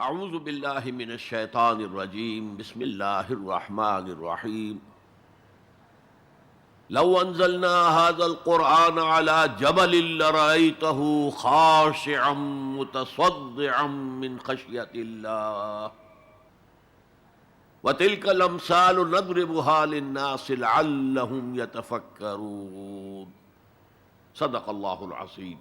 اعوذ باللہ من الشیطان الرجیم بسم اللہ الرحمن الرحیم لو انزلنا هذا القرآن على جبل لرأيته خاشعا متصدعا من خشية الله وتلك الامثال نضربها للناس لعلهم يتفكرون صدق اللہ العظیم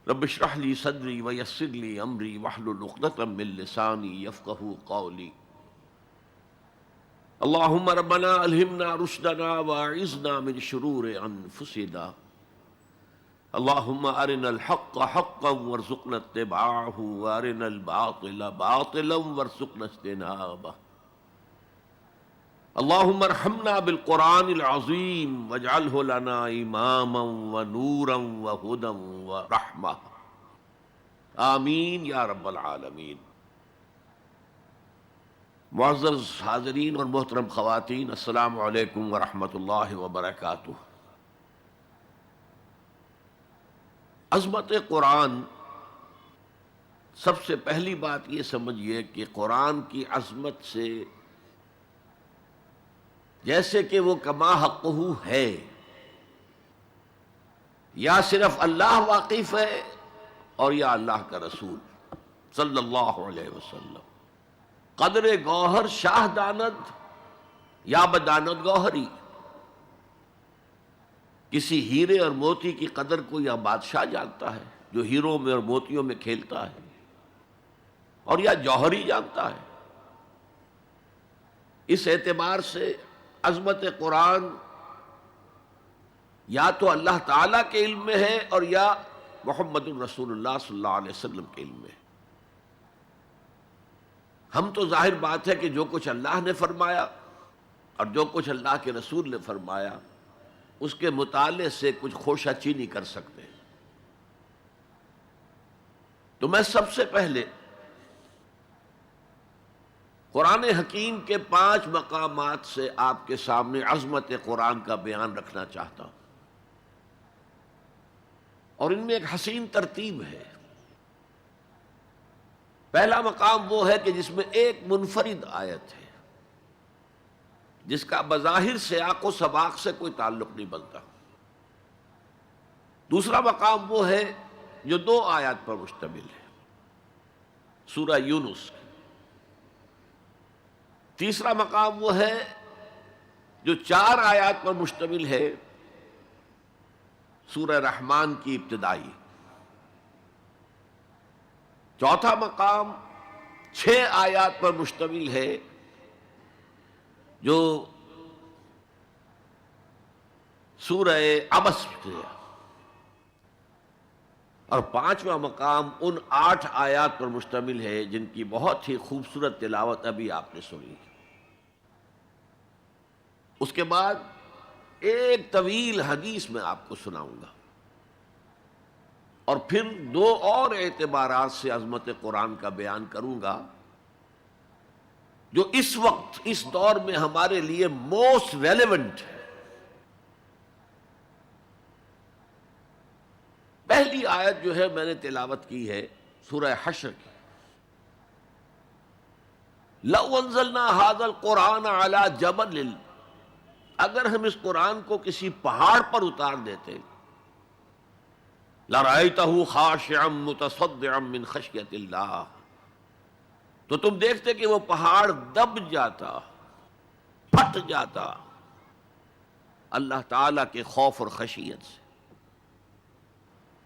رب اشرح لي صدری ویسر لي امری واحلل عقدۃ من لسانی یفقہوا قولی اللهم ربنا الہمنا رشدنا واعذنا من شرور انفسنا اللهم ارنا الحق حقا وارزقنا اتباعه وارنا الباطل باطلا وارزقنا اجتنابه اللهم ارحمنا بالقرآن العظیم واجعله لنا اماما ونورا وهدى ورحمة آمین یا رب العالمین۔ معزز حاضرین اور محترم خواتین، السلام علیکم ورحمۃ اللہ وبرکاتہ۔ عظمت قرآن، سب سے پہلی بات یہ سمجھیے کہ قرآن کی عظمت سے جیسے کہ وہ کما حقہ ہے، یا صرف اللہ واقف ہے اور یا اللہ کا رسول صلی اللہ علیہ وسلم۔ قدر گوہر شاہ داند یا بداند گوہری، کسی ہیرے اور موتی کی قدر کو یا بادشاہ جانتا ہے جو ہیروں میں اور موتیوں میں کھیلتا ہے، اور یا جوہری جانتا ہے۔ اس اعتبار سے عظمت قرآن یا تو اللہ تعالیٰ کے علم میں ہے اور یا محمد الرسول اللہ صلی اللہ علیہ وسلم کے علم میں۔ ہم تو ظاہر بات ہے کہ جو کچھ اللہ نے فرمایا اور جو کچھ اللہ کے رسول نے فرمایا اس کے مطالعے سے کچھ خوشہ چینی کر سکتے ہیں۔ تو میں سب سے پہلے قرآن حکیم کے 5 مقامات سے آپ کے سامنے عظمت قرآن کا بیان رکھنا چاہتا ہوں، اور ان میں ایک حسین ترتیب ہے۔ پہلا مقام وہ ہے کہ جس میں ایک منفرد آیت ہے جس کا بظاہر سیاق و سباق سے کوئی تعلق نہیں بنتا۔ دوسرا مقام وہ ہے جو 2 آیات پر مشتمل ہے، سورہ یونس۔ تیسرا مقام وہ ہے جو 4 آیات پر مشتمل ہے، سورہ رحمان کی ابتدائی۔ چوتھا مقام 6 آیات پر مشتمل ہے جو سورہ عبس ہے، اور 5واں مقام ان 8 آیات پر مشتمل ہے جن کی بہت ہی خوبصورت تلاوت ابھی آپ نے سنی۔ اس کے بعد ایک طویل حدیث میں آپ کو سناؤں گا، اور پھر 2 اور اعتبارات سے عظمت قرآن کا بیان کروں گا جو اس وقت اس دور میں ہمارے لیے موسٹ ریلیونٹ ہے۔ پہلی آیت جو ہے میں نے تلاوت کی ہے سورہ حشر کی، لَوْ أَنزَلْنَا هَذَا الْقُرْآنَ عَلَى جَبَلٍ، اگر ہم اس قرآن کو کسی پہاڑ پر اتار دیتے، لَرَأَيْتَهُ خَاشِعًا مُتَصَدِّعًا مِّنْ خَشْيَةِ اللَّهِ، تو تم دیکھتے کہ وہ پہاڑ دب جاتا، پھٹ جاتا اللہ تعالیٰ کے خوف اور خشیت سے۔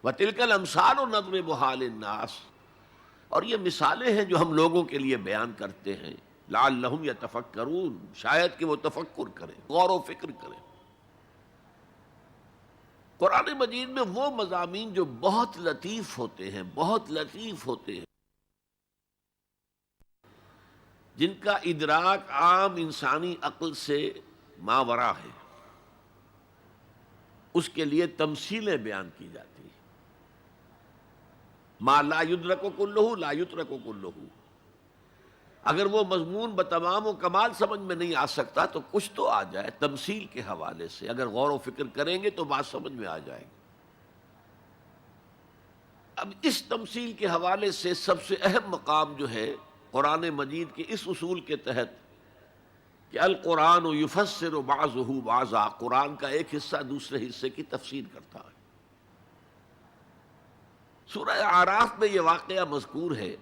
وَتِلْكَ الْأَمْثَالُ نَضْرِبُهَا لِلنَّاسِ، اور یہ مثالیں ہیں جو ہم لوگوں کے لیے بیان کرتے ہیں، لَعَلَّهُمْ يَتَفَكَّرُونَ، شاید کہ وہ تفکر کریں، غور و فکر کریں۔ قرآن مجید میں وہ مضامین جو بہت لطیف ہوتے ہیں، بہت لطیف ہوتے ہیں، جن کا ادراک عام انسانی عقل سے ماورا ہے، اس کے لیے تمثیلیں بیان کی جاتی ہیں۔ ما لا یدرک کلہ لا یترک کلہ، اگر وہ مضمون بتمام و کمال سمجھ میں نہیں آ سکتا تو کچھ تو آ جائے تمثیل کے حوالے سے، اگر غور و فکر کریں گے تو بات سمجھ میں آ جائے گی۔ اب اس تمثیل کے حوالے سے سب سے اہم مقام جو ہے قرآن مجید کے اس اصول کے تحت کہ القرآن یفسر بعضہ بعضا، قرآن کا ایک حصہ دوسرے حصے کی تفسیر کرتا ہے۔ سورہ اعراف میں یہ واقعہ مذکور ہے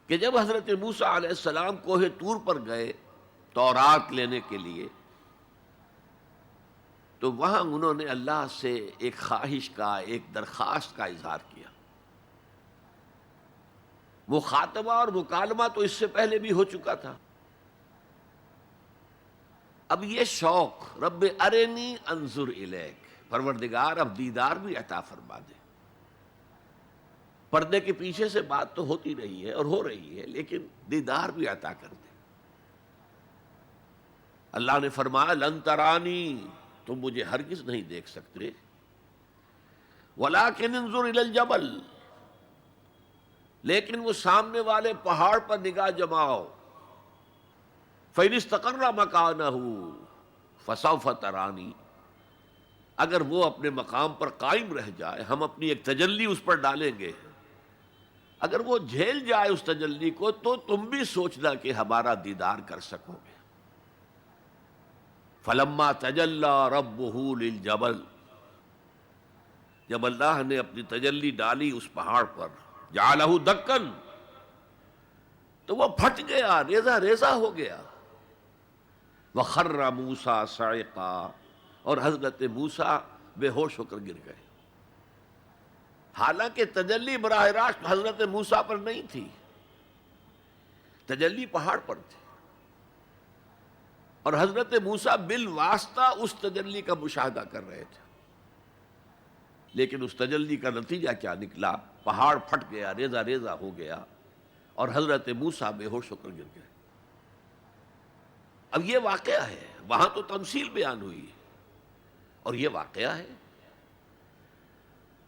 کہ جب حضرت موسیٰ علیہ السلام کوہ طور پر گئے تورات لینے کے لیے، تو وہاں انہوں نے اللہ سے ایک خواہش کا، ایک درخواست کا اظہار کیا۔ مخاطبہ اور مکالمہ تو اس سے پہلے بھی ہو چکا تھا، اب یہ شوق رب ارنی انظر الیک، پروردگار اب دیدار بھی عطا فرما دے۔ پردے کے پیچھے سے بات تو ہوتی رہی ہے اور ہو رہی ہے، لیکن دیدار بھی عطا کر دے۔ اللہ نے فرمایا لن ترانی، تم مجھے ہرگز نہیں دیکھ سکتے، ولیکن انظر الی الجبل، لیکن وہ سامنے والے پہاڑ پر نگاہ جماؤ، فإن استقر مکانہ فسوف ترانی، اگر وہ اپنے مقام پر قائم رہ جائے، ہم اپنی ایک تجلی اس پر ڈالیں گے، اگر وہ جھیل جائے اس تجلی کو، تو تم بھی سوچنا کہ ہمارا دیدار کر سکو گے۔ فلما تجلی ربہ للجبل، جب اللہ نے اپنی تجلی ڈالی اس پہاڑ پر، جعلہ دکن، تو وہ پھٹ گیا، ریزہ ریزہ ہو گیا۔ وخر موسیٰ صعقا، اور حضرت موسیٰ بے ہوش ہو کر گر گئے۔ حالانکہ تجلی براہ راست حضرت موسیٰ پر نہیں تھی، تجلی پہاڑ پر تھی، اور حضرت موسیٰ بالواسطہ اس تجلی کا مشاہدہ کر رہے تھے، لیکن اس تجلی کا نتیجہ کیا نکلا؟ پہاڑ پھٹ گیا، ریزہ ریزہ ہو گیا، اور حضرت موسیٰ بے ہوش ہو کر گر گئے۔ اب یہ واقعہ ہے، وہاں تو تمثیل بیان ہوئی ہے، اور یہ واقعہ ہے۔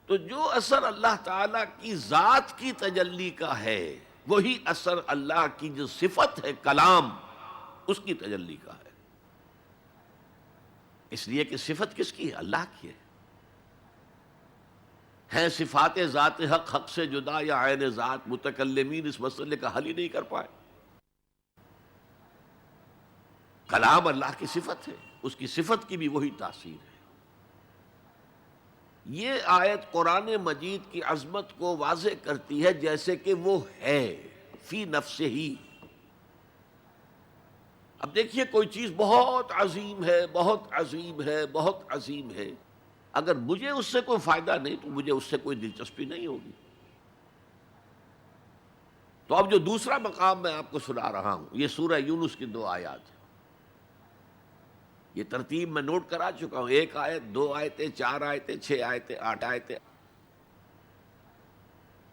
تو جو اثر اللہ تعالی کی ذات کی تجلی کا ہے، وہی اثر اللہ کی جو صفت ہے کلام، اس کی تجلی کا ہے۔ اس لیے کہ صفت کس کی ہے؟ اللہ کی ہے صفات ذات حق، حق سے جدا یا عین ذات، متکلمین اس مسئلے کا حل ہی نہیں کر پائے۔ کلام اللہ کی صفت ہے، اس کی صفت کی بھی وہی تاثیر ہے۔ یہ آیت قرآن مجید کی عظمت کو واضح کرتی ہے، جیسے کہ وہ ہے فی نفسہ ہی۔ اب دیکھیے کوئی چیز بہت عظیم ہے، بہت عظیم ہے، بہت عظیم ہے، اگر مجھے اس سے کوئی فائدہ نہیں تو مجھے اس سے کوئی دلچسپی نہیں ہوگی۔ تو اب جو دوسرا مقام میں آپ کو سنا رہا ہوں، یہ سورہ یونس کی 2 آیات ہیں۔ یہ ترتیب میں نوٹ کرا چکا ہوں، 1 آیت، 2 آیتیں، 4 آیتیں، 6 آیتیں، 8 آیتیں۔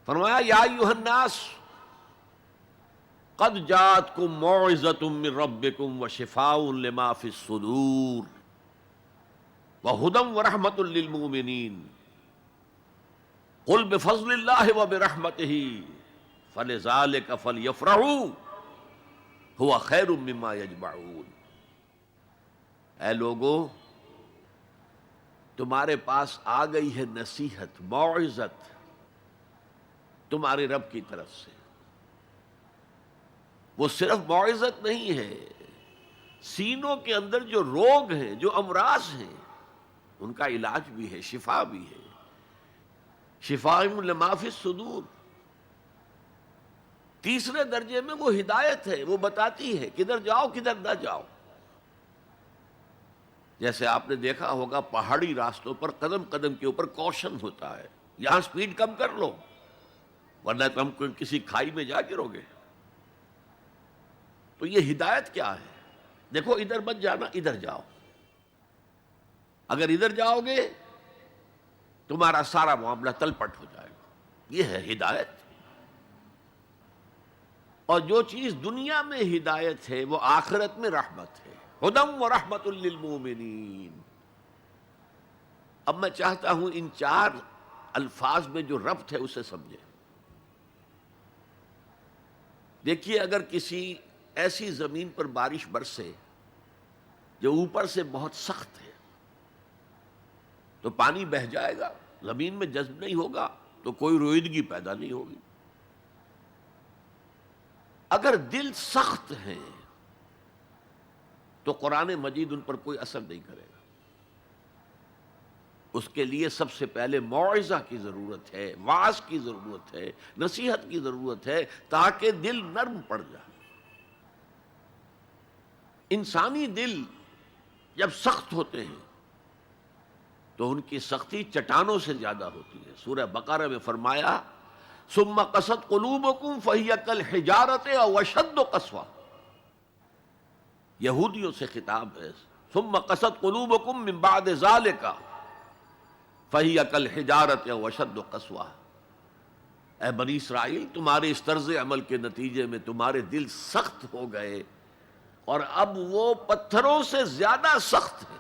فرمایا یا ایھا الناس قد جاءتکم موعظۃ من ربکم وشفاء لما فی الصدور وہدی ورحمۃ للمؤمنین قل بفضل اللہ وبرحمتہ فلذلک فلیفرحوا ھو خیر مما یجمعون۔ اے لوگو، تمہارے پاس آ گئی ہے نصیحت، موعظت تمہارے رب کی طرف سے۔ وہ صرف موعظت نہیں ہے، سینوں کے اندر جو روگ ہیں، جو امراض ہیں، ان کا علاج بھی ہے، شفا بھی ہے۔ شفاء لما فی الصدور۔ تیسرے درجے میں وہ ہدایت ہے، وہ بتاتی ہے کدھر جاؤ کدھر نہ جاؤ۔ جیسے آپ نے دیکھا ہوگا پہاڑی راستوں پر قدم قدم کے اوپر کوشن ہوتا ہے، یہاں سپیڈ کم کر لو ورنہ تم کسی کھائی میں جا گرو گے۔ تو یہ ہدایت کیا ہے؟ دیکھو ادھر مت جانا، ادھر جاؤ، اگر ادھر جاؤ گے تمہارا سارا معاملہ تلپٹ ہو جائے گا۔ یہ ہے ہدایت۔ اور جو چیز دنیا میں ہدایت ہے وہ آخرت میں رحمت ہے، ھدی ورحمۃ للمؤمنین۔ اب میں چاہتا ہوں ان 4 الفاظ میں جو ربط ہے اسے سمجھیں۔ دیکھیے اگر کسی ایسی زمین پر بارش برسے جو اوپر سے بہت سخت ہے تو پانی بہہ جائے گا، زمین میں جذب نہیں ہوگا تو کوئی رویدگی پیدا نہیں ہوگی۔ اگر دل سخت ہیں تو قرآن مجید ان پر کوئی اثر نہیں کرے گا۔ اس کے لیے سب سے پہلے موعظہ کی ضرورت ہے، وعظ کی ضرورت ہے، نصیحت کی ضرورت ہے، تاکہ دل نرم پڑ جائے۔ انسانی دل جب سخت ہوتے ہیں تو ان کی سختی چٹانوں سے زیادہ ہوتی ہے۔ سورہ بقرہ میں فرمایا ثم قست قلوبکم فہی کالحجارۃ او اشد قسوہ، یہودیوں سے خطاب ہے۔ ثم قست قلوبکم من بعد ذلک فہی کالحجارۃ او اشد قسوہ، اے بنی اسرائیل تمہارے اس طرز عمل کے نتیجے میں تمہارے دل سخت ہو گئے اور اب وہ پتھروں سے زیادہ سخت ہیں۔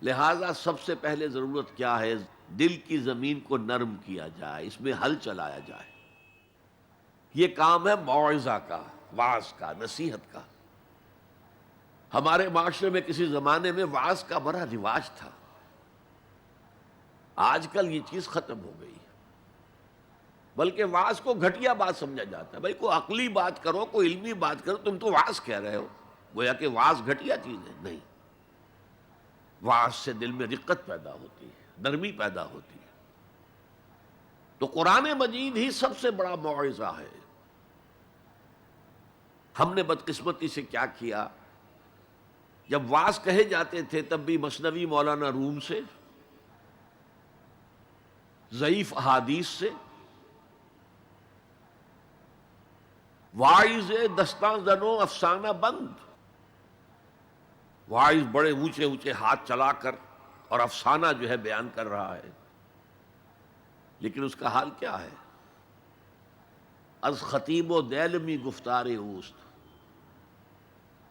لہذا سب سے پہلے ضرورت کیا ہے؟ دل کی زمین کو نرم کیا جائے، اس میں ہل چلایا جائے۔ یہ کام ہے موعظہ کا، وعظ کا، نصیحت کا۔ ہمارے معاشرے میں کسی زمانے میں وعظ کا بڑا رواج تھا، آج کل یہ چیز ختم ہو گئی، بلکہ وعظ کو گھٹیا بات سمجھا جاتا ہے۔ بھائی کوئی عقلی بات کرو، کوئی علمی بات کرو، تم تو وعظ کہہ رہے ہو، گویا کہ وعظ گھٹیا چیز ہے۔ نہیں، وعظ سے دل میں رقت پیدا ہوتی ہے، نرمی پیدا ہوتی ہے۔ تو قرآن مجید ہی سب سے بڑا موعظہ ہے۔ ہم نے بدقسمتی سے کیا کیا، جب وعظ کہے جاتے تھے تب بھی مثنوی مولانا روم سے، ضعیف احادیث سے، واعظ دستاں زنو افسانہ بند، واعظ بڑے اونچے اونچے ہاتھ چلا کر اور افسانہ جو ہے بیان کر رہا ہے، لیکن اس کا حال کیا ہے؟ از خطیب و دیلمی گفتار اوست،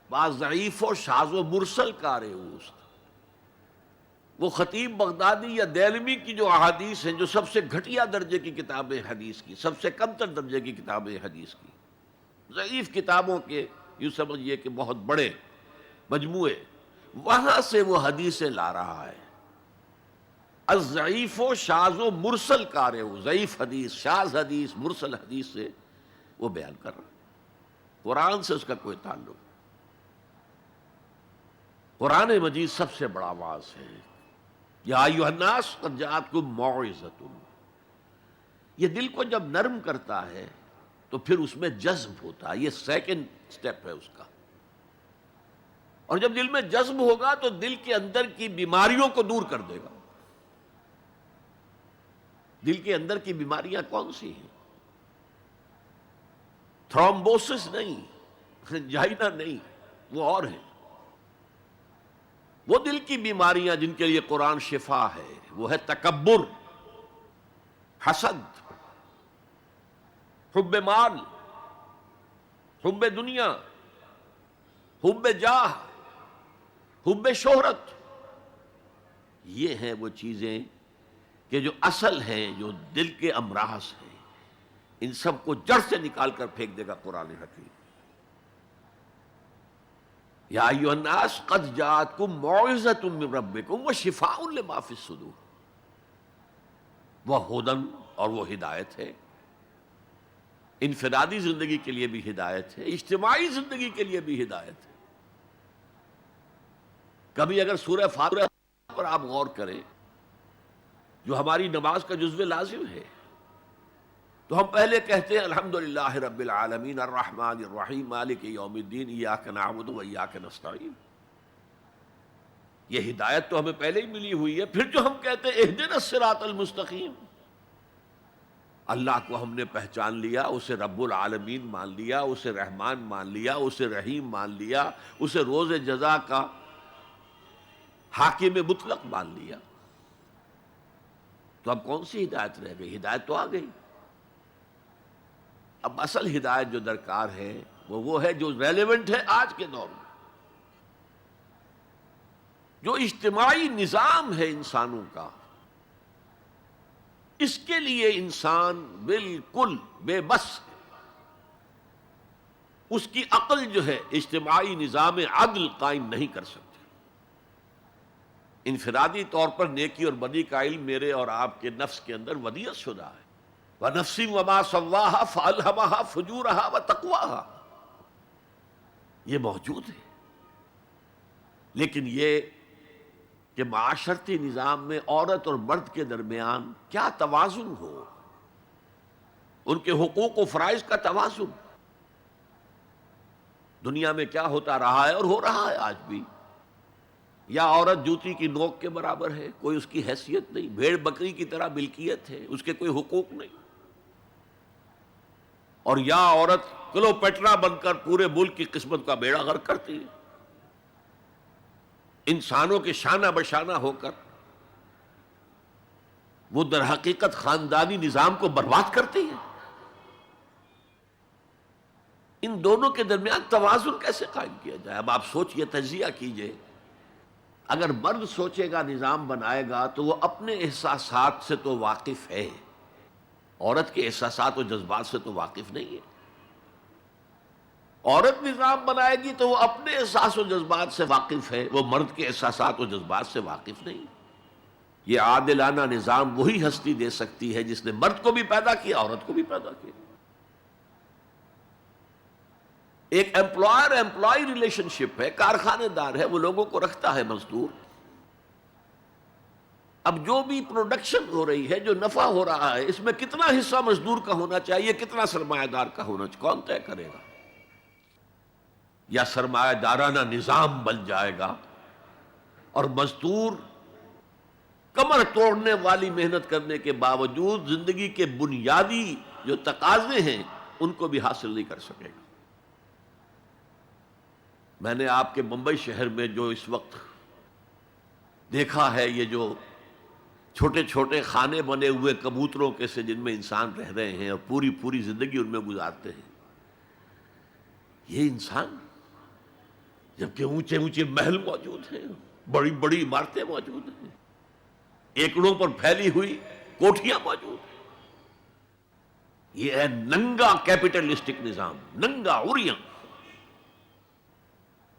بعض ضعیف و شاذ و مرسل کار اوست۔ وہ خطیب بغدادی یا دیلمی کی جو احادیث ہیں، جو سب سے گھٹیا درجے کی کتابیں حدیث کی، سب سے کم تر درجے کی کتابیں حدیث کی، ضعیف کتابوں کے یوں سمجھیے کہ بہت بڑے مجموعے، وہاں سے وہ حدیثیں لا رہا ہے۔ الضعیف و شاذ و مرسل کار ہو، ضعیف حدیث، شاذ حدیث، مرسل حدیث سے وہ بیان کر رہا ہے، قرآن سے اس کا کوئی تعلق۔ قرآن مجید سب سے بڑا واعظ ہے۔ یا ایھا الناس قد جاءتکم موعظۃ، یہ دل کو جب نرم کرتا ہے تو پھر اس میں جذب ہوتا ہے، یہ سیکنڈ سٹیپ ہے اس کا۔ اور جب دل میں جذب ہوگا تو دل کے اندر کی بیماریوں کو دور کر دے گا۔ دل کے اندر کی بیماریاں کون سی ہیں؟ تھرومبوسس نہیں، انجائنا نہیں، وہ اور ہیں۔ وہ دل کی بیماریاں جن کے لیے قرآن شفا ہے، وہ ہے تکبر، حسد، حب مال، حب دنیا، حب جاہ، حب شہرت۔ یہ ہیں وہ چیزیں کہ جو اصل ہیں، جو دل کے امراض ہیں، ان سب کو جڑ سے نکال کر پھینک دے گا قرآن حکیم۔ یا ایھا الناس قد جاءتکم موعظۃ من ربکم وشفاء لما فی الصدور، وہ ہدن، اور وہ ہدایت ہے، انفرادی زندگی کے لیے بھی ہدایت ہے، اجتماعی زندگی کے لیے بھی ہدایت ہے۔ کبھی اگر سورہ فاتحہ پر آپ غور کریں، جو ہماری نماز کا جزو لازم ہے، تو ہم پہلے کہتے ہیں الحمدللہ رب العالمین الرحمن الرحیم مالک یوم الدین ایاک نعبد و ایاک نستعین۔ یہ ہدایت تو ہمیں پہلے ہی ملی ہوئی ہے۔ پھر جو ہم کہتے ہیں اہدنا الصراط المستقیم، اللہ کو ہم نے پہچان لیا، اسے رب العالمین مان لیا، اسے رحمان مان لیا، اسے رحیم مان لیا، اسے روز جزا کا حاکم مطلق مان لیا، تو اب کون سی ہدایت رہ گئی؟ ہدایت تو آ گئی۔ اب اصل ہدایت جو درکار ہے وہ ہے جو ریلیونٹ ہے آج کے دور میں، جو اجتماعی نظام ہے انسانوں کا، اس کے لیے انسان بالکل بے بس ہے۔ اس کی عقل جو ہے اجتماعی نظام عدل قائم نہیں کر سکتی۔ انفرادی طور پر نیکی اور بدی کا علم میرے اور آپ کے نفس کے اندر ودیعت شدہ ہے. وَنَفْسٍ وَمَا سَوَّاهَا فَأَلْهَمَهَا فُجُورَهَا وَتَقْوَاهَا، یہ موجود ہے. لیکن یہ کہ معاشرتی نظام میں عورت اور مرد کے درمیان کیا توازن ہو، ان کے حقوق و فرائض کا توازن. دنیا میں کیا ہوتا رہا ہے اور ہو رہا ہے آج بھی. یا عورت جوتی کی نوک کے برابر ہے، کوئی اس کی حیثیت نہیں، بھیڑ بکری کی طرح ملکیت ہے، اس کے کوئی حقوق نہیں. اور یا عورت کلوپیٹرا بن کر پورے ملک کی قسمت کا بیڑا غرق کرتی ہے، انسانوں کے شانہ بشانہ ہو کر وہ در حقیقت خاندانی نظام کو برباد کرتی ہے. ان دونوں کے درمیان توازن کیسے قائم کیا جائے؟ اب آپ سوچئے، تجزیہ کیجئے. اگر مرد سوچے گا، نظام بنائے گا، تو وہ اپنے احساسات سے تو واقف ہے، عورت کے احساسات و جذبات سے تو واقف نہیں ہے. عورت نظام بنائے گی تو وہ اپنے احساس و جذبات سے واقف ہے، وہ مرد کے احساسات و جذبات سے واقف نہیں. یہ عادلانہ نظام وہی ہستی دے سکتی ہے جس نے مرد کو بھی پیدا کیا، عورت کو بھی پیدا کیا. ایک امپلائر امپلائی ریلیشن شپ ہے، کارخانے دار ہے، وہ لوگوں کو رکھتا ہے مزدور. اب جو بھی پروڈکشن ہو رہی ہے، جو نفع ہو رہا ہے، اس میں کتنا حصہ مزدور کا ہونا چاہیے، کتنا سرمایہ دار کا ہونا چاہیے، کون طے کرے گا؟ یا سرمایہ دارانہ نظام بن جائے گا اور مزدور کمر توڑنے والی محنت کرنے کے باوجود زندگی کے بنیادی جو تقاضے ہیں ان کو بھی حاصل نہیں کر سکے گا. میں نے آپ کے ممبئی شہر میں جو اس وقت دیکھا ہے، یہ جو چھوٹے چھوٹے کھانے بنے ہوئے کبوتروں کے سے جن میں انسان رہ رہے ہیں اور پوری پوری زندگی ان میں گزارتے ہیں، یہ انسان، جبکہ اونچے اونچے محل موجود ہیں، بڑی بڑی عمارتیں موجود ہیں، ایکڑوں پر پھیلی ہوئی کوٹھیاں موجود ہیں. یہ ہے ننگا کیپٹلسٹک نظام، ننگا عریاں.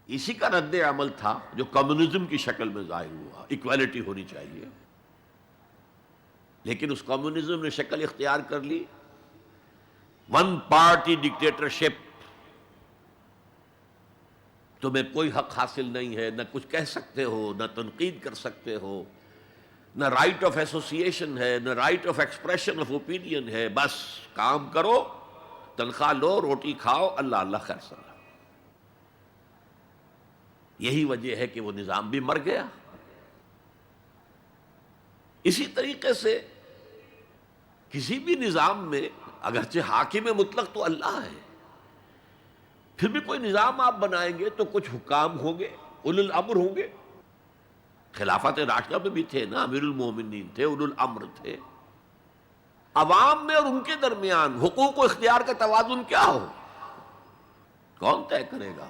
اسی کا رد عمل تھا جو کمیونزم کی شکل میں ظاہر ہوا. ایکویلٹی ہونی چاہیے، لیکن اس کمیونزم نے شکل اختیار کر لی ون پارٹی ڈکٹیٹرشپ. تمہیں کوئی حق حاصل نہیں ہے، نہ کچھ کہہ سکتے ہو، نہ تنقید کر سکتے ہو، نہ رائٹ آف ایسوسیشن ہے، نہ right of expression of opinion ہے. بس کام کرو، تنخواہ لو، روٹی کھاؤ، اللہ اللہ خیر سلام. یہی وجہ ہے کہ وہ نظام بھی مر گیا. اسی طریقے سے کسی بھی نظام میں اگرچہ حاکم مطلق تو اللہ ہے، پھر بھی کوئی نظام آپ بنائیں گے تو کچھ حکام ہوں گے، اولو الامر ہوں گے. خلافت راشدہ میں بھی تھے نا، امیر المومنین تھے، اولو الامر تھے. عوام میں اور ان کے درمیان حقوق و اختیار کا توازن کیا ہو، کون طے کرے گا؟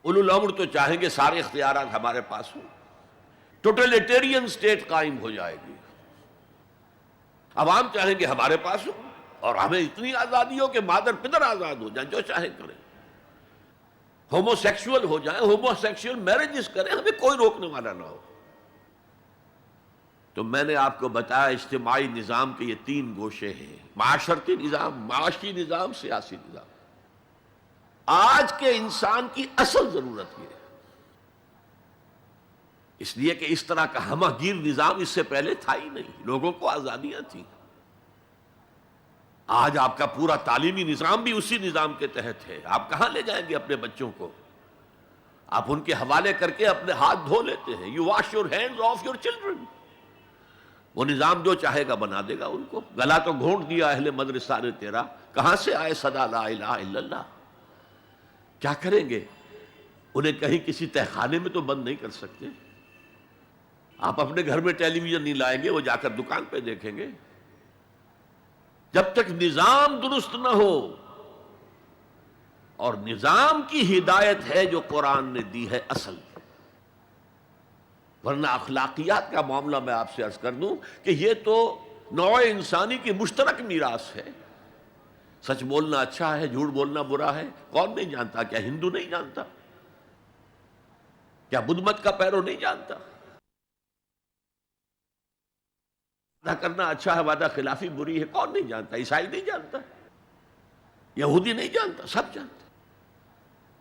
اولو الامر تو چاہیں گے سارے اختیارات ہمارے پاس ہوں، ٹوٹلیٹیرین سٹیٹ قائم ہو جائے گی. عوام چاہیں گے ہمارے پاس ہوں اور ہمیں اتنی آزادی ہو کہ مادر پدر آزاد ہو جائیں، جو چاہیں کریں، ہومو سیکشول ہو جائیں، ہومو سیکشول میرجز کریں، ہمیں کوئی روکنے والا نہ ہو. تو میں نے آپ کو بتایا اجتماعی نظام کے یہ 3 گوشے ہیں: معاشرتی نظام، معاشی نظام، سیاسی نظام. آج کے انسان کی اصل ضرورت یہ ہے، اس لیے کہ اس طرح کا ہمہ گیر نظام اس سے پہلے تھا ہی نہیں. لوگوں کو آزادیاں تھیں. آج آپ کا پورا تعلیمی نظام بھی اسی نظام کے تحت ہے. آپ کہاں لے جائیں گے اپنے بچوں کو؟ آپ ان کے حوالے کر کے اپنے ہاتھ دھو لیتے ہیں. You wash your hands of your children. وہ نظام جو چاہے گا بنا دے گا ان کو. گلا تو گھونٹ دیا اہل مدرسہ نے تیرا، کہاں سے آئے صدا لا الہ الا اللہ. کیا کریں گے؟ انہیں کہیں کسی تہخانے میں تو بند نہیں کر سکتے. آپ اپنے گھر میں ٹیلی ویژن نہیں لائیں گے، وہ جا کر دکان پہ دیکھیں گے. جب تک نظام درست نہ ہو، اور نظام کی ہدایت ہے جو قرآن نے دی ہے اصل، ورنہ اخلاقیات کا معاملہ میں آپ سے عرض کر دوں کہ یہ تو نوع انسانی کی مشترک میراث ہے. سچ بولنا اچھا ہے، جھوٹ بولنا برا ہے، کون نہیں جانتا؟ کیا ہندو نہیں جانتا؟ کیا بدھ مت کا پیرو نہیں جانتا؟ کرنا اچھا ہے، وعدہ خلافی بری ہے، کون نہیں جانتا؟ عیسائی نہیں جانتا، یہودی نہیں جانتا، سب جانتے۔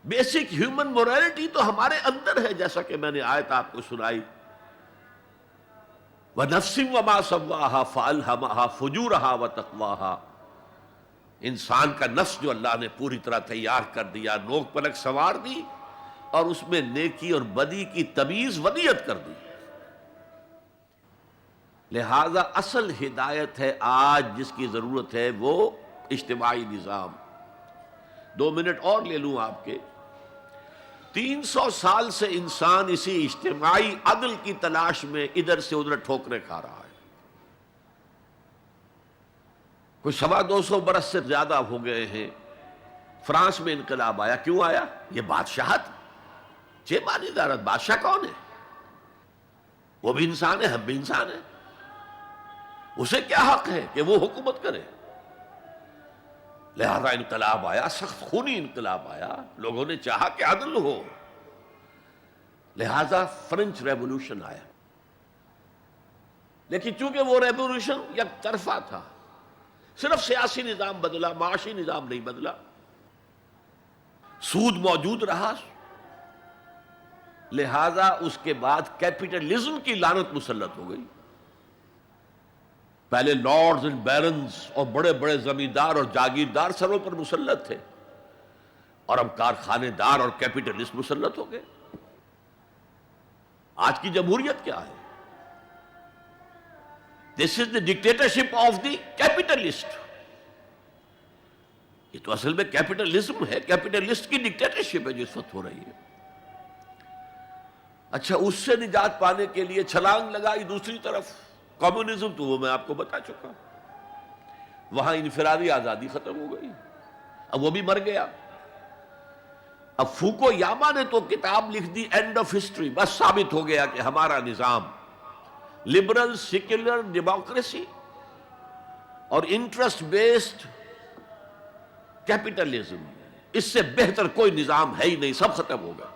بیسک ہیومن مورالٹی تو ہمارے اندر ہے، جیسا کہ میں نے آیت آپ کو سنائی، وَنَفْسٍ وَمَا سَوَّاهَا فَأَلْهَمَهَا فُجُورَهَا وَتَقْوَاهَا، انسان کا نفس جو اللہ نے پوری طرح تیار کر دیا، نوک پلک سنوار دی، اور اس میں نیکی اور بدی کی تمیز ودیت کر دی۔ لہذا اصل ہدایت ہے آج جس کی ضرورت ہے وہ اجتماعی نظام۔ 2 منٹ اور لے لوں آپ کے۔ 300 سال سے انسان اسی اجتماعی عدل کی تلاش میں ادھر سے ادھر ٹھوکریں کھا رہا ہے۔ کوئی 250 برس سے زیادہ ہو گئے ہیں۔ فرانس میں انقلاب آیا، کیوں آیا؟ یہ بادشاہت، چیمانی دارت، بادشاہ کون ہے؟ وہ بھی انسان ہے، ہم بھی انسان ہیں، اسے کیا حق ہے کہ وہ حکومت کرے؟ لہذا انقلاب آیا، سخت خونی انقلاب آیا، لوگوں نے چاہا کہ عدل ہو، لہذا فرینچ ریولوشن آیا۔ لیکن چونکہ وہ ریولوشن یک طرفہ تھا، صرف سیاسی نظام بدلا، معاشی نظام نہیں بدلا، سود موجود رہا، لہذا اس کے بعد کیپٹلزم کی لعنت مسلط ہو گئی۔ پہلے لارڈز اینڈ بیرنز اور بڑے بڑے زمیندار اور جاگیردار سروں پر مسلط تھے، اور اب کارخانے دار اور کیپٹلسٹ مسلط ہو گئے۔ آج کی جمہوریت کیا ہے؟ دس از دی ڈکٹیٹرشپ آف دی کیپٹلسٹ۔ یہ تو اصل میں کیپٹلزم ہے، کیپٹلسٹ کی ڈکٹیٹرشپ ہے جو اس وقت ہو رہی ہے۔ اچھا، اس سے نجات پانے کے لیے چھلانگ لگائی دوسری طرف کمیونزم، تو وہ میں آپ کو بتا چکا، وہاں انفرادی آزادی ختم ہو گئی، اب وہ بھی مر گیا۔ اب فوکو یاما نے تو کتاب لکھ دی اینڈ آف ہسٹری، بس ثابت ہو گیا کہ ہمارا نظام لبرل سیکولر ڈیموکریسی اور انٹرسٹ بیسڈ کیپٹلزم، اس سے بہتر کوئی نظام ہے ہی نہیں، سب ختم ہوگا۔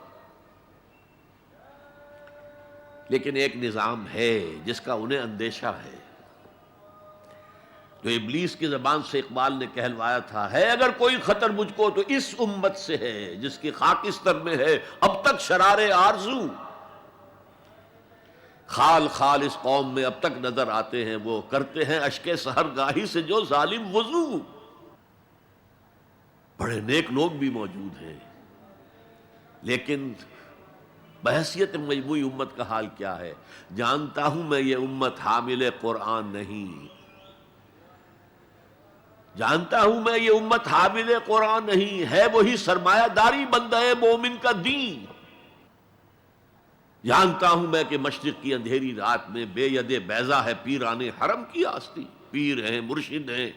لیکن ایک نظام ہے جس کا انہیں اندیشہ ہے، جو ابلیس کی زبان سے اقبال نے کہلوایا تھا، ہے اگر کوئی خطر مجھ کو تو اس امت سے ہے، جس کی خاکستر میں ہے اب تک شرار آرزو، خال خال اس قوم میں اب تک نظر آتے ہیں وہ، کرتے ہیں اشک سحرگاہی سے جو ظالم وضو۔ بڑے نیک لوگ بھی موجود ہیں، لیکن بحیثیت مجموعی امت کا حال کیا ہے؟ جانتا ہوں میں یہ امت حامل قرآن نہیں، جانتا ہوں میں یہ امت حامل قرآن نہیں ہے، وہی سرمایہ داری بندہ مومن کا دین۔ جانتا ہوں میں کہ مشرق کی اندھیری رات میں بے ید بیضا ہے پیران حرم کی آستین، پیر ہیں، مرشد ہیں،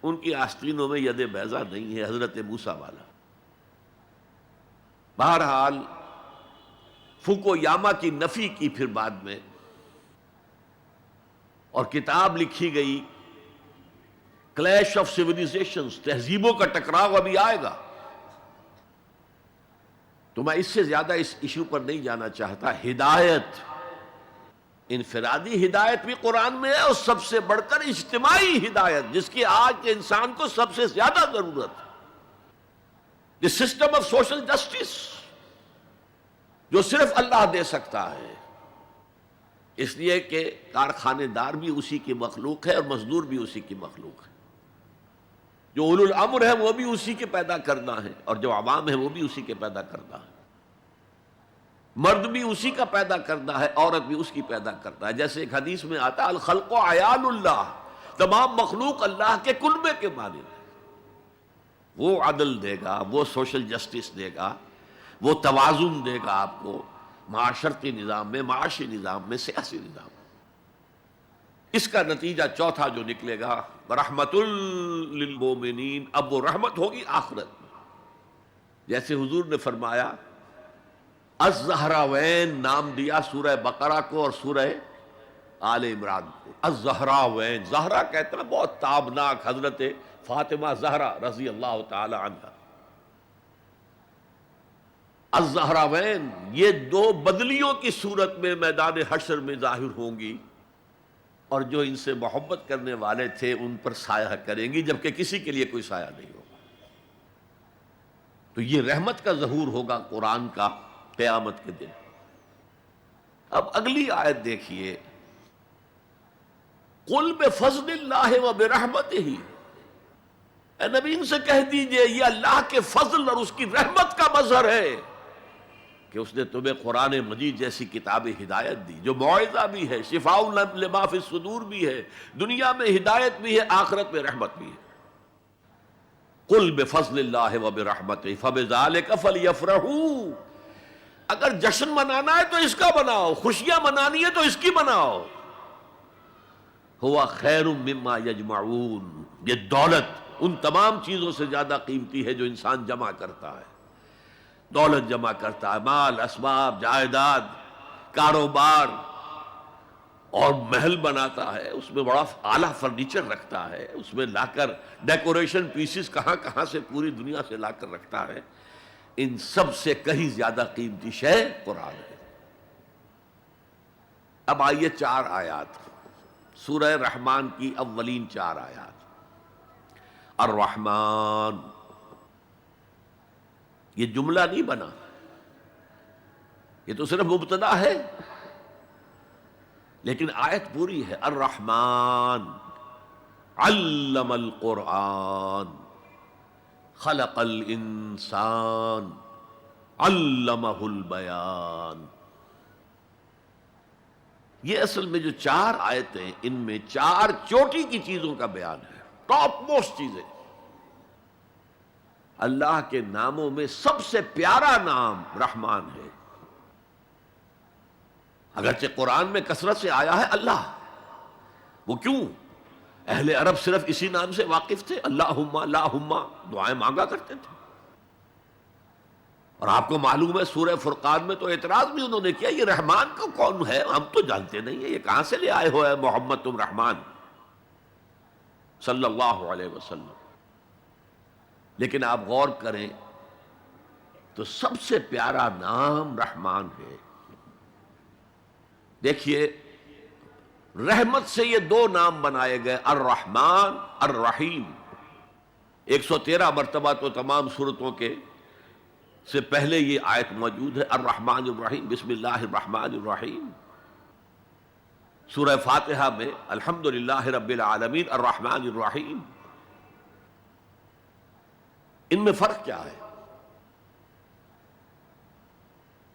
ان کی آستینوں میں ید بیضا نہیں ہے، حضرت موسیٰ والا۔ بہرحال فوکو یاما کی نفی کی پھر بعد میں، اور کتاب لکھی گئی کلیش آف سیویلائزیشنز، تہذیبوں کا ٹکراؤ ابھی آئے گا۔ تو میں اس سے زیادہ اس ایشو پر نہیں جانا چاہتا۔ ہدایت، انفرادی ہدایت بھی قرآن میں ہے، اور سب سے بڑھ کر اجتماعی ہدایت جس کی آج کے انسان کو سب سے زیادہ ضرورت ہے، the system of social justice, جو صرف اللہ دے سکتا ہے، اس لیے کہ کارخانے دار بھی اسی کی مخلوق ہے اور مزدور بھی اسی کی مخلوق ہے، جو اولو الامر ہے وہ بھی اسی کے پیدا کرنا ہے، اور جو عوام ہے وہ بھی اسی کے پیدا کرنا ہے، مرد بھی اسی کا پیدا کرنا ہے، عورت بھی اس کی پیدا کرنا ہے۔ جیسے ایک حدیث میں آتا ہے الخلق عیال اللہ، تمام مخلوق اللہ کے کلبے کے مانند ہے، وہ عدل دے گا، وہ سوشل جسٹس دے گا، وہ توازن دے گا آپ کو معاشرتی نظام میں، معاشی نظام میں، سیاسی نظام میں۔ اس کا نتیجہ چوتھا جو نکلے گا رحمت للمومنین، اب وہ رحمت ہوگی آخرت میں۔ جیسے حضور نے فرمایا الزہراوین نام دیا سورہ بقرہ کو اور سورہ آل عمران کو، الزہراوین، زہرا کہتے ہیں بہت تابناک حضرت فاطمہ زہرا رضی اللہ تعالی عنہ، الزہراوین، یہ دو بدلیوں کی صورت میں میدان حشر میں ظاہر ہوں گی۔ اور جو ان سے محبت کرنے والے تھے ان پر سایہ کریں گی، جبکہ کسی کے لیے کوئی سایہ نہیں ہوگا۔ تو یہ رحمت کا ظہور ہوگا قرآن کا قیامت کے دن۔ اب اگلی آیت دیکھیے، قل بفضل اللہ وبرحمتہ، اے نبی ان سے کہہ دیجئے یہ اللہ کے فضل اور اس کی رحمت کا مظہر ہے کہ اس نے تمہیں قرآن مجید جیسی کتاب ہدایت دی، جو موعظہ بھی ہے، شفاء لما فی الصدور بھی ہے، دنیا میں ہدایت بھی ہے، آخرت میں رحمت بھی ہے۔ قل بفضل اللہ وبرحمتہ فبذلک فلیفرحوا، اگر جشن منانا ہے تو اس کا مناؤ، خوشیاں منانی ہے تو اس کی مناؤ۔ ہوا خیر مما یجمعون، یہ دولت ان تمام چیزوں سے زیادہ قیمتی ہے جو انسان جمع کرتا ہے۔ دولت جمع کرتا ہے، مال، اسباب، جائیداد، کاروبار، اور محل بناتا ہے، اس میں بڑا اعلیٰ فرنیچر رکھتا ہے، اس میں لا کر ڈیکوریشن پیسز کہاں کہاں سے پوری دنیا سے لا کر رکھتا ہے۔ ان سب سے کہیں زیادہ قیمتی شے قرآن ہے۔ اب آئیے 4 آیات، سورہ رحمان کی اولین 4 آیات۔ الرحمن، یہ جملہ نہیں بنا، یہ تو صرف مبتدا ہے، لیکن آیت پوری ہے۔ الرحمن علم القرآن خلق الانسان علمہ البیان۔ یہ اصل میں جو 4 آیتیں، ان میں 4 چوٹی کی چیزوں کا بیان ہے، ٹاپ موسٹ چیزیں۔ اللہ کے ناموں میں سب سے پیارا نام رحمان ہے، اگرچہ قرآن میں کثرت سے آیا ہے اللہ۔ وہ کیوں؟ اہل عرب صرف اسی نام سے واقف تھے، اللہم اللہم دعائیں مانگا کرتے تھے۔ اور آپ کو معلوم ہے سورہ فرقان میں تو اعتراض بھی انہوں نے کیا، یہ رحمان کو کون ہے، ہم تو جانتے نہیں ہیں، یہ کہاں سے لے آئے ہوئے محمد تم رحمان صلی اللہ علیہ وسلم۔ لیکن آپ غور کریں تو سب سے پیارا نام رحمان ہے۔ دیکھیے رحمت سے یہ 2 نام بنائے گئے، الرحمن الرحیم۔ 113 مرتبہ تو تمام سورتوں کے سے پہلے یہ آیت موجود ہے، الرحمن الرحیم، بسم اللہ الرحمن الرحیم۔ سورہ فاتحہ میں الحمدللہ رب العالمین الرحمن الرحیم۔ ان میں فرق کیا ہے؟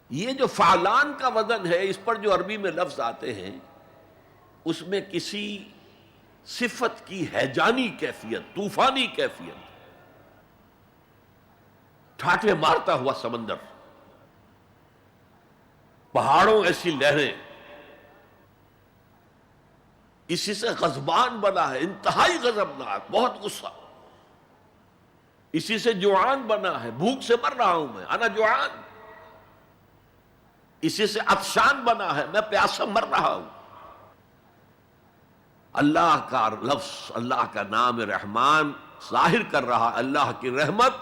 یہ جو فعلان کا وزن ہے، اس پر جو عربی میں لفظ آتے ہیں، اس میں کسی صفت کی ہیجانی کیفیت، طوفانی کیفیت، ٹھاٹھے مارتا ہوا سمندر، پہاڑوں ایسی لہریں، اسی سے غضبان بنا ہے، انتہائی غضبناک، بہت غصہ۔ اسی سے جوعان بنا ہے، بھوک سے مر رہا ہوں میں، انا جوعان۔ اسی سے عطشان بنا ہے، میں پیاسا مر رہا ہوں۔ اللہ کا لفظ، اللہ کا نام رحمان ظاہر کر رہا اللہ کی رحمت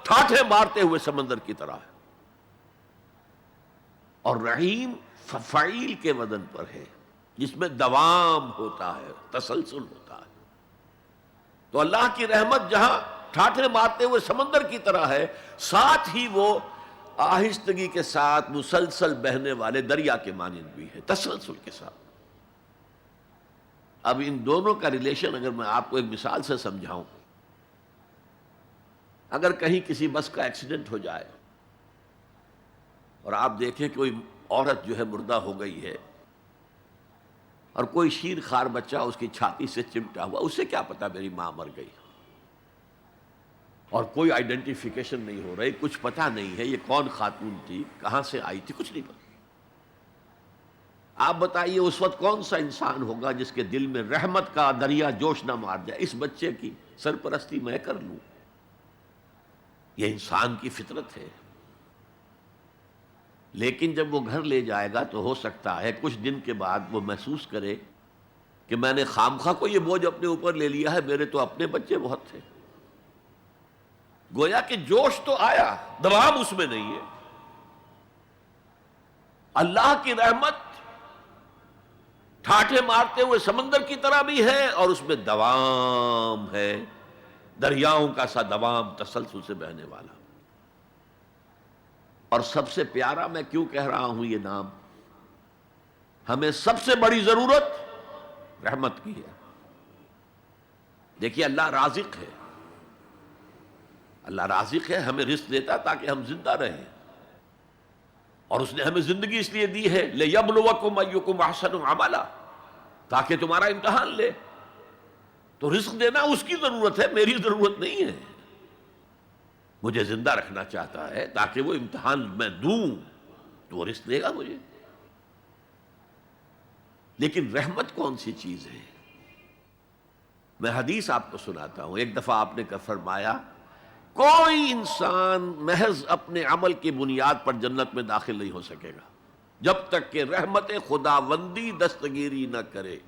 ٹھاٹھے مارتے ہوئے سمندر کی طرح ہے، اور رحیم فعیل کے وزن پر ہے، جس میں دوام ہوتا ہے، تسلسل ہوتا ہے۔ تو اللہ کی رحمت جہاں ٹھاٹھے مارتے ہوئے سمندر کی طرح ہے، ساتھ ہی وہ آہستگی کے ساتھ مسلسل بہنے والے دریا کے مانند بھی ہے، تسلسل کے ساتھ۔ اب ان دونوں کا ریلیشن اگر میں آپ کو ایک مثال سے سمجھاؤں، اگر کہیں کسی بس کا ایکسیڈنٹ ہو جائے اور آپ دیکھیں کہ کوئی عورت جو ہے مردہ ہو گئی ہے، اور کوئی شیر خوار بچہ اس کی چھاتی سے چمٹا ہوا، اسے کیا پتا میری ماں مر گئی، اور کوئی آئیڈینٹیفیکیشن نہیں ہو رہی، کچھ پتہ نہیں ہے یہ کون خاتون تھی، کہاں سے آئی تھی، کچھ نہیں پتا۔ آپ بتائیے اس وقت کون سا انسان ہوگا جس کے دل میں رحمت کا دریا جوش نہ مار جائے، اس بچے کی سرپرستی میں کر لوں۔ یہ انسان کی فطرت ہے۔ لیکن جب وہ گھر لے جائے گا تو ہو سکتا ہے کچھ دن کے بعد وہ محسوس کرے کہ میں نے خامخواہ کو یہ بوجھ اپنے اوپر لے لیا ہے، میرے تو اپنے بچے بہت تھے۔ گویا کہ جوش تو آیا، دوام اس میں نہیں ہے۔ اللہ کی رحمت ٹھاٹھے مارتے ہوئے سمندر کی طرح بھی ہے اور اس میں دوام ہے، دریاؤں کا سا دوام تسلسل سے بہنے والا۔ اور سب سے پیارا میں کیوں کہہ رہا ہوں یہ نام، ہمیں سب سے بڑی ضرورت رحمت کی ہے۔ دیکھیے اللہ رازق ہے، اللہ رازق ہے، ہمیں رزق دیتا تاکہ ہم زندہ رہیں، اور اس نے ہمیں زندگی اس لیے دی ہے لِيَبْلُوَكُمْ أَيُّكُمْ أَحْسَنُ عَمَلًا، تاکہ تمہارا امتحان لے۔ تو رزق دینا اس کی ضرورت ہے، میری ضرورت نہیں ہے۔ مجھے زندہ رکھنا چاہتا ہے تاکہ وہ امتحان میں دوں تو وہ رزق دے گا مجھے۔ لیکن رحمت کون سی چیز ہے؟ میں حدیث آپ کو سناتا ہوں۔ ایک دفعہ آپ نے فرمایا کوئی انسان محض اپنے عمل کی بنیاد پر جنت میں داخل نہیں ہو سکے گا جب تک کہ رحمت خداوندی دستگیری نہ کرے۔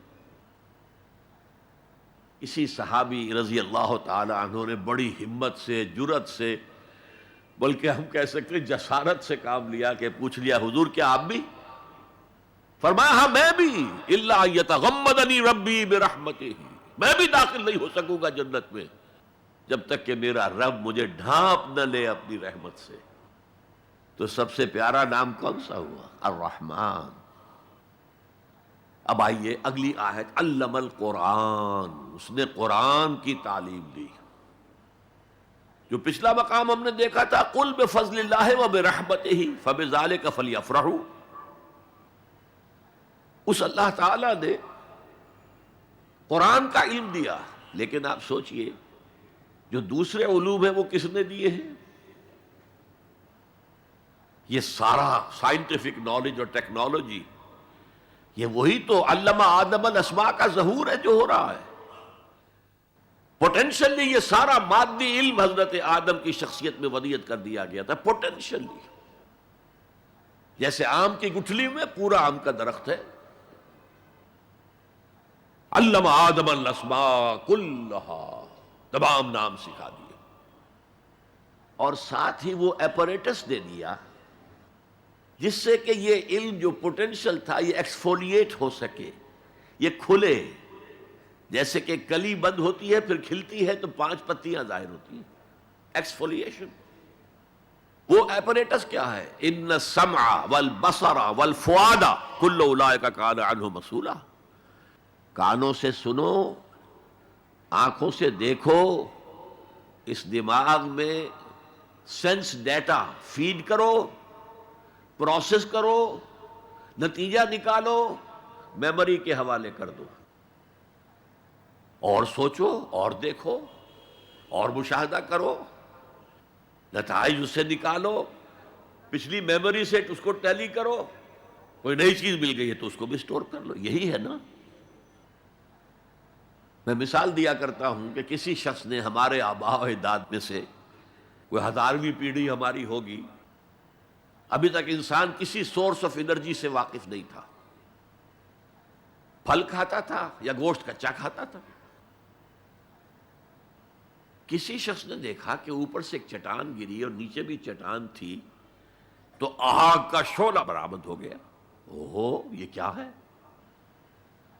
اسی صحابی رضی اللہ تعالی عنہ نے بڑی ہمت سے، جرأت سے، بلکہ ہم کہہ سکتے ہیں جسارت سے کام لیا کہ پوچھ لیا حضور کیا آپ بھی؟ فرمایا ہاں میں بھی، الا یتغمدنی ربی برحمتہ، میں بھی داخل نہیں ہو سکوں گا جنت میں جب تک کہ میرا رب مجھے ڈھانپ نہ لے اپنی رحمت سے۔ تو سب سے پیارا نام کون سا ہوا؟ الرحمن۔ اب آئیے اگلی آیت، علم القرآن، اس نے قرآن کی تعلیم دی۔ جو پچھلا مقام ہم نے دیکھا تھا قل بفضل اللہ وبرحمتہ فبذلک فلیفرحوا، اس اللہ تعالی نے قرآن کا علم دیا، لیکن آپ سوچئے جو دوسرے علوم ہیں وہ کس نے دیے ہیں؟ یہ سارا سائنٹیفک نالج اور ٹیکنالوجی، یہ وہی تو علم آدم الاسماء کا ظہور ہے جو ہو رہا ہے۔ پوٹینشلی یہ سارا مادی علم حضرت آدم کی شخصیت میں ودیعت کر دیا گیا تھا، پوٹینشلی۔ جیسے آم کی گٹھلی میں پورا آم کا درخت ہے، علم آدم الاسماء کلھا، تمام نام سکھا دیے، اور ساتھ ہی وہ ایپریٹس دے دیا جس سے کہ یہ علم جو پوٹینشل تھا یہ ایکسفولیٹ ہو سکے، یہ کھلے۔ جیسے کہ کلی بند ہوتی ہے پھر کھلتی ہے تو 5 پتیاں ظاہر ہوتی ہیں، ایکسفولیشن۔ وہ ایپریٹس کیا ہے؟ ان السمع والبصر والفؤاد کل اولئک کان عنہ مسئولا۔ کانوں سے سنو، آنکھوں سے دیکھو، اس دماغ میں سینس ڈیٹا فیڈ کرو، پروسیس کرو، نتیجہ نکالو، میموری کے حوالے کر دو، اور سوچو اور دیکھو اور مشاہدہ کرو، نتائج اس سے نکالو، پچھلی میموری سے اس کو ٹیلی کرو، کوئی نئی چیز مل گئی ہے تو اس کو بھی سٹور کر لو۔ یہی ہے نا۔ میں مثال دیا کرتا ہوں کہ کسی شخص نے، ہمارے آباء و اجداد میں سے کوئی 1000ویں پیڑھی ہماری ہوگی، ابھی تک انسان کسی سورس آف انرجی سے واقف نہیں تھا، پھل کھاتا تھا یا گوشت کچا کھاتا تھا۔ کسی شخص نے دیکھا کہ اوپر سے ایک چٹان گری اور نیچے بھی چٹان تھی، تو آگ کا شعلہ برآمد ہو گیا۔ اوہو یہ کیا ہے؟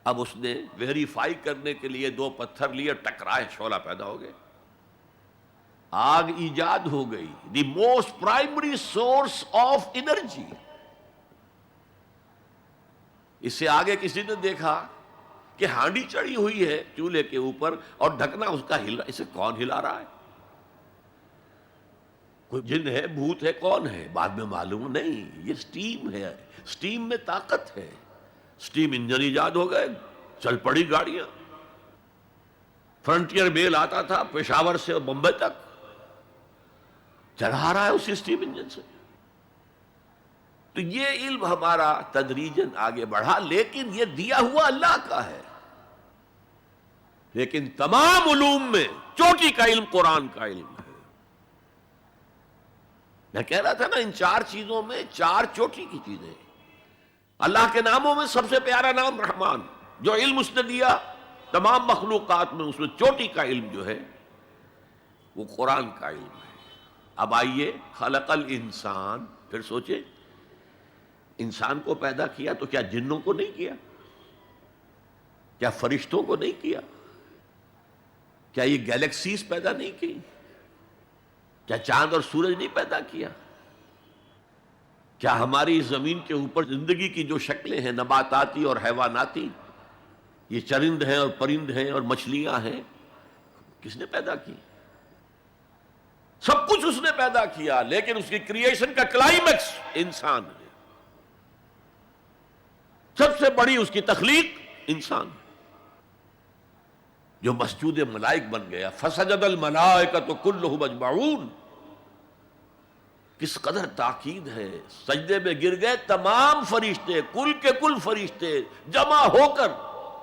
اب اس نے ویریفائی کرنے کے لیے 2 پتھر لیے، ٹکرائے، شعلہ پیدا ہو گیا، آگ ایجاد ہو گئی، the most primary source of energy. اس سے آگے کسی نے دیکھا کہ ہانڈی چڑھی ہوئی ہے چولہے کے اوپر اور ڈھکنا اس کا ہل رہا، اسے کون ہلا رہا ہے؟ کوئی جن ہے، بھوت ہے، کون ہے؟ بعد میں معلوم نہیں، یہ سٹیم ہے، سٹیم میں طاقت ہے۔ سٹیم انجن ایجاد ہو گئے، چل پڑی گاڑیاں۔ فرنٹیئر میل آتا تھا پشاور سے بمبئی تک، چلا رہا ہے اسی سٹیم انجن سے۔ تو یہ علم ہمارا تدریجاً آگے بڑھا، لیکن یہ دیا ہوا اللہ کا ہے۔ لیکن تمام علوم میں چوٹی کا علم قرآن کا علم ہے۔ میں کہہ رہا تھا نا، ان 4 چیزوں میں 4 چوٹی کی چیزیں۔ اللہ کے ناموں میں سب سے پیارا نام رحمان، جو علم اس نے دیا تمام مخلوقات میں، اس میں چوٹی کا علم جو ہے وہ قرآن کا علم ہے۔ اب آئیے خلق الانسان، پھر سوچے انسان کو پیدا کیا تو کیا جنوں کو نہیں کیا؟ کیا فرشتوں کو نہیں کیا؟ کیا یہ گیلیکسیز پیدا نہیں کی؟ کیا چاند اور سورج نہیں پیدا کیا؟ کیا ہماری اس زمین کے اوپر زندگی کی جو شکلیں ہیں نباتاتی اور حیواناتی، یہ چرند ہیں اور پرند ہیں اور مچھلیاں ہیں، کس نے پیدا کی؟ سب کچھ اس نے پیدا کیا، لیکن اس کی کریشن کا کلائمیکس انسان ہے۔ سب سے بڑی اس کی تخلیق انسان ہے، جو مسجود ملائک بن گیا۔ فسجد الملائکۃ کلھم اجمعون، کس قدر تاکید ہے، سجدے میں گر گئے تمام فرشتے، کل کے کل فرشتے جمع ہو کر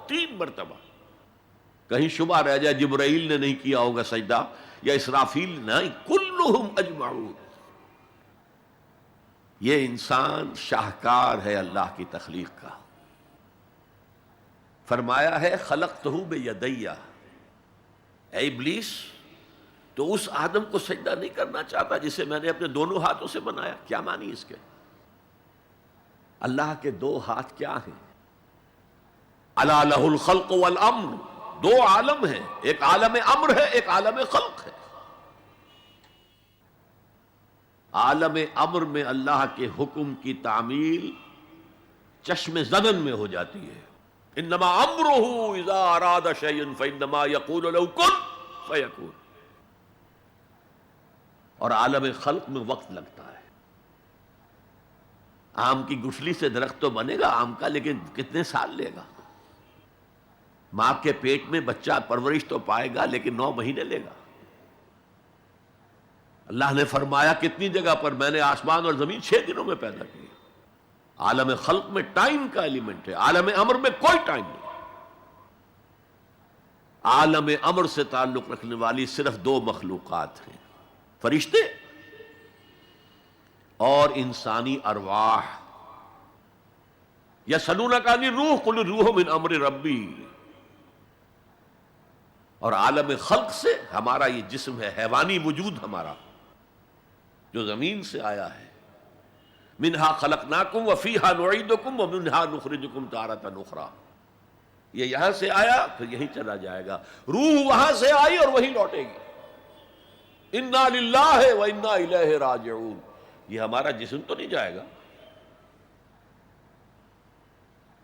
3 مرتبہ۔ کہیں شبہ رہ جائے جبرائیل نے نہیں کیا ہوگا سجدہ یا اسرافیل، نہیں، کلھم اجمعون۔ یہ انسان شاہکار ہے اللہ کی تخلیق کا۔ فرمایا ہے خلقتہ بیدیہ، اے ابلیس تو اس آدم کو سجدہ نہیں کرنا چاہتا جسے میں نے اپنے دونوں ہاتھوں سے بنایا؟ کیا معنی اس کے؟ اللہ کے 2 ہاتھ کیا ہیں؟ الا لہ الخلق والامر، 2 عالم ہیں، ایک عالم امر ہے، ایک عالم خلق ہے۔ عالم امر میں اللہ کے حکم کی تعمیل چشم زدن میں ہو جاتی ہے، انما امرہ اذا اراد شیئا فانما یقول له کن فیکون، اور عالم خلق میں وقت لگتا ہے۔ آم کی گٹھلی سے درخت تو بنے گا آم کا، لیکن کتنے سال لے گا؟ ماں کے پیٹ میں بچہ پرورش تو پائے گا، لیکن 9 مہینے لے گا۔ اللہ نے فرمایا کتنی جگہ پر میں نے آسمان اور زمین 6 دنوں میں پیدا کی۔ عالم خلق میں ٹائم کا ایلیمنٹ ہے، عالم امر میں کوئی ٹائم نہیں۔ عالم امر سے تعلق رکھنے والی صرف 2 مخلوقات ہیں، فرشتے اور انسانی ارواح۔ یسألونک عن الروح قل الروح من امر ربی۔ اور عالم خلق سے ہمارا یہ جسم ہے، حیوانی وجود ہمارا جو زمین سے آیا ہے، منہا خلقناکم وفیہا نعیدکم ومنہا نخرجکم تارۃ اخری، یہ یہاں سے آیا پھر یہیں چلا جائے گا، روح وہاں سے آئی اور وہیں لوٹے گی۔ انا للہ وانا الیہ راجعون، یہ ہمارا جسم تو نہیں جائے گا۔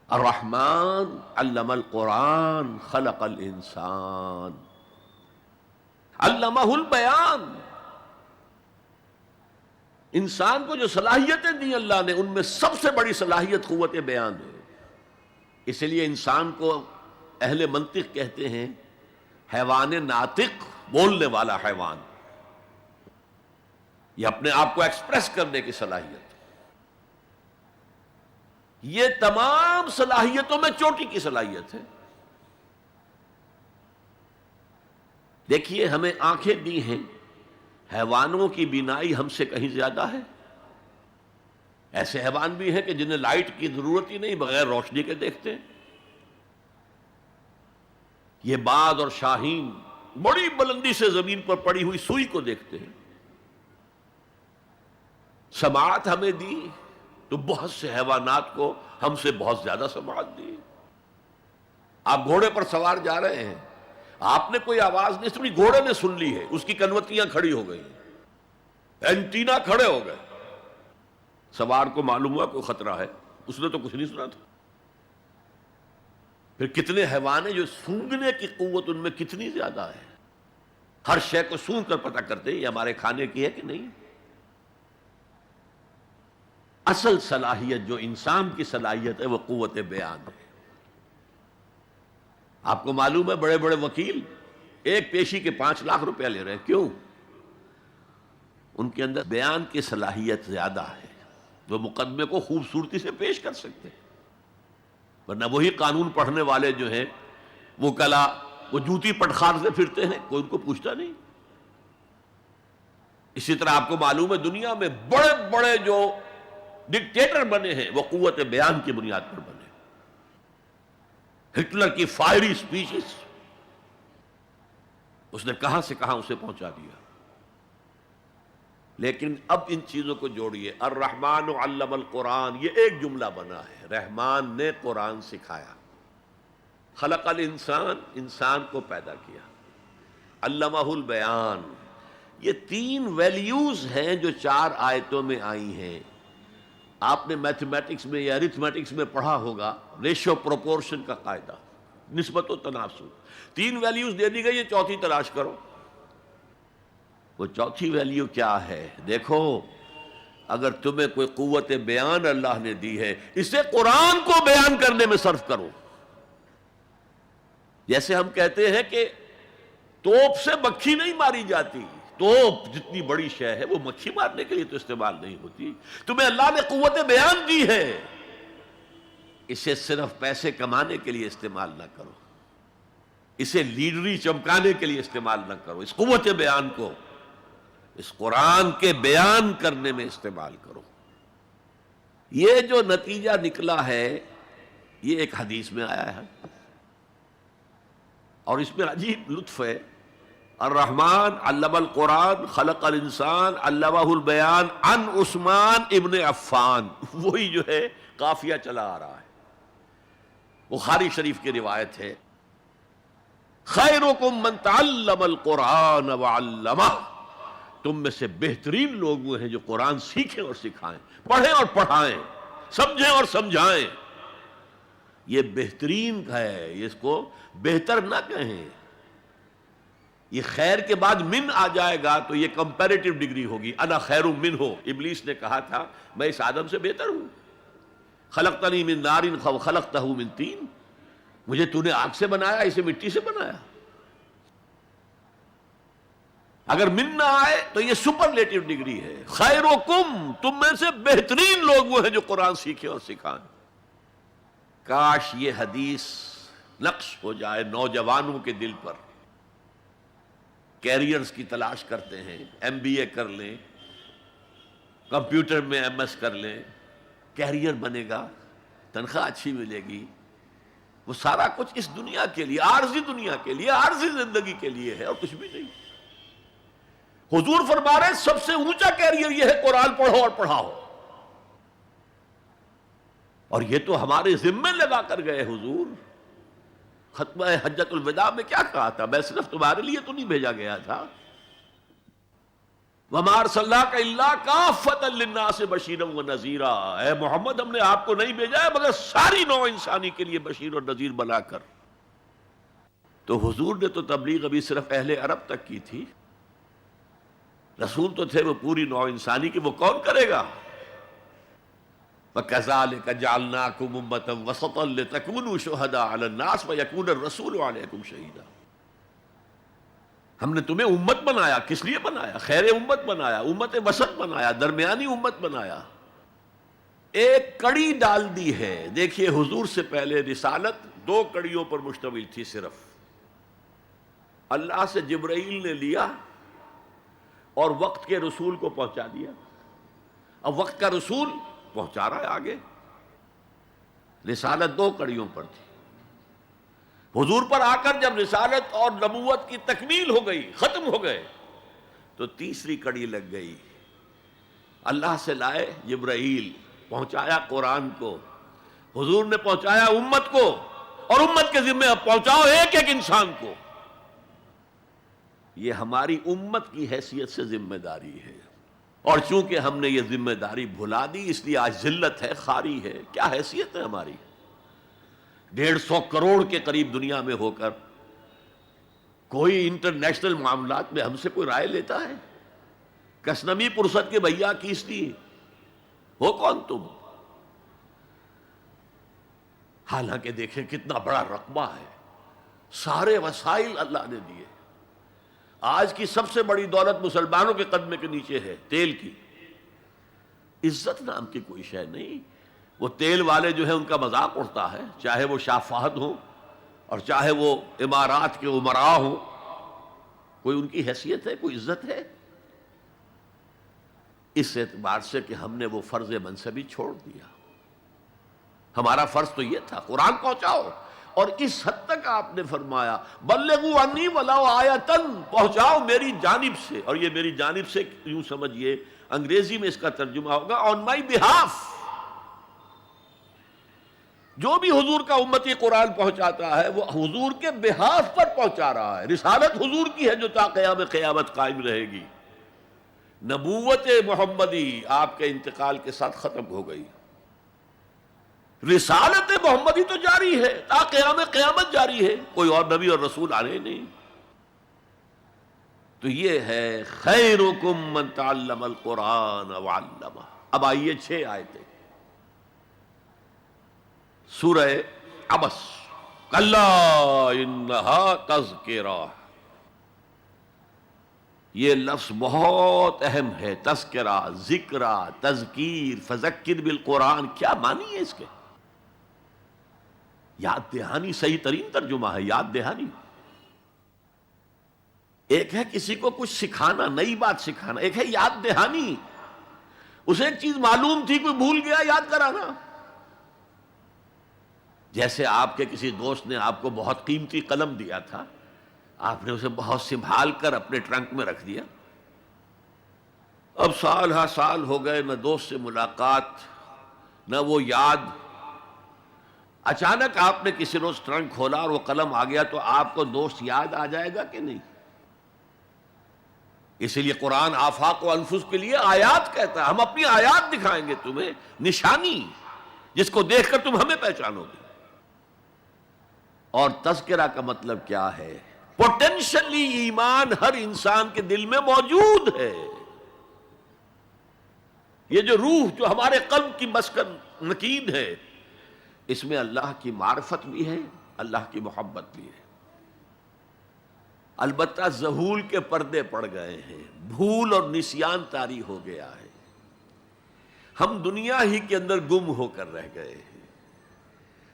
الرحمن علم القرآن خلق الانسان علمہ البیان، انسان کو جو صلاحیتیں دی اللہ نے ان میں سب سے بڑی صلاحیت قوت بیان ہے۔ اس لیے انسان کو اہل منطق کہتے ہیں حیوان ناطق، بولنے والا حیوان، یہ اپنے آپ کو ایکسپریس کرنے کی صلاحیت۔ یہ تمام صلاحیتوں میں چوٹی کی صلاحیت ہے۔ دیکھیے ہمیں آنکھیں دی ہیں، حیوانوں کی بینائی ہم سے کہیں زیادہ ہے۔ ایسے حیوان بھی ہیں کہ جنہیں لائٹ کی ضرورت ہی نہیں، بغیر روشنی کے دیکھتے ہیں۔ یہ باز اور شاہین بڑی بلندی سے زمین پر پڑی ہوئی سوئی کو دیکھتے ہیں۔ سماعت ہمیں دی تو بہت سے حیوانات کو ہم سے بہت زیادہ سماعت دی۔ آپ گھوڑے پر سوار جا رہے ہیں، آپ نے کوئی آواز نہیں سنی، گھوڑے نے سن لی ہے، اس کی کنوتیاں کھڑی ہو گئی، اینٹینا کھڑے ہو گئے۔ سوار کو معلوم ہوا کوئی خطرہ ہے، اس نے تو کچھ نہیں سنا تھا۔ پھر کتنے حیوان ہیں جو سونگنے کی قوت ان میں کتنی زیادہ ہے، ہر شے کو سونگ کر پتہ کرتے ہیں یہ ہمارے کھانے کی ہے کہ نہیں۔ اصل صلاحیت جو انسان کی صلاحیت ہے وہ قوت بیان ہے۔ آپ کو معلوم ہے بڑے بڑے وکیل ایک پیشی کے 5 لاکھ روپیہ لے رہے ہیں، کیوں؟ ان کے اندر بیان کی صلاحیت زیادہ ہے، وہ مقدمے کو خوبصورتی سے پیش کر سکتے ہیں۔ ورنہ وہی قانون پڑھنے والے جو ہیں وکلا، وہ جوتی پٹخار سے پھرتے ہیں، کوئی ان کو پوچھتا نہیں۔ اسی طرح آپ کو معلوم ہے دنیا میں بڑے بڑے جو ڈکٹیٹر بنے ہیں وہ قوت بیان کی بنیاد پر بنے۔ ہٹلر کی فائری سپیچز اس نے کہاں سے کہاں اسے پہنچا دیا۔ لیکن اب ان چیزوں کو جوڑیے، الرحمن علم القرآن، یہ ایک جملہ بنا ہے، رحمان نے قرآن سکھایا۔ خلق الانسان، انسان کو پیدا کیا، علمہ البیان، یہ تین ویلیوز ہیں جو 4 آیتوں میں آئی ہیں۔ آپ نے میتھمیٹکس میں یا ارتھمیٹکس میں پڑھا ہوگا ریشو پروپورشن کا قاعدہ، نسبت و تناسب۔ 3 ویلیوز دے دی گئی، یہ چوتھی تلاش کرو۔ وہ چوتھی ویلیو کیا ہے؟ دیکھو، اگر تمہیں کوئی قوت بیان اللہ نے دی ہے، اسے قرآن کو بیان کرنے میں صرف کرو۔ جیسے ہم کہتے ہیں کہ توپ سے مکھی نہیں ماری جاتی، توپ جتنی بڑی شے ہے وہ مکھی مارنے کے لیے تو استعمال نہیں ہوتی۔ تمہیں اللہ نے قوت بیان دی ہے، اسے صرف پیسے کمانے کے لیے استعمال نہ کرو، اسے لیڈری چمکانے کے لیے استعمال نہ کرو، اس قوت بیان کو اس قرآن کے بیان کرنے میں استعمال کرو۔ یہ جو نتیجہ نکلا ہے یہ ایک حدیث میں آیا ہے، اور اس میں عجیب لطف ہے۔ الرحمن علم القرآن خلق الانسان علمہ البیان عن عثمان ابن عفان، وہی جو ہے قافیہ چلا آ رہا ہے، بخاری شریف کی روایت ہے، خیرکم من تعلم القرآن وعلمہ، تم میں سے بہترین لوگ وہ ہیں جو قرآن سیکھیں اور سکھائیں، پڑھیں اور پڑھائیں، سمجھیں اور سمجھائیں۔ یہ بہترین ہے، اس کو بہتر نہ کہیں۔ یہ خیر کے بعد من آ جائے گا تو یہ کمپیریٹیو ڈگری ہوگی، انا خیر منہ۔ ابلیس نے کہا تھا میں اس آدم سے بہتر ہوں، خلقتنی من نار خلقتہ من طین، مجھے تو نے آگ سے بنایا، اسے مٹی سے بنایا۔ اگر من نہ آئے تو یہ سپرلیٹیو ڈگری ہے، خیرکم، تم میں سے بہترین لوگ وہ ہیں جو قرآن سیکھیں اور سکھائیں۔ کاش یہ حدیث نقش ہو جائے نوجوانوں کے دل پر۔ کیریئرز کی تلاش کرتے ہیں، ایم بی اے کر لیں، کمپیوٹر میں ایم ایس کر لیں، کیریئر بنے گا، تنخواہ اچھی ملے گی، وہ سارا کچھ اس دنیا کے لیے، عارضی دنیا کے لیے، عارضی زندگی کے لیے ہے اور کچھ بھی نہیں۔ حضور فرما رہے ہیں سب سے اونچا کیریئر یہ ہے قرآن پڑھو اور پڑھاؤ، اور یہ تو ہمارے ذمے لگا کر گئے حضور۔ ختمہ حجۃ الوداع میں کیا کہا تھا؟ میں صرف تمہارے لیے تو نہیں بھیجا گیا تھا، وَمَا أَرْسَلْنَاكَ إِلَّا كَافَّةً لِلنَّاسِ بَشِيرًا وَنَذِيرًا، اے محمد ہم نے آپ کو نہیں بھیجا ہے مگر ساری نوع انسانی کے لیے بشیر اور نذیر بنا کر۔ تو حضور نے تو تبلیغ ابھی صرف اہل عرب تک کی تھی، رسول تو تھے وہ پوری نوع انسانی کی، وہ کون کرے گا؟ وَكَذَلِكَ جَعَلْنَاكُمْ أُمَّةً وَسَطًا لِتَكُونُوا شُهَدَاءَ عَلَى النَّاسِ وَيَكُونَ الرَّسُولُ عَلَيْكُمْ شَهِيدًا۔ ہم نے تمہیں امت بنایا، کس لیے بنایا؟ خیر امت بنایا، امت وسط بنایا، درمیانی امت بنایا، ایک کڑی ڈال دی ہے۔ دیکھیے حضور سے پہلے رسالت 2 کڑیوں پر مشتمل تھی صرف۔ اللہ سے جبرائیل نے لیا اور وقت کے رسول کو پہنچا دیا، اب وقت کا رسول پہنچا رہا ہے آگے۔ رسالت 2 کڑیوں پر تھی، حضور پر آ کر جب رسالت اور نبوت کی تکمیل ہو گئی، ختم ہو گئے، تو تیسری کڑی لگ گئی۔ اللہ سے لائے جبرائیل، پہنچایا قرآن کو، حضور نے پہنچایا امت کو، اور امت کے ذمہ اب پہنچاؤ ایک ایک انسان کو۔ یہ ہماری امت کی حیثیت سے ذمہ داری ہے، اور چونکہ ہم نے یہ ذمہ داری بھلا دی اس لیے آج ذلت ہے، خاری ہے۔ کیا حیثیت ہے ہماری؟ 150 کروڑ کے قریب دنیا میں ہو کر کوئی انٹرنیشنل معاملات میں ہم سے کوئی رائے لیتا ہے؟ کسنمی پرست کے بھیا کیس دی ہو کون تم؟ حالانکہ دیکھیں کتنا بڑا رقبہ ہے، سارے وسائل اللہ نے دیے۔ آج کی سب سے بڑی دولت مسلمانوں کے قدمے کے نیچے ہے، تیل کی۔ عزت نام کی کوئی شے نہیں۔ وہ تیل والے جو ہیں ان کا مذاق اڑتا ہے، چاہے وہ شاہ فہد ہوں اور چاہے وہ امارات کے امراء ہوں، کوئی ان کی حیثیت ہے، کوئی عزت ہے؟ اس اعتبار سے کہ ہم نے وہ فرض منصبی چھوڑ دیا۔ ہمارا فرض تو یہ تھا قرآن پہنچاؤ، اور اس حد تک آپ نے فرمایا بلغوا عنی ولو آیۃ، پہنچاؤ میری جانب سے، اور یہ میری جانب سے یوں سمجھیے انگریزی میں اس کا ترجمہ ہوگا آن مائی بہاف، جو بھی حضور کا امتی قرآن پہنچاتا ہے وہ حضور کے بہاف پر پہنچا رہا ہے. رسالت حضور کی ہے جو تا قیام قیامت قائم رہے گی. نبوت محمدی آپ کے انتقال کے ساتھ ختم ہو گئی. رسالت محمدی تو جاری ہے، تا قیام قیامت جاری ہے، کوئی اور نبی اور رسول آنے نہیں. تو یہ ہے خیرکم من تعلم القرآن وعلمہ. اب آئیے 6 آیتیں سورہ عبس. کلا انہا تذکرہ. یہ لفظ بہت اہم ہے. تذکرہ، ذکرہ، تذکیر، فذکر بالقرآن، کیا معنی ہے اس کے؟ یاد دہانی صحیح ترین ترجمہ ہے، یاد دہانی. ایک ہے کسی کو کچھ سکھانا، نئی بات سکھانا، ایک ہے یاد دہانی. اسے ایک چیز معلوم تھی، کوئی بھول گیا، یاد کرانا. جیسے آپ کے کسی دوست نے آپ کو بہت قیمتی قلم دیا تھا، آپ نے اسے بہت سنبھال کر اپنے ٹرنک میں رکھ دیا. اب سال ہا سال ہو گئے، نہ دوست سے ملاقات، نہ وہ یاد. اچانک آپ نے کسی روز ٹرنک کھولا اور وہ قلم آ گیا، تو آپ کو دوست یاد آ جائے گا کہ نہیں؟ اسی لیے قرآن آفاق و انفس کے لیے آیات کہتا ہے. ہم اپنی آیات دکھائیں گے تمہیں، نشانی جس کو دیکھ کر تم ہمیں پہچانو گے. اور تذکرہ کا مطلب کیا ہے؟ پوٹینشلی ایمان ہر انسان کے دل میں موجود ہے. یہ جو روح جو ہمارے قلب کی مسکن مکین ہے، اس میں اللہ کی معرفت بھی ہے، اللہ کی محبت بھی ہے. البتہ ذہول کے پردے پڑ گئے ہیں، بھول اور نسیان طاری ہو گیا ہے. ہم دنیا ہی کے اندر گم ہو کر رہ گئے ہیں.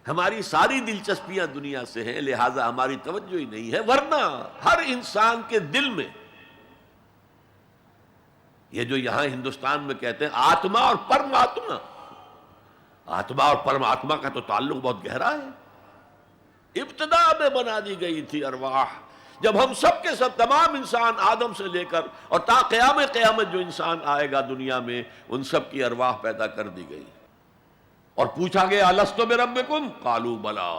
ہماری ساری دلچسپیاں دنیا سے ہیں، لہذا ہماری توجہ ہی نہیں ہے. ورنہ ہر انسان کے دل میں یہ جو یہاں ہندوستان میں کہتے ہیں آتما اور پرماتما، آتما اور پرماتما کا تو تعلق بہت گہرا ہے. ابتدا میں بنا دی گئی تھی ارواح. جب ہم سب کے سب تمام انسان آدم سے لے کر اور تا قیام قیامت جو انسان آئے گا دنیا میں، ان سب کی ارواح پیدا کر دی گئی اور پوچھا گیا الستو بربکم قالوا بلا.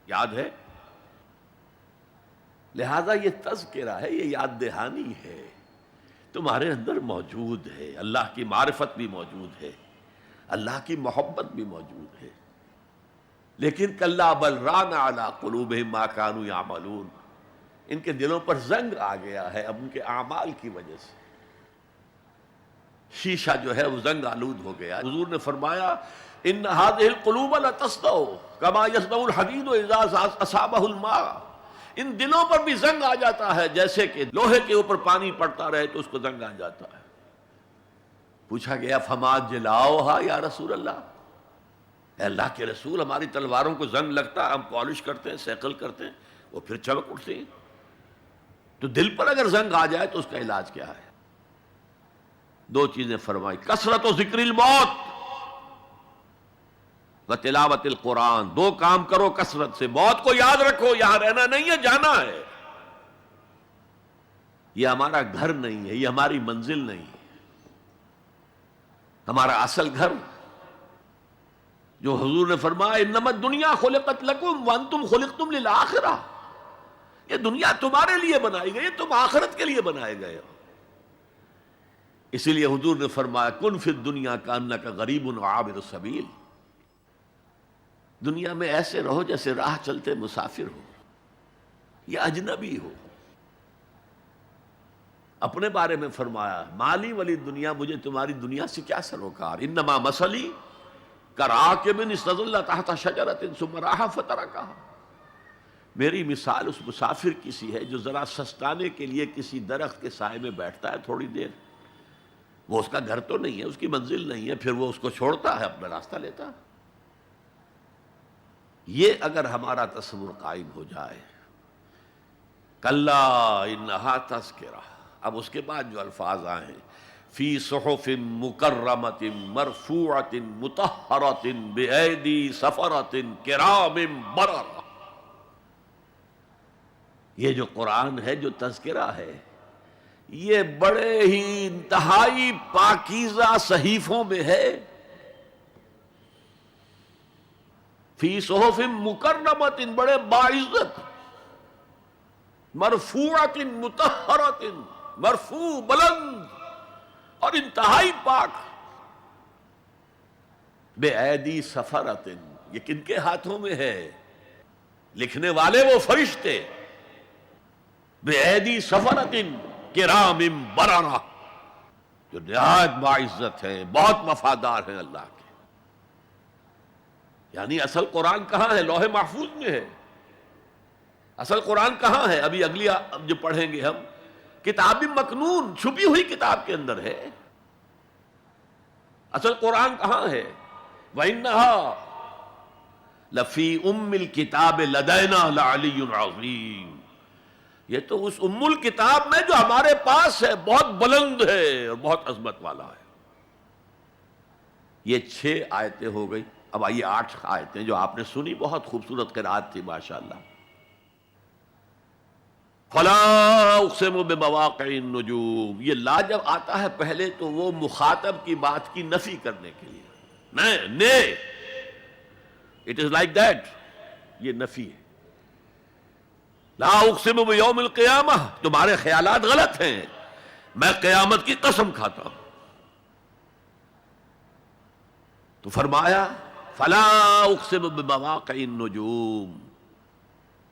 یاد ہے؟ لہذا یہ تذکرہ ہے، یہ یاد دہانی ہے، تمہارے اندر موجود ہے. اللہ کی معرفت بھی موجود ہے، اللہ کی محبت بھی موجود ہے. لیکن کلا بل ران علی قلوبہم ما کانوا یعملون. ان کے دلوں پر زنگ آ گیا ہے اب ان کے اعمال کی وجہ سے. شیشہ جو ہے وہ زنگ آلود ہو گیا. حضور نے فرمایا ان هذه القلوب لتصدع كما يصدع الحديد اذا اصابه الماء. ان دلوں پر بھی زنگ آ جاتا ہے جیسے کہ لوہے کے اوپر پانی پڑتا رہے تو اس کو زنگ آ جاتا ہے. پوچھا گیا فما جلاؤھا یا رسول اللہ. اے اللہ کے رسول، ہماری تلواروں کو زنگ لگتا ہے، ہم پالش کرتے ہیں، سیکل کرتے ہیں، وہ پھر چمک اٹھتے ہیں. تو دل پر اگر زنگ آ جائے تو اس کا علاج کیا ہے؟ 2 چیزیں فرمائی، کثرت و ذکر الموت و تلاوت القرآن. 2 کام کرو کثرت سے. موت کو یاد رکھو، یہاں رہنا نہیں ہے، جانا ہے. یہ ہمارا گھر نہیں ہے، یہ ہماری منزل نہیں ہے. ہمارا اصل گھر جو حضور نے فرمایا انما الدنیا خلقت لکم وانتم خلقتم للآخرہ. یہ دنیا تمہارے لیے بنائی گئی، تم آخرت کے لیے بنائے گئے ہو. اسی لیے حضور نے فرمایا کن فی الدنیا کانک غریب وعابر السبیل. دنیا میں ایسے رہو جیسے راہ چلتے مسافر ہو یا اجنبی ہو. اپنے بارے میں فرمایا مالی ولی دنیا، مجھے تمہاری دنیا سے کیا سروکار. انما مثلی کراکب استظل تحت شجرۃ ثم راح فترکھا. میری مثال اس مسافر کی سی ہے جو ذرا سستانے کے لیے کسی درخت کے سائے میں بیٹھتا ہے تھوڑی دیر. وہ اس کا گھر تو نہیں ہے، اس کی منزل نہیں ہے، پھر وہ اس کو چھوڑتا ہے، اپنا راستہ لیتا ہے. یہ اگر ہمارا تصور قائم ہو جائے، کلا انہا تذکرہ. اب اس کے بعد جو الفاظ آئے ہیں فی صحف مکرمۃ مرفوعۃ مطہرۃ بایدی سفرۃ کرام بررہ. یہ جو قرآن ہے، جو تذکرہ ہے، یہ بڑے ہی انتہائی پاکیزہ صحیفوں میں ہے. فی صحف مکرمۃ، بڑے باعزت، مرفوعۃ مطہرۃ، مرفوع بلند اور انتہائی پاک، بے ایدی سفرۃ، یہ کن کے ہاتھوں میں ہے؟ لکھنے والے وہ فرشتے، بے ایدی سفرۃ کرام بررہ، جو نہایت باعزت ہیں، بہت وفادار ہیں اللہ کے۔ یعنی اصل قرآن کہاں ہے؟ لوح محفوظ میں ہے۔ اصل قرآن کہاں ہے؟ ابھی اگلی جو پڑھیں گے ہم، کتاب مکنون، چھپی ہوئی کتاب کے اندر ہے۔ اصل قرآن کہاں ہے؟ وَإِنَّهَا لَفِي أُمِّ الْكِتَابِ لَدَيْنَا لَعَلِيٌّ عَظِيمٌ، یہ تو اس ام الکتاب میں جو ہمارے پاس ہے، بہت بلند ہے اور بہت عظمت والا ہے۔ یہ 6 آیتیں ہو گئی۔ اب آئیے 8 آیتیں جو آپ نے سنی، بہت خوبصورت قرات تھی ماشاءاللہ۔ فلا اقسم بمواقع النجوم، یہ لا جب آتا ہے پہلے تو وہ مخاطب کی بات کی نفی کرنے کے لیے، نہیں، اٹ از لائک دیٹ، یہ نفی ہے۔ لا اقسم بیوم القیامہ، تمہارے خیالات غلط ہیں، میں قیامت کی قسم کھاتا ہوں۔ تو فرمایا فلا اقسم بمواقع النجوم،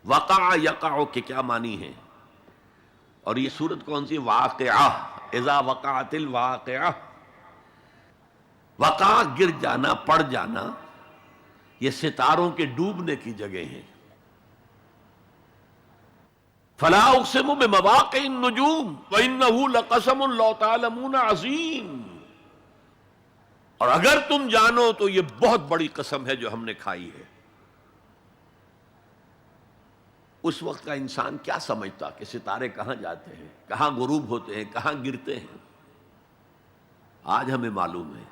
وقع یقع کے کیا معنی ہے؟ اور یہ سورت کون سی؟ واقعہ، اذا وقعت الواقعہ، وقع گر جانا، پڑ جانا، یہ ستاروں کے ڈوبنے کی جگہ ہیں۔ فلا اقسم بمواقع النجوم وانہ لقسم لو تعلمون عظیم، اور اگر تم جانو تو یہ بہت بڑی قسم ہے جو ہم نے کھائی ہے۔ اس وقت کا انسان کیا سمجھتا کہ ستارے کہاں جاتے ہیں، کہاں غروب ہوتے ہیں، کہاں گرتے ہیں؟ آج ہمیں معلوم ہے۔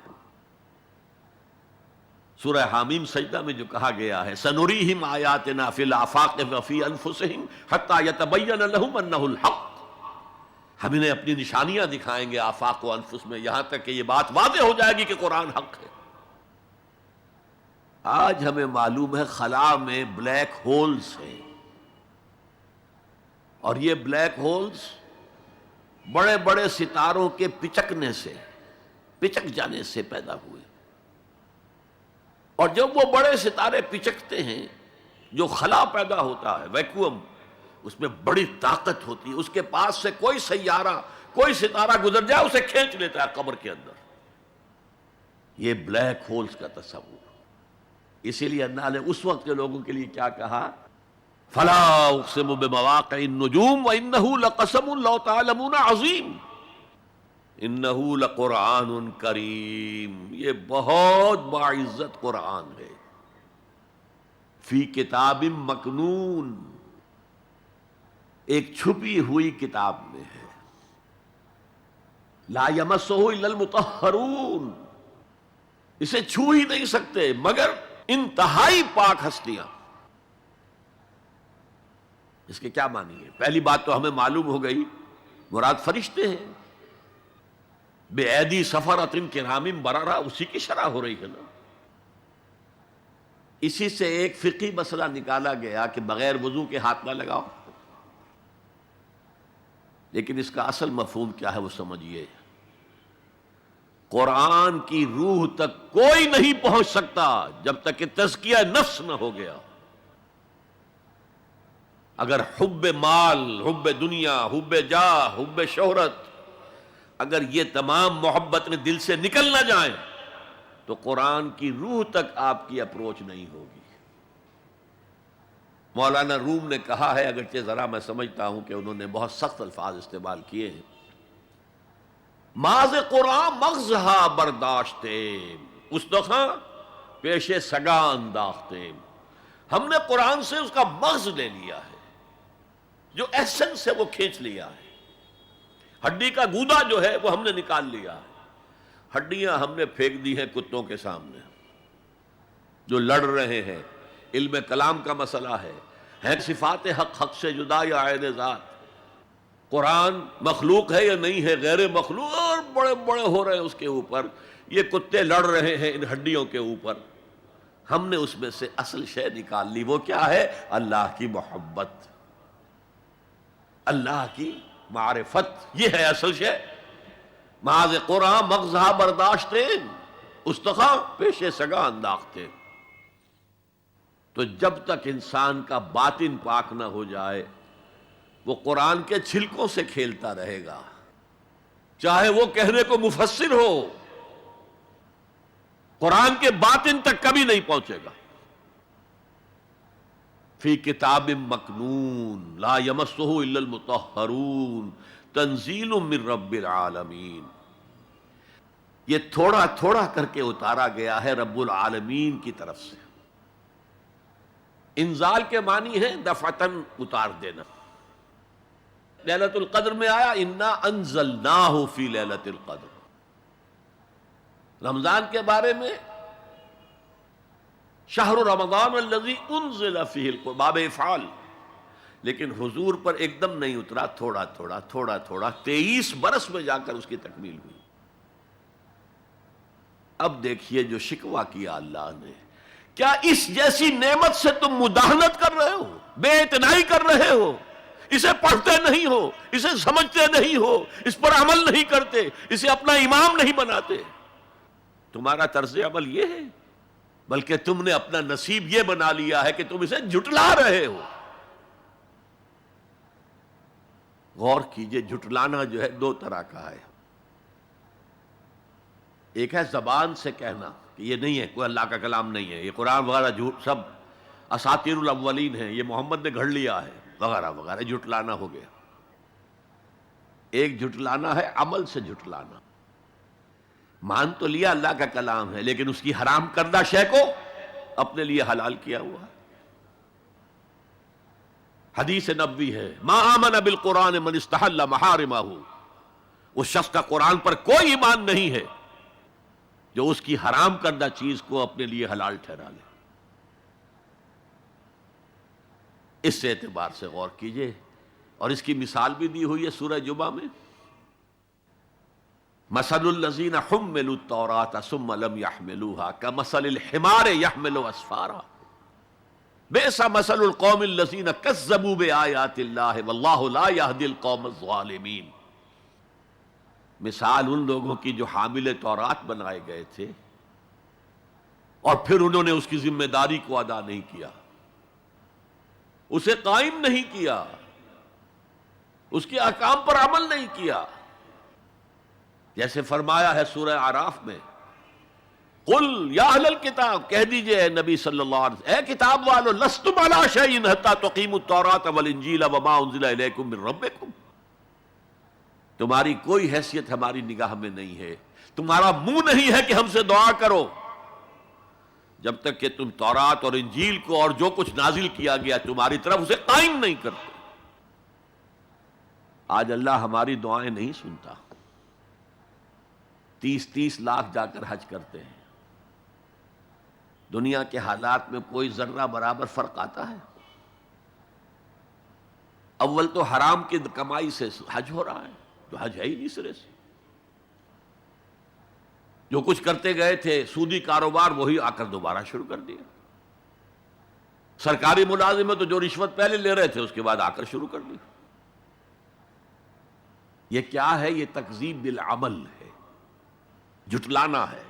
سورہ حامیم سجدہ میں جو کہا گیا ہے سنریہم آیاتنا فی الآفاق وفی انفسہم حتی یتبین لہم انہ الحق، ہم انہیں اپنی نشانیاں دکھائیں گے آفاق و انفس میں، یہاں تک کہ یہ بات واضح ہو جائے گی کہ قرآن حق ہے۔ آج ہمیں معلوم ہے خلا میں بلیک ہولز ہیں، اور یہ بلیک ہولز بڑے بڑے ستاروں کے پچکنے سے، پچک جانے سے پیدا ہوئے، اور جب وہ بڑے ستارے پچکتے ہیں، جو خلا پیدا ہوتا ہے، ویکیوم، اس میں بڑی طاقت ہوتی ہے، اس کے پاس سے کوئی سیارہ، کوئی ستارہ گزر جائے اسے کھینچ لیتا ہے قبر کے اندر۔ یہ بلیک ہولز کا تصور۔ اسی لیے اللہ نے اس وقت کے لوگوں کے لیے کیا کہا؟ فلا اقسم بمواقع النجوم وانہ لقسم لو تعلمون عظیم، انہ لقرآن کریم، یہ بہت باعزت قرآن ہے، فی کتاب مکنون، ایک چھپی ہوئی کتاب میں ہے، لا یمسہ الا المطہرون، اسے چھو ہی نہیں سکتے مگر انتہائی پاک ہستیاں۔ اس کے کیا معنی ہے؟ پہلی بات تو ہمیں معلوم ہو گئی، مراد فرشتے ہیں، بے ایدی سفرۃ کرام بررہ، اسی کی شرح ہو رہی ہے نا۔ اسی سے ایک فقہی مسئلہ نکالا گیا کہ بغیر وضو کے ہاتھ نہ لگاؤ، لیکن اس کا اصل مفہوم کیا ہے وہ سمجھیے۔ قرآن کی روح تک کوئی نہیں پہنچ سکتا جب تک کہ تزکیہ نفس نہ ہو گیا۔ اگر حب مال، حب دنیا، حب جاہ، حب شہرت، اگر یہ تمام محبتیں دل سے نکل نہ جائیں تو قرآن کی روح تک آپ کی اپروچ نہیں ہوگی۔ مولانا روم نے کہا ہے، اگرچہ ذرا میں سمجھتا ہوں کہ انہوں نے بہت سخت الفاظ استعمال کیے ہیں، ماز قرآن مغزہا برداشتے استخاں پیش سگاں انداختے، ہم نے قرآن سے اس کا مغز لے لیا ہے، جو ایسنس ہے وہ کھینچ لیا ہے، ہڈی کا گودا جو ہے وہ ہم نے نکال لیا ہے، ہڈیاں ہم نے پھینک دی ہیں کتوں کے سامنے جو لڑ رہے ہیں۔ علم کلام کا مسئلہ ہے صفات حق حق سے جدا یا عین ذات، قرآن مخلوق ہے یا نہیں ہے، غیر مخلوق، اور بڑے بڑے ہو رہے ہیں اس کے اوپر۔ یہ کتے لڑ رہے ہیں ان ہڈیوں کے اوپر، ہم نے اس میں سے اصل شے نکال لی. وہ کیا ہے؟ اللہ کی محبت، اللہ کی معرفت. یہ ہے اصل شے. ماذ قرآن مغزہ برداشتیں استخاں پیش سگاں انداختیں. تو جب تک انسان کا باطن پاک نہ ہو جائے وہ قرآن کے چھلکوں سے کھیلتا رہے گا، چاہے وہ کہنے کو مفسر ہو، قرآن کے باطن تک کبھی نہیں پہنچے گا. فی کتاب مکنون لا یمسہ الا المطہرون تنزیل من رب العالمین. یہ تھوڑا تھوڑا کر کے اتارا گیا ہے رب العالمین کی طرف سے. انزال کے معنی ہے دفعتاً اتار دینا. لیلۃ القدر میں آیا انا انزلناہ فی لیلۃ القدر. رمضان کے بارے میں شہر رمضان الذی انزل فیہ القرآن، باب افعال. لیکن حضور پر ایک دم نہیں اترا، تھوڑا تھوڑا تھوڑا تھوڑا 23 برس میں جا کر اس کی تکمیل ہوئی. اب دیکھیے جو شکوہ کیا اللہ نے، کیا اس جیسی نعمت سے تم مداہنت کر رہے ہو، بے اعتنائی کر رہے ہو، اسے پڑھتے نہیں ہو، اسے سمجھتے نہیں ہو، اس پر عمل نہیں کرتے، اسے اپنا امام نہیں بناتے. تمہارا طرز عمل یہ ہے، بلکہ تم نے اپنا نصیب یہ بنا لیا ہے کہ تم اسے جھٹلا رہے ہو. غور کیجئے، جھٹلانا جو ہے دو طرح کا ہے. ایک ہے زبان سے کہنا کہ یہ نہیں ہے، کوئی اللہ کا کلام نہیں ہے، یہ قرآن وغیرہ جھوٹ، سب اساطیر الاولین ہیں، یہ محمد نے گھڑ لیا ہے وغیرہ وغیرہ، جھٹلانا ہو گیا. ایک جھٹلانا ہے عمل سے جھٹلانا. مان تو لیا اللہ کا کلام ہے لیکن اس کی حرام کردہ شے کو اپنے لیے حلال کیا ہوا. حدیث نبوی ہے ما آمن بالقرآن من استحل محارمہ. اس شخص کا قرآن پر کوئی ایمان نہیں ہے جو اس کی حرام کردہ چیز کو اپنے لیے حلال ٹھہرا لے. اس اعتبار سے غور کیجئے. اور اس کی مثال بھی دی ہوئی ہے سورہ جمعہ میں. مثل الذین حملوا التوراة ثم لم يحملوها كمثل الحمار يحمل اسفارا بئس مثل القوم الذین کذبوا بآیات اللہ واللہ لا يهدی القوم الظالمین. مثال ان لوگوں کی جو حامل تورات بنائے گئے تھے اور پھر انہوں نے اس کی ذمہ داری کو ادا نہیں کیا، اسے قائم نہیں کیا، اس کے احکام پر عمل نہیں کیا. جیسے فرمایا ہے سورہ اعراف میں قل یا اہل الکتاب، کہہ دیجئے اے نبی صلی اللہ علیہ وسلم، اے کتاب والو لستم علی شیء حتی تقیموا التوراۃ والانجیل وما انزل الیکم من ربکم. تمہاری کوئی حیثیت ہماری نگاہ میں نہیں ہے، تمہارا منہ نہیں ہے کہ ہم سے دعا کرو جب تک کہ تم تورات اور انجیل کو اور جو کچھ نازل کیا گیا تمہاری طرف اسے قائم نہیں کرتے. آج اللہ ہماری دعائیں نہیں سنتا. 30 لاکھ جا کر حج کرتے ہیں. دنیا کے حالات میں کوئی ذرہ برابر فرق آتا ہے؟ اول تو حرام کی کمائی سے حج ہو رہا ہے، تو حج ہے ہی نہیں سرے سے. جو کچھ کرتے گئے تھے سودی کاروبار وہی آ کر دوبارہ شروع کر دیا. سرکاری ملازم تو جو رشوت پہلے لے رہے تھے اس کے بعد آ کر شروع کر دی. یہ کیا ہے؟ یہ تکذیب بالعمل ہے، جھٹلانا ہے.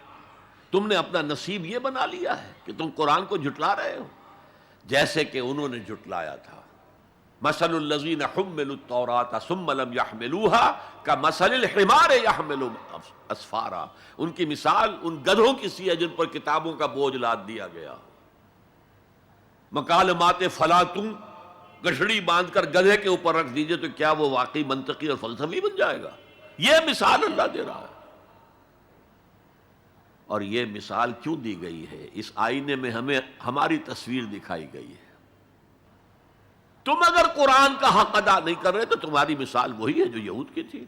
تم نے اپنا نصیب یہ بنا لیا ہے کہ تم قرآن کو جھٹلا رہے ہو جیسے کہ انہوں نے جھٹلایا تھا. مثل الذین حملوا التوراۃ ثم لم يحملوها كمثل الحمار يحمل اسفارا. ان کی مثال ان گدھوں کی سی ہے جن پر کتابوں کا بوجھ لاد دیا گیا. مکالمات فلاں تم گٹھڑی باندھ کر گدھے کے اوپر رکھ دیجئے تو کیا وہ واقعی منطقی اور فلسفی بن جائے گا؟ یہ مثال اللہ دے رہا ہے. اور یہ مثال کیوں دی گئی ہے؟ اس آئینے میں ہمیں ہماری تصویر دکھائی گئی ہے. تم اگر قرآن کا حق ادا نہیں کر رہے تو تمہاری مثال وہی ہے جو یہود کی تھی.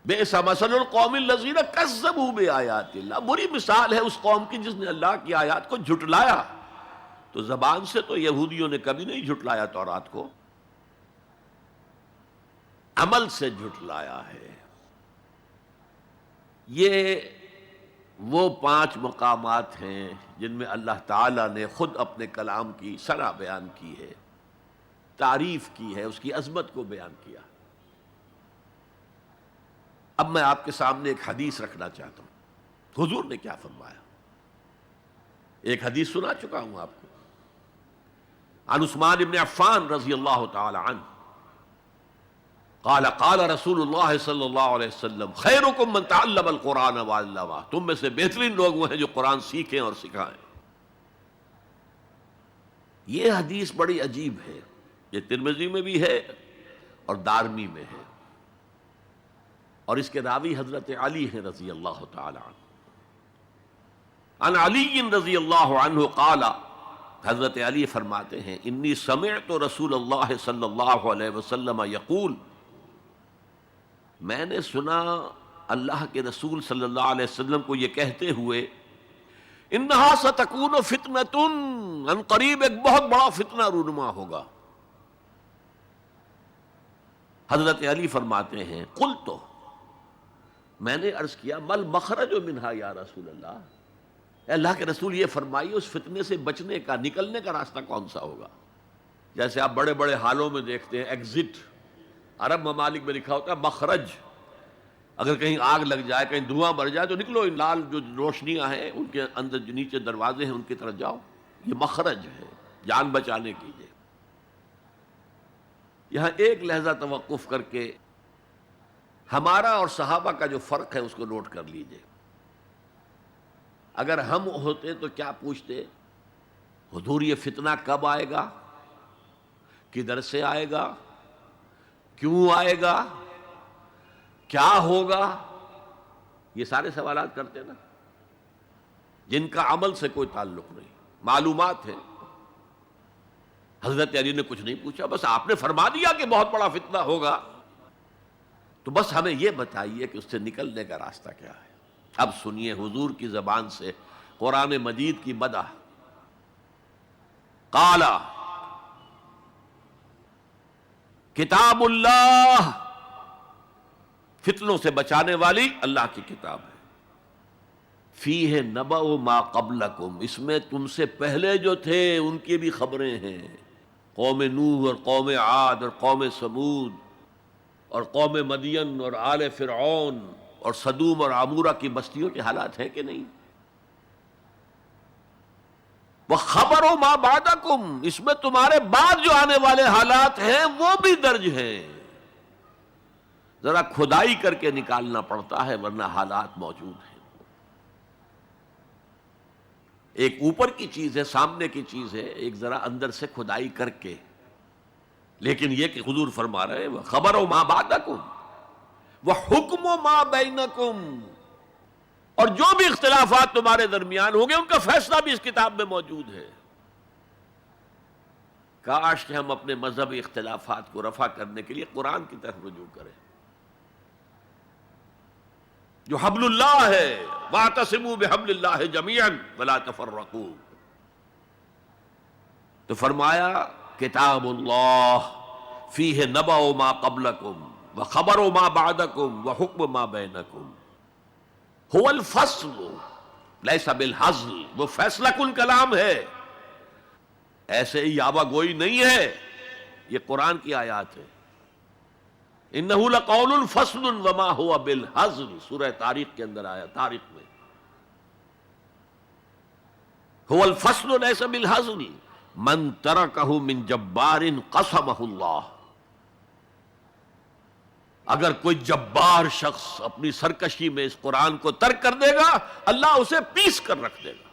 بئس مثل القوم الذین کذبوا بآیات اللہ. بری مثال ہے اس قوم کی جس نے اللہ کی آیات کو جھٹلایا. تو زبان سے تو یہودیوں نے کبھی نہیں جھٹلایا تورات کو، عمل سے جھٹلایا ہے. یہ وہ 5 مقامات ہیں جن میں اللہ تعالیٰ نے خود اپنے کلام کی ثنا بیان کی ہے، تعریف کی ہے، اس کی عظمت کو بیان کیا۔ اب میں آپ کے سامنے ایک حدیث رکھنا چاہتا ہوں، حضور نے کیا فرمایا۔ ایک حدیث سنا چکا ہوں آپ کو، عن عثمان بن عفان رضی اللہ تعالی عنہ قال قال رسول اللہ صلی اللہ علیہ وسلم خیرکم من تعلم القرآن وعلمہ، تم میں سے بہترین لوگ وہ ہیں جو قرآن سیکھیں اور سکھائیں۔ یہ حدیث بڑی عجیب ہے، یہ ترمذی میں بھی ہے اور دارمی میں ہے، اور اس کے راوی حضرت علی ہیں رضی اللہ تعالی عنہ۔ عن علی رضی اللہ عنہ قال، حضرت علی فرماتے ہیں انی سمعت رسول اللہ صلی اللہ علیہ وسلم یقول، میں نے سنا اللہ کے رسول صلی اللہ علیہ وسلم کو یہ کہتے ہوئے، انہا ستکون فتنۃ، ان قریب ایک بہت بڑا فتنہ رونما ہوگا۔ حضرت علی فرماتے ہیں قلت، میں نے عرض کیا مل مخرج منہا یا رسول اللہ، اے اللہ کے رسول یہ فرمائیے اس فتنے سے بچنے کا، نکلنے کا راستہ کون سا ہوگا؟ جیسے آپ بڑے بڑے حالوں میں دیکھتے ہیں ایگزٹ، عرب ممالک میں لکھا ہوتا ہے مخرج، اگر کہیں آگ لگ جائے، کہیں دھواں بڑھ جائے تو نکلو، ان لال جو روشنیاں ہیں ان کے اندر جو نیچے دروازے ہیں ان کی طرف جاؤ، یہ مخرج ہے جان بچانے کی۔ یہاں ایک لحظہ توقف کر کے ہمارا اور صحابہ کا جو فرق ہے اس کو نوٹ کر لیجئے۔ اگر ہم ہوتے تو کیا پوچھتے، حضور یہ فتنہ کب آئے گا، کدھر سے آئے گا، کیوں آئے گا، کیا ہوگا، یہ سارے سوالات کرتے نا، جن کا عمل سے کوئی تعلق نہیں، معلومات ہے۔ حضرت علی نے کچھ نہیں پوچھا، بس آپ نے فرما دیا کہ بہت بڑا فتنہ ہوگا، تو بس ہمیں یہ بتائیے کہ اس سے نکلنے کا راستہ کیا ہے۔ اب سنیے حضور کی زبان سے قرآن مجید کی مدح۔ قال کتاب اللہ، فتنوں سے بچانے والی اللہ کی کتاب ہے، فیہ نبأ ما قبلکم، اس میں تم سے پہلے جو تھے ان کی بھی خبریں ہیں، قوم نوح اور قوم عاد اور قوم سمود اور قوم مدین اور آل فرعون اور سدوم اور عمورہ کی بستیوں کے حالات ہیں کہ نہیں؟ وَخَبَرُ مَا بَعْدَكُمْ، اس میں تمہارے بعد جو آنے والے حالات ہیں وہ بھی درج ہیں، ذرا کھدائی کر کے نکالنا پڑتا ہے ورنہ حالات موجود ہیں۔ ایک اوپر کی چیز ہے، سامنے کی چیز ہے، ایک ذرا اندر سے کھدائی کر کے، لیکن یہ کہ حضور فرما رہے ہیں خبرو ما بعدکم وحکم ما بینکم، اور جو بھی اختلافات تمہارے درمیان ہوں گے ان کا فیصلہ بھی اس کتاب میں موجود ہے۔ کاش کہ ہم اپنے مذہبی اختلافات کو رفع کرنے کے لیے قرآن کی طرف رجوع کریں، جو حبل اللہ ہے، وَاعْتَصِمُوا بِحَبْلِ اللَّهِ جَمِيعًا وَلَا تَفَرَّقُوا۔ تو فرمایا کتاب اللہ فیہ نبأ ما قبلکم وخبر ما بعدکم وحکم ما بینکم، هو الفصل لیس بالحزل، وہ فیصلہ کن کلام ہے، ایسے ہی یابہ گوئی نہیں ہے، یہ قرآن کی آیات ہے۔ انہ لقول فصل وما هو بالحزل، سورہ طارق کے اندر آیا، طارق میں هو الفصل لیس بالحزل من ترکہ من جبار قسمہ اللہ، اگر کوئی جبار شخص اپنی سرکشی میں اس قرآن کو ترک کر دے گا اللہ اسے پیس کر رکھ دے گا۔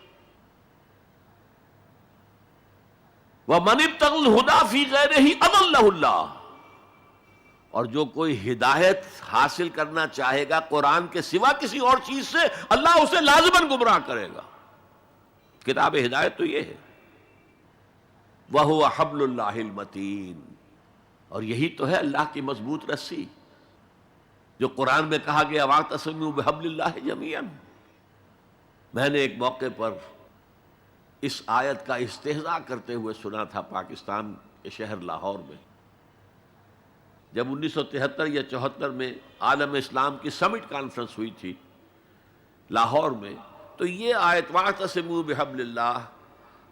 وَمَنِ ابْتَغَى الْهُدَىٰ فِي غَيْرِهِ أَضَلَّهُ اللَّهُ، اور جو کوئی ہدایت حاصل کرنا چاہے گا قرآن کے سوا کسی اور چیز سے، اللہ اسے لازماً گمراہ کرے گا۔ کتاب ہدایت تو یہ ہے، وَهُوَ حَبْلُ اللَّهِ الْمَتِينُ، اور یہی تو ہے اللہ کی مضبوط رسی، جو قرآن میں کہا گیا وَاعْتَصِمُوا بِحَبْلِ اللَّهِ جَمِيعًا۔ میں نے ایک موقع پر اس آیت کا استہزاء کرتے ہوئے سنا تھا پاکستان کے شہر لاہور میں، جب 1973 یا 74 میں عالم اسلام کی سمٹ کانفرنس ہوئی تھی لاہور میں، تو یہ آیت واعتصموا بحبل اللہ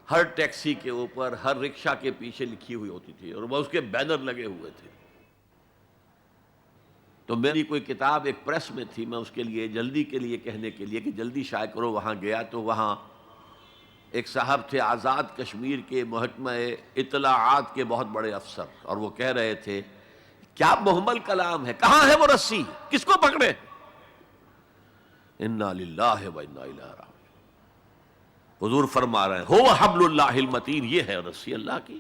ہر ٹیکسی کے اوپر، ہر رکشہ کے پیچھے لکھی ہوئی ہوتی تھی اور وہ اس کے بینر لگے ہوئے تھے۔ تو میری کوئی کتاب ایک پریس میں تھی، میں اس کے لیے جلدی کے لیے کہنے کے لیے کہ جلدی شائع کرو وہاں گیا، تو وہاں ایک صاحب تھے آزاد کشمیر کے محکمہ اطلاعات کے بہت بڑے افسر، اور وہ کہہ رہے تھے کیا محمل کلام ہے، کہاں ہے وہ رسی، کس کو پکڑے؟ انا للہ و انا الیہ راجعون۔ حضور فرما رہے ہیں هو حبل اللہ المتین، یہ ہے رسی اللہ کی۔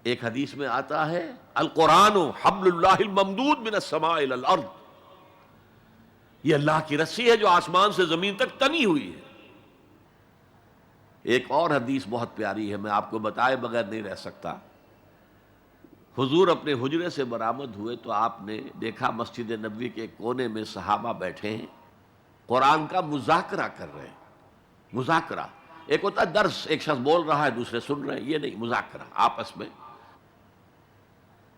ایک حدیث میں آتا ہے القرآن حبل اللہ الممدود من السماء الی الارض، یہ اللہ کی رسی ہے جو آسمان سے زمین تک تنی ہوئی ہے۔ ایک اور حدیث بہت پیاری ہے، میں آپ کو بتائے بغیر نہیں رہ سکتا۔ حضور اپنے حجرے سے برآمد ہوئے تو آپ نے دیکھا مسجد نبوی کے ایک کونے میں صحابہ بیٹھے ہیں، قرآن کا مذاکرہ کر رہے ہیں۔ مذاکرہ ایک ہوتا ہے درس، ایک شخص بول رہا ہے دوسرے سن رہے ہیں، یہ نہیں، مذاکرہ آپس میں۔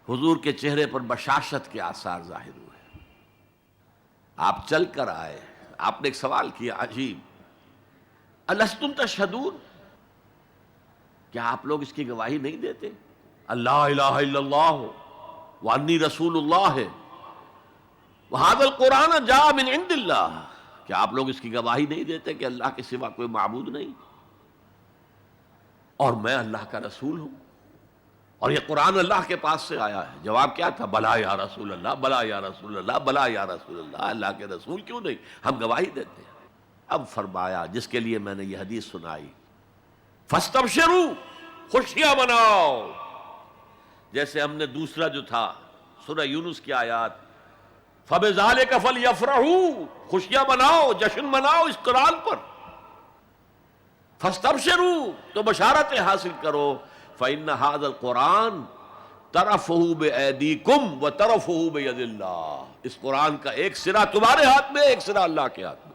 حضور کے چہرے پر بشاشت کے آثار ظاہر ہوئے، آپ چل کر آئے، آپ نے ایک سوال کیا عجیب، الستم تشہدون، کیا آپ لوگ اس کی گواہی نہیں دیتے اللہ الہ الا اللہ وانی رسول اللہ وہذا القرآن جاء من عند اللہ، کیا آپ لوگ اس کی گواہی نہیں دیتے کہ اللہ کے سوا کوئی معبود نہیں اور میں اللہ کا رسول ہوں اور یہ قرآن اللہ کے پاس سے آیا ہے؟ جواب کیا تھا؟ بلا یا رسول اللہ، بلا یا رسول اللہ، بلا یا رسول اللہ، اللہ کے رسول کیوں نہیں، ہم گواہی دیتے ہیں۔ اب فرمایا جس کے لیے میں نے یہ حدیث سنائی، فاستبشروا، خوشیاں مناؤ، جیسے ہم نے دوسرا جو تھا سورہ یونس کی آیات فَبِذَلِكَ فَلْيَفْرَحُوا، خوشیاں مناؤ، جشن مناؤ اس قرآن پر، فاستبشروا، تو بشارتیں حاصل کرو، فإن هذا القرآن طرفه بأيديكم وطرفه بيد اللہ، اس قرآن کا ایک سرا تمہارے ہاتھ میں، ایک سرا اللہ کے ہاتھ میں۔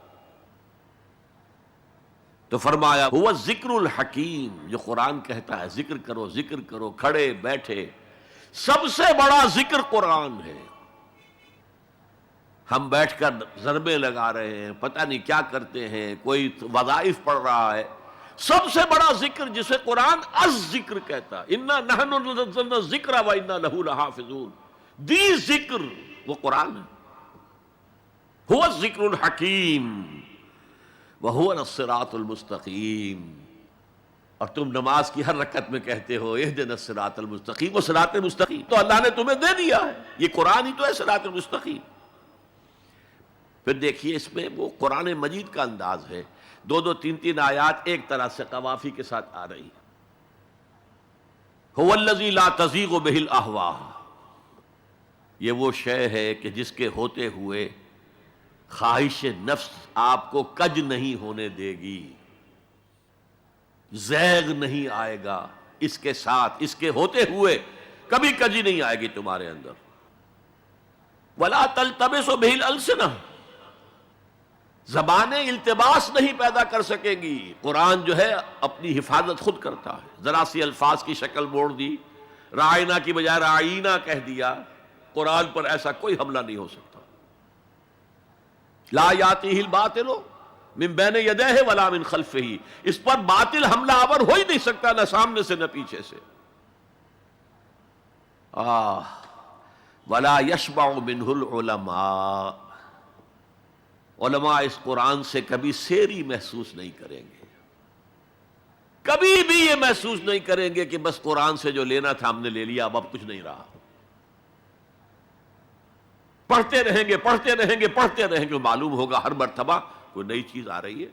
تو فرمایا هو الذکر الحکیم، جو قرآن کہتا ہے ذکر کرو، ذکر کرو، کھڑے بیٹھے، سب سے بڑا ذکر قرآن ہے۔ ہم بیٹھ کر ضربیں لگا رہے ہیں، پتہ نہیں کیا کرتے ہیں، کوئی وظائف پڑھ رہا ہے، سب سے بڑا ذکر جسے قرآن الذکر کہتا ہے، انا نحن نزلنا الذکر وانا لہ لحافظون، دی ذکر وہ قرآن ہے، هو الذکر الحکیم وهو الصراط المستقیم۔ اور تم نماز کی ہر رکعت میں کہتے ہو اہدنا الصراط المستقیم، وہ صراط مستقیم تو اللہ نے تمہیں دے دیا ہے، یہ قرآن ہی تو ہے صراط المستقیم۔ پھر دیکھیے اس میں وہ قرآن مجید کا انداز ہے، دو دو تین تین آیات ایک طرح سے قوافی کے ساتھ آ رہی، هو الذی لا تزیغ بہ الاہواء، یہ وہ شے ہے کہ جس کے ہوتے ہوئے خواہش نفس آپ کو کج نہیں ہونے دے گی، زیغ نہیں آئے گا اس کے ساتھ، اس کے ہوتے ہوئے کبھی کجی نہیں آئے گی تمہارے اندر۔ ولا تلتبس بہ الالسنہ، زبانیں التباس نہیں پیدا کر سکیں گی، قرآن جو ہے اپنی حفاظت خود کرتا ہے۔ ذرا سی الفاظ کی شکل موڑ دی، رائنا کی بجائے رائینا کہہ دیا، قرآن پر ایسا کوئی حملہ نہیں ہو سکتا۔ لا یاتیہ الباطل من بین یدیہ ولا من خلفہ، اس پر باطل حملہ آور ہو ہی نہیں سکتا، نہ سامنے سے نہ پیچھے سے۔ ولا یشبع منہ العلماء، علماء اس قرآن سے کبھی سیری محسوس نہیں کریں گے، کبھی بھی یہ محسوس نہیں کریں گے کہ بس قرآن سے جو لینا تھا ہم نے لے لیا، اب کچھ نہیں رہا۔ پڑھتے رہیں گے، پڑھتے رہیں گے، پڑھتے رہیں گے، معلوم ہوگا ہر مرتبہ کوئی نئی چیز آ رہی ہے۔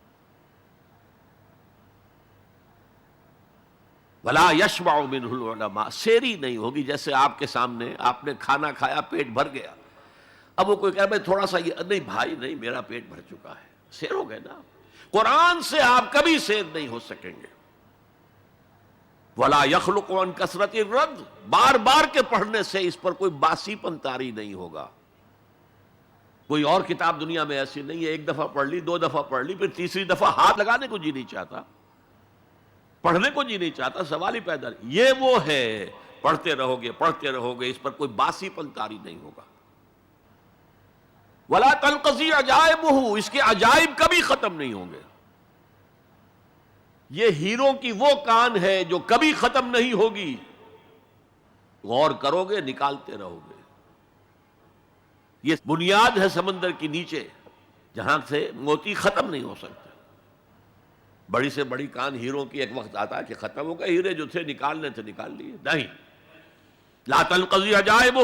ولا یشبع منہ العلماء، سیری نہیں ہوگی، جیسے آپ کے سامنے آپ نے کھانا کھایا، پیٹ بھر گیا، اب وہ کوئی کہہ بھائی تھوڑا سا یہ، نہیں بھائی نہیں میرا پیٹ بھر چکا ہے، سیر ہو گئے نا۔ قرآن سے آپ کبھی سیر نہیں ہو سکیں گے۔ ولا یخلق عن کثرت الرد، بار بار کے پڑھنے سے اس پر کوئی باسی پن طاری نہیں ہوگا۔ کوئی اور کتاب دنیا میں ایسی نہیں ہے، ایک دفعہ پڑھ لی، دو دفعہ پڑھ لی، پھر تیسری دفعہ ہاتھ لگانے کو جی نہیں چاہتا، پڑھنے کو جی نہیں چاہتا، سوال ہی پیدا نہیں۔ یہ وہ ہے، پڑھتے رہو گے، پڑھتے رہو گے، اس پر کوئی باسی پن طاری نہیں ہوگا۔ ولا تنقضی عجائبہ، اس کے عجائب کبھی ختم نہیں ہوں گے. یہ ہیروں کی وہ کان ہے جو کبھی ختم نہیں ہوگی، غور کرو گے نکالتے رہو گے. یہ بنیاد ہے سمندر کی نیچے جہاں سے موتی ختم نہیں ہو سکتے. بڑی سے بڑی کان ہیروں کی ایک وقت آتا ہے کہ ختم ہو گئے، ہیرے جو تھے نکالنے تھے نکال لیے. نہیں، لا تنقضی عجائبہ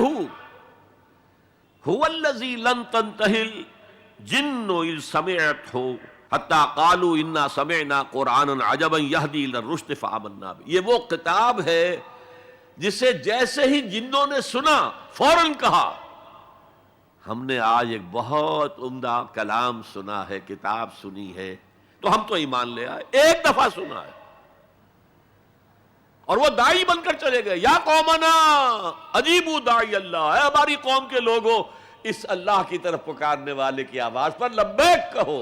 هو الذی لن تنتہی الجن اذ سمعتہ حتی قالوا انا سمعنا قرآنا عجبا یہدی الی الرشد فآمنا بہ. یہ وہ کتاب ہے جسے جیسے ہی جنوں نے سنا فوراً کہا ہم نے آج ایک بہت عمدہ کلام سنا ہے، کتاب سنی ہے، تو ہم تو ایمان لے آئے. ایک دفعہ سنا ہے اور وہ داعی بن کر چلے گئے. یا قومنا اجیبوا داعی اللہ، اے ہماری قوم کے لوگوں اس اللہ کی طرف پکارنے والے کی آواز پر لبیک کہو.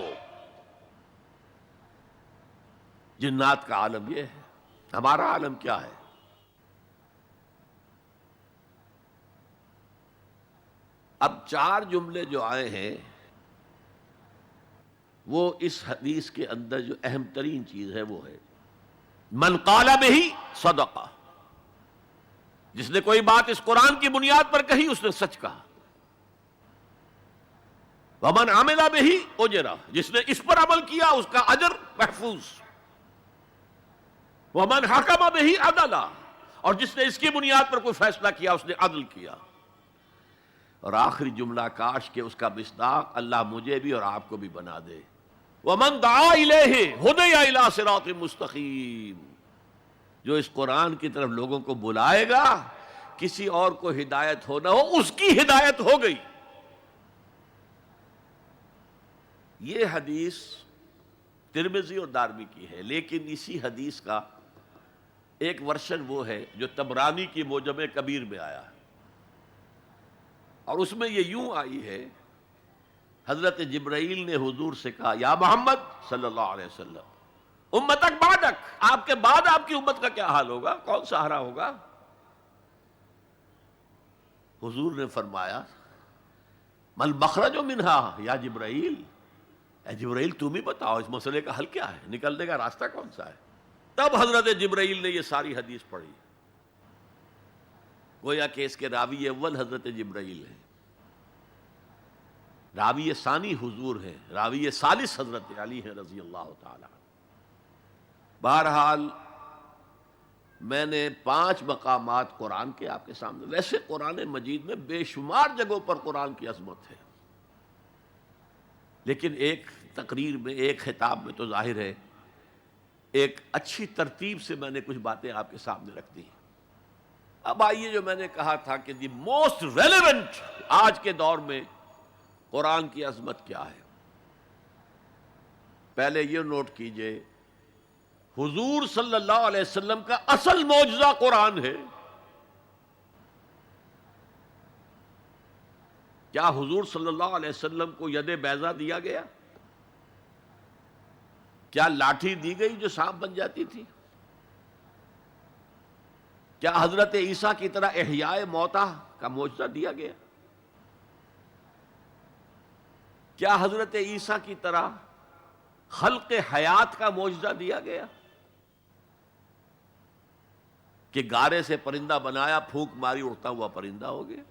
جنات کا عالم یہ ہے، ہمارا عالم کیا ہے؟ اب 4 جملے جو آئے ہیں وہ اس حدیث کے اندر جو اہم ترین چیز ہے وہ ہے من قال بہ صدقہ. جس نے کوئی بات اس قرآن کی بنیاد پر کہی اس نے سچ کہا. ومن عمل بہ اجر، جس نے اس پر عمل کیا اس کا اجر محفوظ. ومن حکم بہ عدل، اور جس نے اس کی بنیاد پر کوئی فیصلہ کیا اس نے عدل کیا. اور آخری جملہ کاش کہ اس کا مصداق اللہ مجھے بھی اور آپ کو بھی بنا دے. وَمَن دَعَا إِلَيْهِ هُدِيَ إِلَىٰ صِرَاطٍ مُسْتَقِيمٍ، جو اس قرآن کی طرف لوگوں کو بلائے گا کسی اور کو ہدایت ہو نہ ہو اس کی ہدایت ہو گئی. یہ حدیث ترمذی اور دارمی کی ہے، لیکن اسی حدیث کا ایک ورشن وہ ہے جو طبرانی کی معجم کبیر میں آیا ہے، اور اس میں یہ یوں آئی ہے حضرت جبرائیل نے حضور سے کہا یا محمد صلی اللہ علیہ وسلم امتک بعدک، آپ کے بعد آپ کی امت کا کیا حال ہوگا، کون سہارا ہوگا؟ حضور نے فرمایا مل مخرج منہا یا جبرائیل، اے جبرائیل تم ہی بتاؤ اس مسئلے کا حل کیا ہے، نکلنے کا راستہ کون سا ہے؟ تب حضرت جبرائیل نے یہ ساری حدیث پڑھی. گویا کہ اس کے راوی اول حضرت جبرائیل ہے، راوی ثانی حضور ہے، راوی ثالث حضرت علی ہے رضی اللہ تعالی. بہرحال میں نے 5 مقامات قرآن کے آپ کے سامنے، ویسے قرآن مجید میں بے شمار جگہوں پر قرآن کی عظمت ہے، لیکن ایک تقریر میں ایک خطاب میں تو ظاہر ہے ایک اچھی ترتیب سے میں نے کچھ باتیں آپ کے سامنے رکھ دی. اب آئیے جو میں نے کہا تھا کہ دی موسٹ ریلیونٹ آج کے دور میں قرآن کی عظمت کیا ہے. پہلے یہ نوٹ کیجئے حضور صلی اللہ علیہ وسلم کا اصل معجزہ قرآن ہے. کیا حضور صلی اللہ علیہ وسلم کو ید بیضا دیا گیا؟ کیا لاٹھی دی گئی جو سانپ بن جاتی تھی؟ کیا حضرت عیسیٰ کی طرح احیاء موتیٰ کا معجزہ دیا گیا؟ کیا حضرت عیسیٰ کی طرح خلق حیات کا معجزہ دیا گیا کہ گارے سے پرندہ بنایا، پھونک ماری اڑتا ہوا پرندہ ہو گیا؟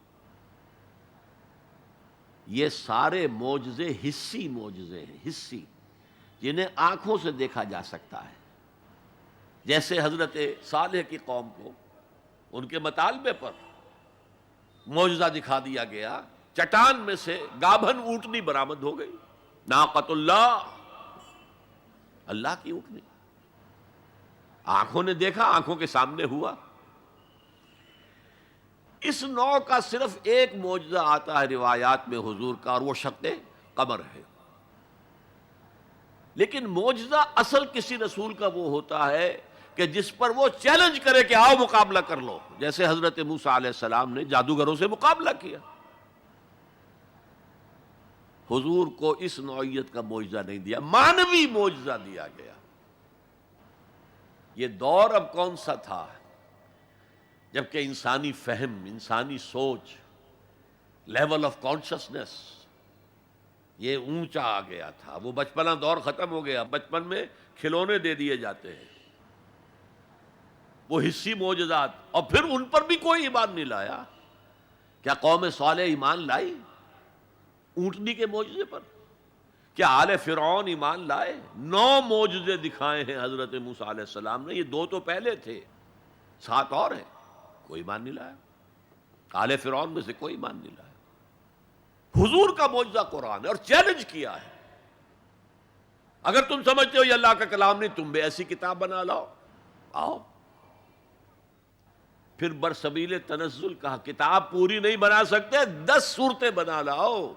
یہ سارے معجزے حسی معجزے ہیں، حسی، جنہیں آنکھوں سے دیکھا جا سکتا ہے. جیسے حضرت صالح کی قوم کو ان کے مطالبے پر معجزہ دکھا دیا گیا، چٹان میں سے گابھن اونٹنی برآمد ہو گئی. ناقۃ اللہ، اللہ کی اونٹنی، آنکھوں نے دیکھا، آنکھوں کے سامنے ہوا. اس نوع کا صرف ایک معجزہ آتا ہے روایات میں حضور کا، اور وہ شق قمر ہے. لیکن معجزہ اصل کسی رسول کا وہ ہوتا ہے کہ جس پر وہ چیلنج کرے کہ آؤ مقابلہ کر لو، جیسے حضرت موسیٰ علیہ السلام نے جادوگروں سے مقابلہ کیا. حضور کو اس نوعیت کا معجزہ نہیں دیا، مانوی معجزہ دیا گیا. یہ دور اب کون سا تھا جبکہ انسانی فہم، انسانی سوچ، لیول آف کانشسنس یہ اونچا آ گیا تھا، وہ بچپنا دور ختم ہو گیا، بچپن میں کھلونے دے دیے جاتے ہیں، وہ حصی معجزات، اور پھر ان پر بھی کوئی ایمان نہیں لایا۔ کیا قوم صالح ایمان لائی اونٹنی کے معجزے پر؟ کیا آل فرعون ایمان لائے؟ 9 معجزے دکھائے ہیں حضرت موسیٰ علیہ السلام نے، یہ 2 تو پہلے تھے، 7 اور ہیں، کوئی ایمان نہیں لایا۔ آل فرعون میں سے کوئی ایمان نہیں لایا۔ حضور کا معجزہ قرآن ہے، اور چیلنج کیا ہے، اگر تم سمجھتے ہو یہ اللہ کا کلام نہیں، تم بھی ایسی کتاب بنا لاؤ، آؤ۔ پھر برسبیل تنزل کہا کتاب پوری نہیں بنا سکتے، 10 سورتیں بنا لاؤ۔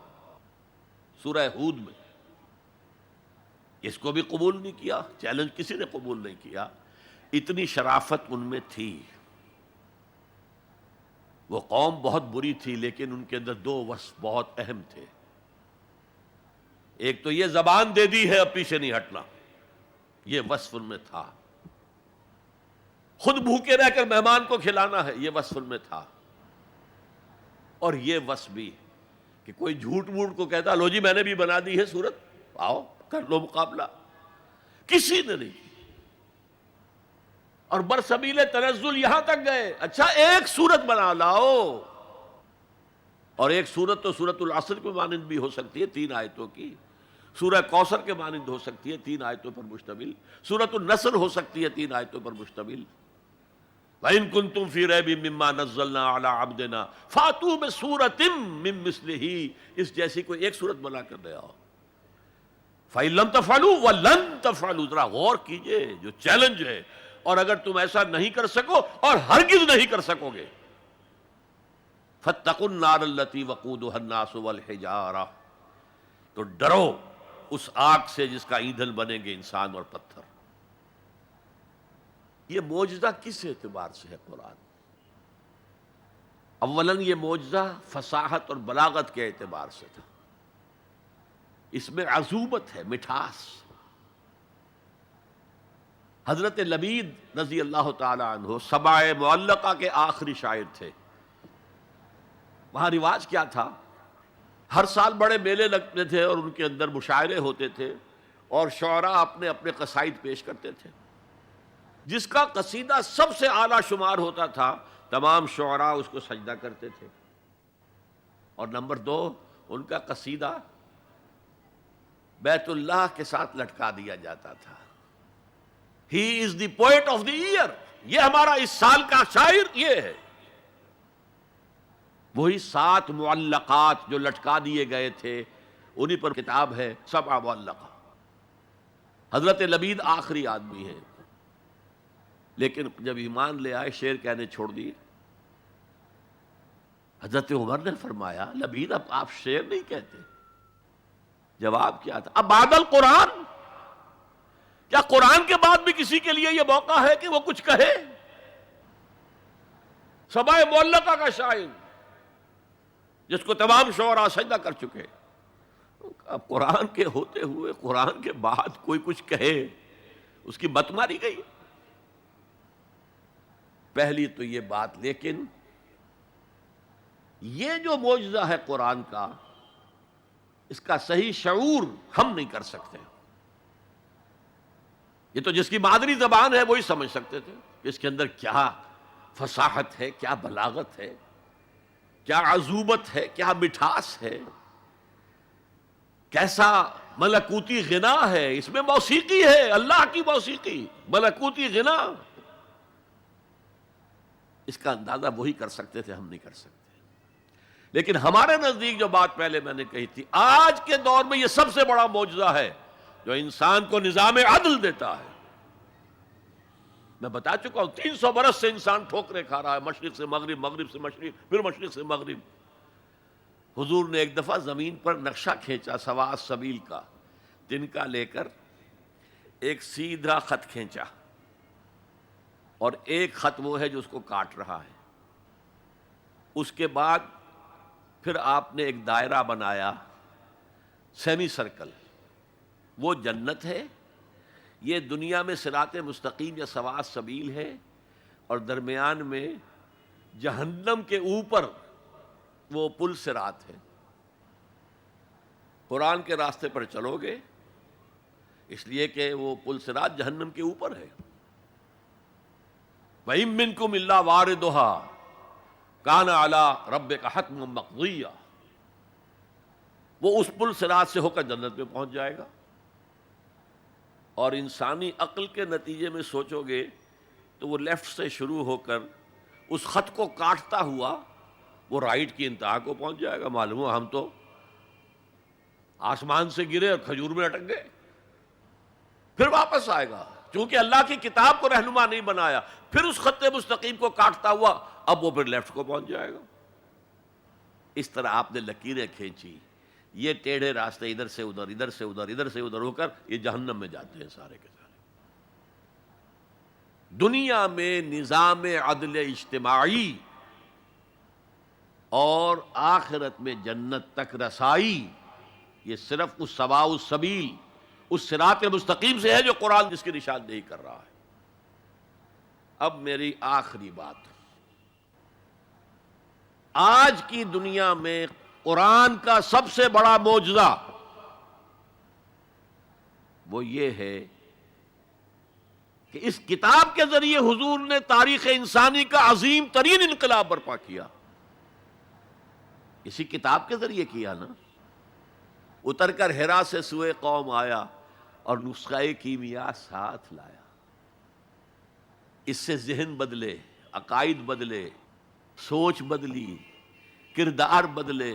سورہ ہود میں اس کو بھی قبول نہیں کیا، چیلنج کسی نے قبول نہیں کیا۔ اتنی شرافت ان میں تھی، وہ قوم بہت بری تھی، لیکن ان کے اندر 2 وصف بہت اہم تھے۔ ایک تو یہ زبان دے دی ہے اب پیچھے نہیں ہٹنا، یہ وصف ان میں تھا۔ خود بھوکے رہ کر مہمان کو کھلانا ہے، یہ وصف ان میں تھا۔ اور یہ وصف بھی کہ کوئی جھوٹ موٹ کو کہتا لو جی میں نے بھی بنا دی ہے سورت، آؤ کر لو مقابلہ، کسی نے نہیں کی۔ اور برسبیل تنزل یہاں تک گئے، اچھا ایک سورت بنا لاؤ، اور ایک سورت تو سورت العصر کے مانند بھی ہو سکتی ہے، 3 آیتوں کی، سورہ کوثر کے مانند ہو سکتی ہے، 3 آیتوں پر مشتمل، سورت النصر ہو سکتی ہے 3 آیتوں پر مشتمل۔ وَإِن كُنتُمْ فِي رَيْبٍ مِّمَّا نَزَّلْنَا عَلَىٰ عَبْدِنَا فَأْتُوا بِسُورَةٍ مِّن مِّثْلِهِ، اس جیسی کوئی ایک سورت بنا کر لے آؤ۔ فَإِن لَّمْ تَفْعَلُوا وَلَن تَفْعَلُوا، ذرا غور کیجئے، جو چیلنج ہے، اور اگر تم ایسا نہیں کر سکو اور ہرگز نہیں کر سکو گے، فَاتَّقُوا النَّارَ الَّتِي وَقُودُهَا النَّاسُ وَالْحِجَارَةُ، تو ڈرو اس آگ سے جس کا ایندھن بنیں گے انسان اور پتھر۔ یہ معجزہ کس اعتبار سے ہے قرآن؟ اولاً یہ معجزہ فصاحت اور بلاغت کے اعتبار سے تھا، اس میں عذوبت ہے، مٹھاس۔ حضرت لبید رضی اللہ تعالی عنہ سبع معلقہ کے آخری شاعر تھے۔ وہاں رواج کیا تھا، ہر سال بڑے میلے لگتے تھے اور ان کے اندر مشاعرے ہوتے تھے، اور شعراء اپنے اپنے قصائد پیش کرتے تھے۔ جس کا قصیدہ سب سے اعلیٰ شمار ہوتا تھا، تمام شعراء اس کو سجدہ کرتے تھے، اور نمبر 2 ان کا قصیدہ بیت اللہ کے ساتھ لٹکا دیا جاتا تھا۔ ہی از دی پوئٹ آف دی ایئر، یہ ہمارا اس سال کا شاعر یہ ہے۔ وہی 7 معلقات جو لٹکا دیے گئے تھے، انہی پر کتاب ہے سبع معلقہ۔ حضرت لبید آخری آدمی ہیں، لیکن جب ایمان لے آئے شعر کہنے چھوڑ دیے۔ حضرت عمر نے فرمایا لبید اب آپ شعر نہیں کہتے؟ جواب کیا تھا، اب بعد القرآن، کیا قرآن کے بعد بھی کسی کے لیے یہ موقع ہے کہ وہ کچھ کہے؟ سبع معلقہ کا شاعر جس کو تمام شعراء سجدہ کر چکے، اب قرآن کے ہوتے ہوئے قرآن کے بعد کوئی کچھ کہے، اس کی مت ماری گئی۔ پہلی تو یہ بات، لیکن یہ جو معجزہ ہے قرآن کا، اس کا صحیح شعور ہم نہیں کر سکتے۔ یہ تو جس کی مادری زبان ہے وہی سمجھ سکتے تھے کہ اس کے اندر کیا فصاحت ہے، کیا بلاغت ہے، کیا عذوبت ہے، کیا مٹھاس ہے، کیسا ملکوتی غنا ہے، اس میں موسیقی ہے، اللہ کی موسیقی، ملکوتی غنا۔ اس کا اندازہ وہی کر سکتے تھے، ہم نہیں کر سکتے۔ لیکن ہمارے نزدیک جو بات پہلے میں نے کہی تھی، آج کے دور میں یہ سب سے بڑا معجزہ ہے جو انسان کو نظام عدل دیتا ہے۔ میں بتا چکا ہوں 300 برس سے انسان ٹھوکریں کھا رہا ہے، مشرق سے مغرب، مغرب سے مشرق، پھر مشرق سے مغرب۔ حضور نے ایک دفعہ زمین پر نقشہ کھینچا سواء السبیل کا، تنکا لے کر ایک سیدھا خط کھینچا، اور ایک خط وہ ہے جو اس کو کاٹ رہا ہے۔ اس کے بعد پھر آپ نے ایک دائرہ بنایا، سیمی سرکل، وہ جنت ہے، یہ دنیا میں صراط مستقیم یا سواء السبیل ہے، اور درمیان میں جہنم کے اوپر وہ پل صراط ہے۔ قرآن کے راستے پر چلو گے، اس لیے کہ وہ پل صراط جہنم کے اوپر ہے۔ وَإِن مِّنكُمْ إِلَّا وَارِدُهَا كَانَ عَلَىٰ رَبِّكَ حَتْمًا مَّقْضِيًّا، وہ اس پل صراط سے ہو کر جنت میں پہنچ جائے گا۔ اور انسانی عقل کے نتیجے میں سوچو گے تو وہ لیفٹ سے شروع ہو کر اس خط کو کاٹتا ہوا وہ رائٹ کی انتہا کو پہنچ جائے گا۔ معلوم ہو ہم تو آسمان سے گرے اور کھجور میں اٹک گئے، پھر واپس آئے گا، چونکہ اللہ کی کتاب کو رہنما نہیں بنایا، پھر اس خط مستقیم کو کاٹتا ہوا اب وہ پھر لیفٹ کو پہنچ جائے گا۔ اس طرح آپ نے لکیریں کھینچی، یہ ٹیڑھے راستے ادھر سے ادھر، ادھر سے ادھر، ادھر سے ادھر ہو کر یہ جہنم میں جاتے ہیں سارے کے سارے۔ دنیا میں نظام عدل اجتماعی اور آخرت میں جنت تک رسائی، یہ صرف اس سواء السبیل، اس صراط مستقیم سے ہے جو قرآن جس کی نشاندہی کر رہا ہے۔ اب میری آخری بات، آج کی دنیا میں قرآن کا سب سے بڑا معجزہ وہ یہ ہے کہ اس کتاب کے ذریعے حضور نے تاریخ انسانی کا عظیم ترین انقلاب برپا کیا۔ اسی کتاب کے ذریعے کیا نا، اتر کر حرا سے سوئے قوم آیا اور نسخہ کیمیا ساتھ لایا۔ اس سے ذہن بدلے، عقائد بدلے، سوچ بدلی، کردار بدلے،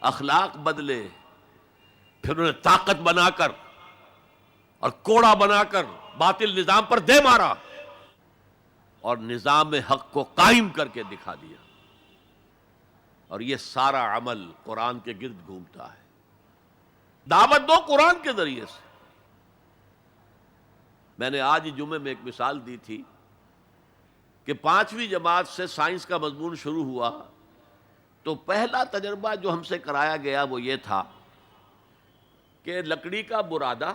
اخلاق بدلے، پھر انہیں طاقت بنا کر اور کوڑا بنا کر باطل نظام پر دے مارا اور نظام حق کو قائم کر کے دکھا دیا۔ اور یہ سارا عمل قرآن کے گرد گھومتا ہے۔ دعوت دو قرآن کے ذریعے سے۔ میں نے آج ہی جمعے میں ایک مثال دی تھی کہ 5ویں جماعت سے سائنس کا مضمون شروع ہوا تو پہلا تجربہ جو ہم سے کرایا گیا وہ یہ تھا کہ لکڑی کا برادہ،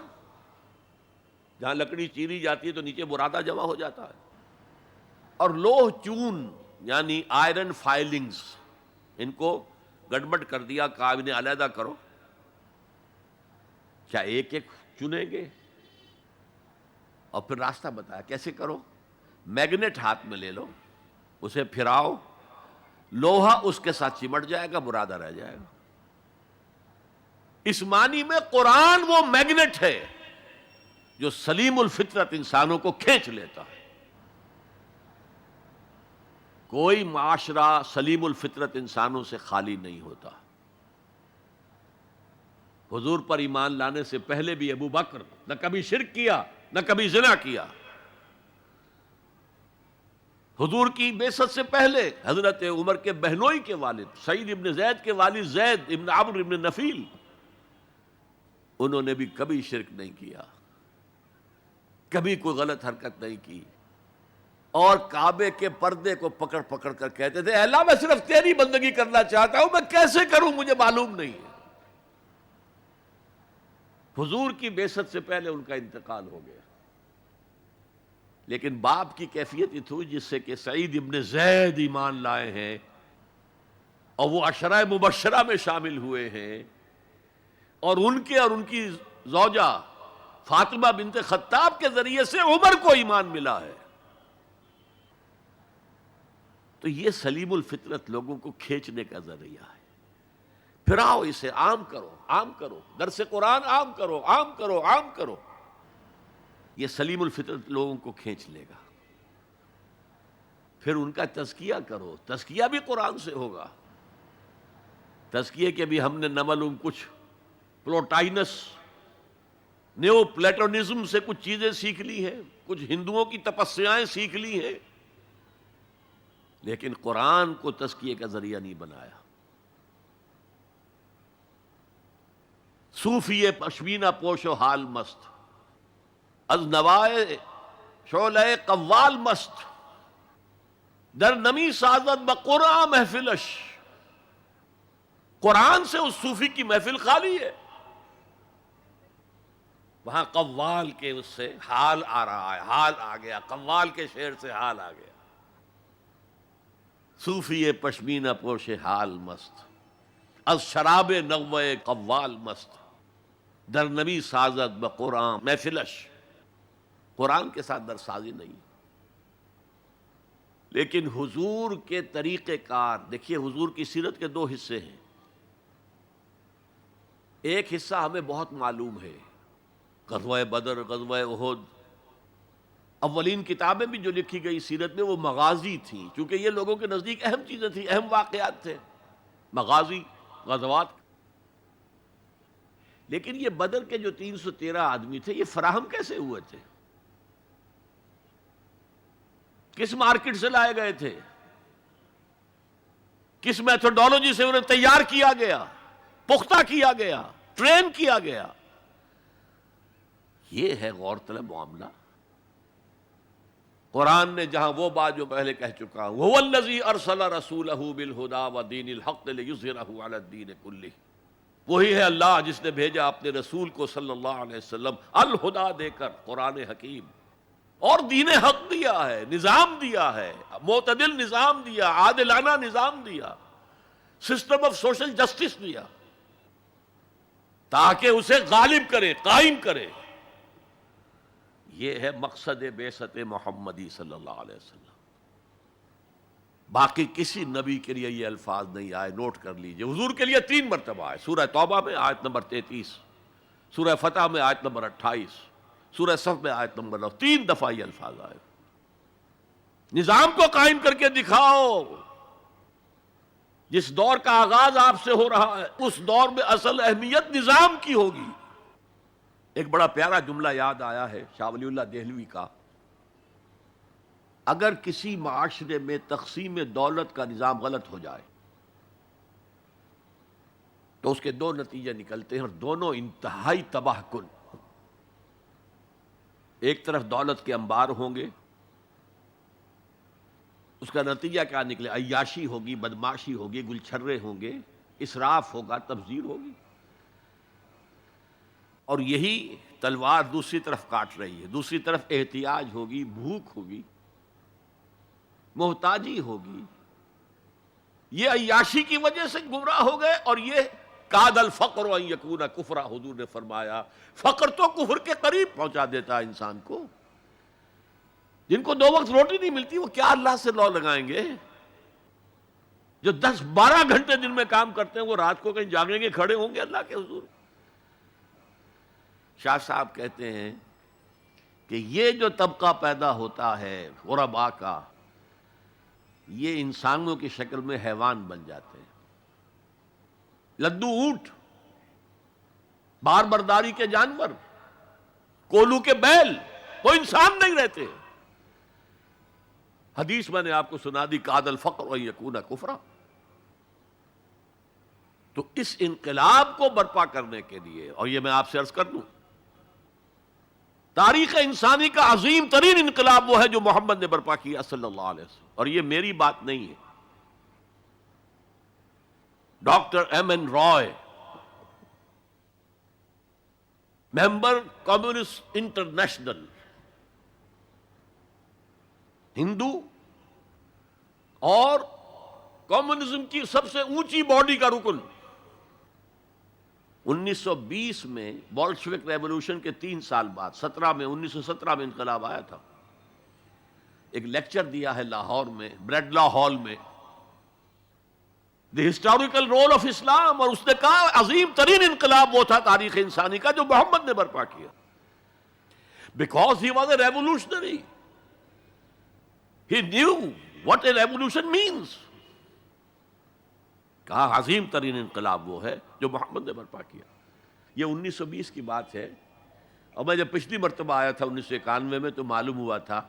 جہاں لکڑی چیری جاتی ہے تو نیچے برادہ جمع ہو جاتا ہے، اور لوہ چون یعنی آئرن فائلنگز، ان کو گڑبڑ کر دیا، کہا انہیں علیحدہ کرو۔ کیا ایک ایک چنیں گے؟ اور پھر راستہ بتایا کیسے کرو۔ میگنیٹ ہاتھ میں لے لو، اسے پھراؤ، لوہا اس کے ساتھ چمٹ جائے گا، برادہ رہ جائے گا۔ اس معنی میں قرآن وہ میگنیٹ ہے جو سلیم الفطرت انسانوں کو کھینچ لیتا ہے۔ کوئی معاشرہ سلیم الفطرت انسانوں سے خالی نہیں ہوتا۔ حضور پر ایمان لانے سے پہلے بھی ابو بکر نہ کبھی شرک کیا، نہ کبھی زنا کیا۔ حضور کی بعثت سے پہلے حضرت عمر کے بہنوئی کے والد سعید ابن زید کے والد زید ابن عمرو ابن نفیل، انہوں نے بھی کبھی شرک نہیں کیا، کبھی کوئی غلط حرکت نہیں کی، اور کعبے کے پردے کو پکڑ پکڑ کر کہتے تھے اے اللہ میں صرف تیری بندگی کرنا چاہتا ہوں، میں کیسے کروں مجھے معلوم نہیں ہے۔ حضور کی بعثت سے پہلے ان کا انتقال ہو گیا، لیکن باپ کی کیفیت یہ تھی جس سے کہ سعید ابن زید ایمان لائے ہیں اور وہ عشرہ مبشرہ میں شامل ہوئے ہیں، اور ان کی زوجہ فاطمہ بنت خطاب کے ذریعے سے عمر کو ایمان ملا ہے۔ تو یہ سلیم الفطرت لوگوں کو کھینچنے کا ذریعہ ہے۔ پھراؤ اسے، عام کرو، عام کرو، درس قرآن عام کرو، عام کرو، عام کرو، یہ سلیم الفطرت لوگوں کو کھینچ لے گا۔ پھر ان کا تزکیہ کرو، تزکیہ بھی قرآن سے ہوگا۔ تزکیے کے بھی ہم نے نہ معلوم کچھ پلوٹائنس نیو پلیٹونزم سے کچھ چیزیں سیکھ لی ہیں، کچھ ہندوؤں کی تپسیائیں سیکھ لی ہیں، لیکن قرآن کو تزکیے کا ذریعہ نہیں بنایا۔ صوفی پشمینہ پوش و حال مست، از نوائے شعلہ قوال مست، در نمی سازد بقرآن محفلش۔ قرآن سے اس صوفی کی محفل خالی ہے، وہاں قوال کے اس سے حال آ رہا ہے، حال آ گیا، قوال کے شعر سے حال آ گیا۔ صوفی پشمینہ پوش حال مست، از شراب نغوے قوال مست۔ در نبی سازد بقرآن محفلش، قرآن کے ساتھ در سازی نہیں۔ لیکن حضور کے طریقہ کار دیکھیے، حضور کی سیرت کے دو حصے ہیں۔ ایک حصہ ہمیں بہت معلوم ہے، غزوہ بدر، غزوہ احد، اولین کتابیں بھی جو لکھی گئی سیرت میں وہ مغازی تھیں، چونکہ یہ لوگوں کے نزدیک اہم چیزیں تھیں، اہم واقعات تھے، مغازی، غزوات۔ لیکن یہ بدر کے جو 313 آدمی تھے، یہ فراہم کیسے ہوئے تھے؟ کس مارکیٹ سے لائے گئے تھے؟ کس میتھڈالوجی سے انہیں تیار کیا گیا، پختہ کیا گیا، ٹرین کیا گیا؟ یہ ہے غور طلب معاملہ۔ قرآن نے جہاں وہ بات جو پہلے کہہ چکا ہوں، هو الذی ارسل رسولہ بالہدی ودین الحق لیظہرہ علی الدین کلہ، وہی ہے اللہ جس نے بھیجا اپنے رسول کو صلی اللہ علیہ وسلم الہدا دے کر، قرآن حکیم، اور دین حق دیا ہے، نظام دیا ہے، معتدل نظام دیا، عادلانہ نظام دیا، سسٹم آف سوشل جسٹس دیا، تاکہ اسے غالب کرے، قائم کرے۔ یہ ہے مقصد بعثت محمدی صلی اللہ علیہ وسلم۔ باقی کسی نبی کے لیے یہ الفاظ نہیں آئے، نوٹ کر لیجئے۔ حضور کے لیے 3 مرتبہ آئے، سورہ توبہ میں آیت نمبر 33، سورہ فتح میں آیت نمبر 28، سورہ صف میں آیت نمبر 9، 3 دفعہ یہ الفاظ آئے۔ نظام کو قائم کر کے دکھاؤ۔ جس دور کا آغاز آپ سے ہو رہا ہے، اس دور میں اصل اہمیت نظام کی ہوگی۔ ایک بڑا پیارا جملہ یاد آیا ہے شاہ ولی اللہ دہلوی کا، اگر کسی معاشرے میں تقسیم دولت کا نظام غلط ہو جائے تو اس کے 2 نتیجے نکلتے ہیں، اور دونوں انتہائی تباہ کن۔ ایک طرف دولت کے انبار ہوں گے، اس کا نتیجہ کیا نکلے؟ عیاشی ہوگی، بدماشی ہوگی، گلچھرے ہوں گے، اسراف ہوگا، تبذیر ہوگی، اور یہی تلوار دوسری طرف کاٹ رہی ہے۔ دوسری طرف احتیاج ہوگی، بھوک ہوگی، محتاجی ہوگی۔ یہ عیاشی کی وجہ سے گمراہ ہو گئے، اور یہ کاد الفقر ان یکون کفرا، حضور نے فرمایا فقر تو کفر کے قریب پہنچا دیتا ہے انسان کو۔ جن کو 2 وقت روٹی نہیں ملتی، وہ کیا اللہ سے لو لگائیں گے؟ جو 10-12 گھنٹے دن میں کام کرتے ہیں، وہ رات کو کہیں جاگیں گے، کھڑے ہوں گے اللہ کے حضور؟ شاہ صاحب کہتے ہیں کہ یہ جو طبقہ پیدا ہوتا ہے غرباء کا، یہ انسانوں کی شکل میں حیوان بن جاتے ہیں، لدو اونٹ، بار برداری کے جانور، کولو کے بیل، وہ انسان نہیں رہتے۔ حدیث میں نے آپ کو سنا دی، کاد الفقر ان یکون کفرا۔ تو اس انقلاب کو برپا کرنے کے لیے، اور یہ میں آپ سے عرض کر دوں، تاریخ انسانی کا عظیم ترین انقلاب وہ ہے جو محمد نے برپا کیا صلی اللہ علیہ وسلم، اور یہ میری بات نہیں ہے۔ ڈاکٹر ایم این رائے، ممبر کمیونسٹ انٹرنیشنل، ہندو اور کمیونزم کی سب سے اونچی باڈی کا رکن، 1920 میں بولشوک ریولوشن کے 3 سال بعد 1917 میں انقلاب آیا تھا، ایک لیکچر دیا ہے لاہور میں، بریڈلا ہال میں، دی ہسٹوریکل رول آف اسلام، اور اس نے کہا عظیم ترین انقلاب وہ تھا تاریخ انسانی کا جو محمد نے برپا کیا، because he was a revolutionary, he knew what a revolution means. کہا عظیم ترین انقلاب وہ ہے جو محمد نے برپا کیا۔ یہ 1920 کی بات ہے، اور میں جب پچھلی مرتبہ آیا تھا 1991 میں تو معلوم ہوا تھا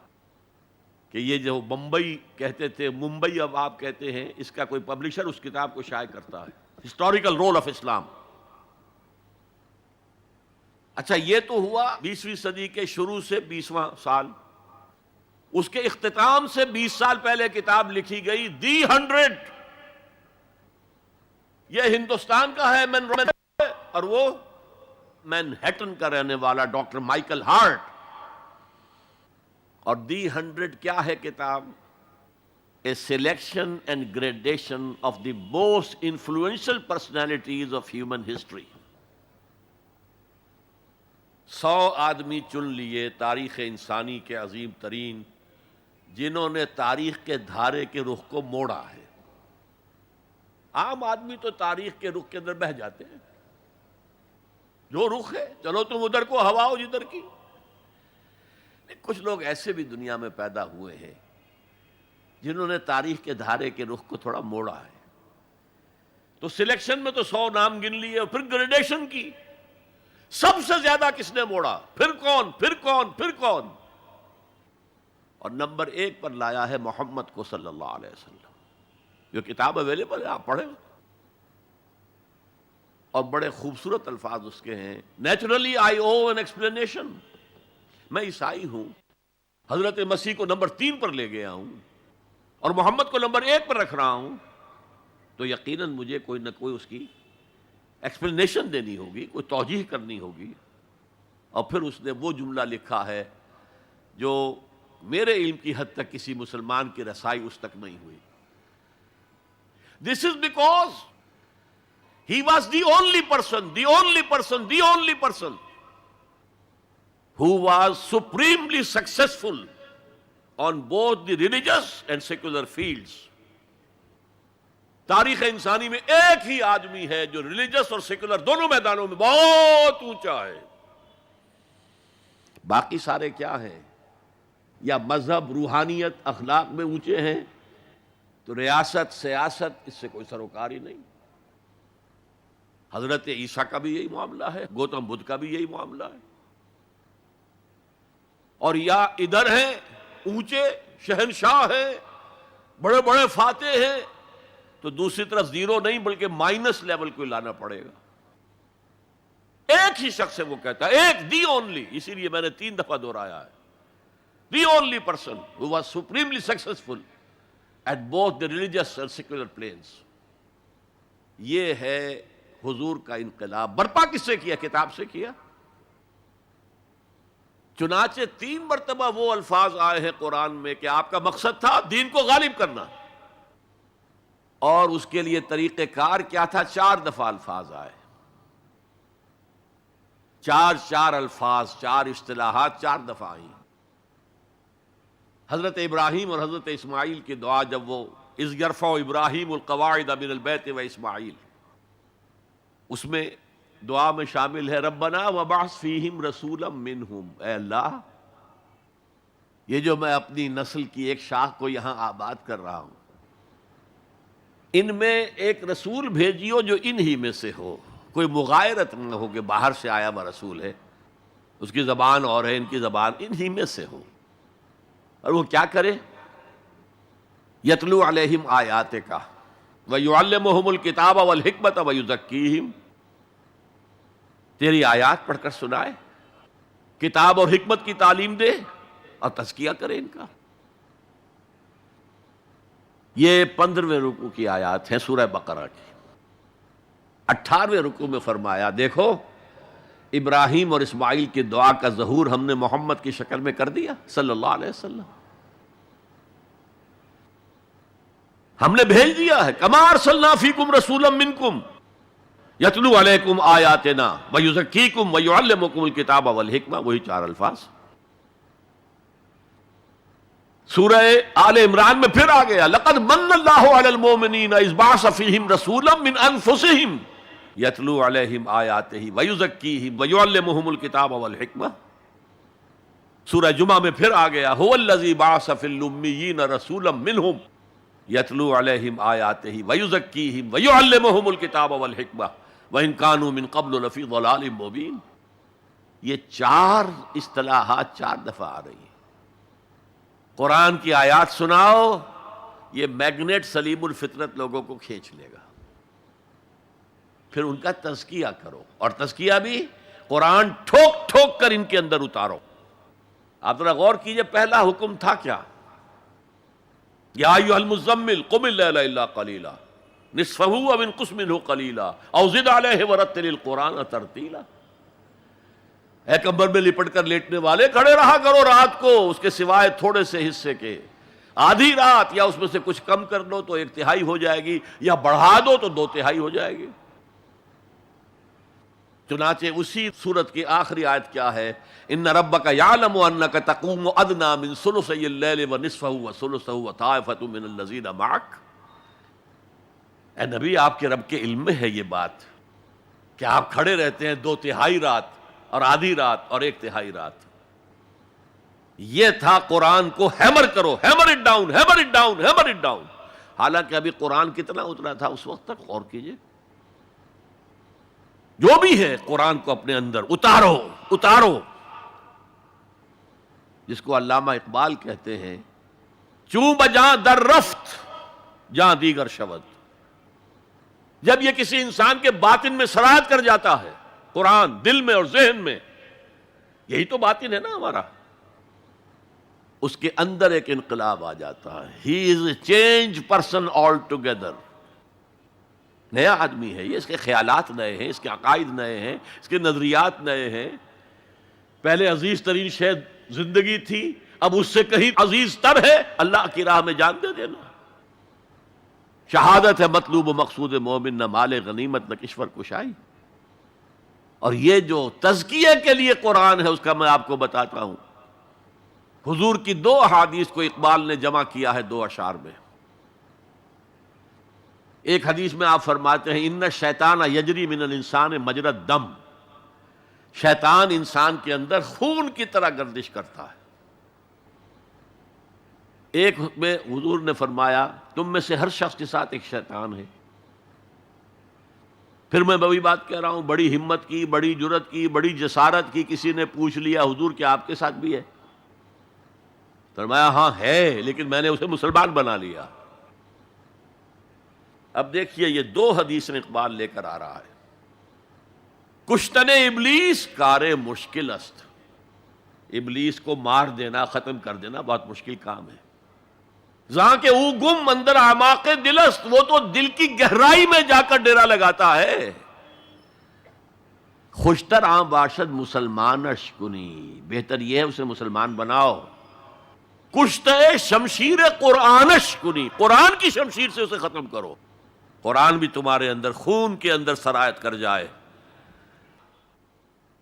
کہ یہ جو بمبئی کہتے تھے، ممبئی اب آپ کہتے ہیں، اس کا کوئی پبلشر اس کتاب کو شائع کرتا ہے، ہسٹوریکل رول آف اسلام۔ اچھا، یہ تو ہوا 20ویں صدی کے شروع سے 20واں سال، اس کے اختتام سے 20 سال پہلے کتاب لکھی گئی دی 100، یہ ہندوستان کا ہے اور وہ مینہٹن کا رہنے والا ڈاکٹر مائیکل ہارٹ۔ اور دی 100 کیا ہے کتاب؟ A selection and gradation of the most influential personalities of human history. 100 آدمی چن لیے تاریخ انسانی کے عظیم ترین، جنہوں نے تاریخ کے دھارے کے رخ کو موڑا ہے۔ عام آدمی تو تاریخ کے رخ کے اندر بہہ جاتے ہیں، جو رخ ہے چلو تم ادھر کو ہواؤ جدھر کی۔ کچھ لوگ ایسے بھی دنیا میں پیدا ہوئے ہیں جنہوں نے تاریخ کے دھارے کے رخ کو تھوڑا موڑا ہے۔ تو سلیکشن میں تو 100 نام گن لیے، اور پھر گریڈیشن کی، سب سے زیادہ کس نے موڑا، پھر کون پھر کون پھر کون، اور نمبر 1 پر لایا ہے محمد کو صلی اللہ علیہ وسلم۔ جو کتاب اویلیبل ہے آپ پڑھیں، اور بڑے خوبصورت الفاظ اس کے ہیں۔ Naturally I O an explanation, میں عیسائی ہوں، حضرت مسیح کو نمبر 3 پر لے گیا ہوں اور محمد کو نمبر 1 پر رکھ رہا ہوں، تو یقیناً مجھے کوئی نہ کوئی اس کی ایکسپلینیشن دینی ہوگی، کوئی توجیہ کرنی ہوگی۔ اور پھر اس نے وہ جملہ لکھا ہے جو میرے علم کی حد تک کسی مسلمان کی رسائی اس تک نہیں ہوئی۔ This is because he was the only person who was supremely successful on both the religious and secular fields۔ تاریخ انسانی میں ایک ہی آدمی ہے جو ریلیجس اور سیکولر دونوں میدانوں میں بہت اونچا ہے۔ باقی سارے کیا ہیں؟ یا مذہب، روحانیت، اخلاق میں اونچے ہیں، تو ریاست، سیاست، اس سے کوئی سروکار ہی نہیں۔ حضرت عیسیٰ کا بھی یہی معاملہ ہے، گوتم بدھ کا بھی یہی معاملہ ہے۔ اور یا ادھر ہیں اونچے شہنشاہ ہیں، بڑے بڑے فاتح ہیں، تو دوسری طرف زیرو نہیں بلکہ مائنس لیول کو لانا پڑے گا۔ ایک ہی شخص ہے، وہ کہتا ہے ایک، دی اونلی، اسی لیے میں نے 3 دفعہ دہرایا ہے، the only person who was supremely successful at both the religious and secular planes۔ یہ ہے حضور کا انقلاب۔ برپا کس سے کیا؟ کتاب سے کیا۔ چنانچہ 3 مرتبہ وہ الفاظ آئے ہیں قرآن میں کہ آپ کا مقصد تھا دین کو غالب کرنا، اور اس کے لیے طریقہ کار کیا تھا؟ 4 دفعہ الفاظ آئے، 4 الفاظ، 4 اصطلاحات 4 دفعہ آئیں۔ حضرت ابراہیم اور حضرت اسماعیل کی دعا، جب وہ اذ یرفع ابراہیم القواعد من البیت و اسماعیل، اس میں دعا میں شامل ہے ربنا وبعث فیہم رسولا منہم، اے اللہ یہ جو میں اپنی نسل کی ایک شاخ کو یہاں آباد کر رہا ہوں، ان میں ایک رسول بھیجیو جو ان ہی میں سے ہو، کوئی مغایرت نہ ہو کہ باہر سے آیا ہوا رسول ہے، اس کی زبان اور ہے، ان کی زبان ان ہی میں سے ہو، اور وہ کیا کرے؟ یتلو علیہم آیاتک ویعلمہم الکتاب والحکمت ویزکیہم، تیری آیات پڑھ کر سنائے، کتاب اور حکمت کی تعلیم دے اور تزکیہ کرے ان کا۔ یہ 15ویں رکوع کی آیات ہیں سورہ بقرہ کی۔ 18ویں رکوع میں فرمایا دیکھو ابراہیم اور اسماعیل کی دعا کا ظہور ہم نے محمد کی شکل میں کر دیا صلی اللہ علیہ وسلم، ہم نے بھیج دیا ہے، کما ارسلنا فیکم رسولا منکم یتلو علیکم آیاتنا ویزکیکم ویعلمکم الکتاب والحکمہ، وہی 4 الفاظ۔ سورہ آل عمران میں پھر آ گیا لقد من اللہ علی المؤمنین اذ بعث فیہم رسولا من انفسہم یتلو علیہم آیاتہ ویزکیہم ویعلمہم الکتاب والحکمہ۔ سورہ جمعہ میں پھر آ گیا هو الذی بعث فی الامیین رسولا منہم یتلو علیہم آیاتہ ویزکیہم ویعلمہم الکتاب والحکمہ وإن كانوا من قبل لفی ضلال مبین۔ یہ 4 اصطلاحات 4 دفعہ آ رہی ہیں۔ قرآن کی آیات سناؤ، یہ میگنیٹ سلیم الفطرت لوگوں کو کھینچ لے گا، پھر ان کا تزکیہ کرو، اور تزکیہ بھی قرآن ٹھوک ٹھوک کر ان کے اندر اتارو۔ آپ ذرا غور کیجئے، پہلا حکم تھا کیا؟ یا ایھا المزمل قم اللیل الا قلیلا نصفہ او انقص منہ قلیلا او زد علیہ ورتل القرآن ترتیلا۔ اے کمبل میں لپٹ کر لیٹنے والے، کھڑے رہا کرو رات کو اس کے سوائے تھوڑے سے حصے کے، آدھی رات، یا اس میں سے کچھ کم کر لو تو 1/3 ہو جائے گی، یا بڑھا دو تو 2/3 ہو جائے گی۔ چنانچہ اسی صورت کی آخری آیت کیا ہے؟ ان ربک یعلم انک تقوم ادنی من ثلثی اللیل ونصفہ وثلثہ وطائفۃ من الذین معک. اے نبی، آپ کے رب کے علم میں ہے یہ بات کہ آپ کھڑے رہتے ہیں 2/3 رات اور آدھی رات اور 1/3 رات. یہ تھا قرآن کو ہیمر کرو، hammer it down, hammer it down, hammer it down. حالانکہ ابھی قرآن کتنا اترا تھا اس وقت تک؟ غور کیجئے. جو بھی ہے قرآن کو اپنے اندر اتارو اتارو. جس کو علامہ اقبال کہتے ہیں چوں بجاں در رفت جہاں دیگر شود. جب یہ کسی انسان کے باطن میں سرایت کر جاتا ہے قرآن، دل میں اور ذہن میں، یہی تو باطن ہے نا ہمارا، اس کے اندر ایک انقلاب آ جاتا ہے. He is a change person آل ٹوگیدر. نیا آدمی ہے یہ، اس کے خیالات نئے ہیں، اس کے عقائد نئے ہیں، اس کے نظریات نئے ہیں. پہلے عزیز ترین شے زندگی تھی، اب اس سے کہیں عزیز تر ہے اللہ کی راہ میں جان دے دینا. شہادت ہے مطلوب و مقصود مومن، نہ مال غنیمت نہ کشور کشائی. اور یہ جو تزکیے کے لیے قرآن ہے اس کا میں آپ کو بتاتا ہوں. حضور کی 2 احادیث کو اقبال نے جمع کیا ہے 2 اشعار میں. ایک حدیث میں آپ فرماتے ہیں ان الشیطان یجری من الانسان مجری الدم. شیطان انسان کے اندر خون کی طرح گردش کرتا ہے. ایک میں حضور نے فرمایا تم میں سے ہر شخص کے ساتھ ایک شیطان ہے. پھر میں وہی بات کہہ رہا ہوں، بڑی ہمت کی، بڑی جرت کی، بڑی جسارت کی. کسی نے پوچھ لیا حضور کیا آپ کے ساتھ بھی ہے؟ فرمایا ہاں ہے، لیکن میں نے اسے مسلمان بنا لیا. اب دیکھیے یہ 2 حدیث اقبال لے کر آ رہا ہے. کشتن ابلیس کار مشکل است. ابلیس کو مار دینا، ختم کر دینا بہت مشکل کام ہے. جہاں کہ او گم اندر اعماق دل است، وہ تو دل کی گہرائی میں جا کر ڈیرا لگاتا ہے. خوشتر آں باشد مسلمانش کنی، بہتر یہ ہے اسے مسلمان بناؤ. کشتے شمشیر قرآنش کنی، قرآن کی شمشیر سے اسے ختم کرو. قرآن بھی تمہارے اندر خون کے اندر سرایت کر جائے.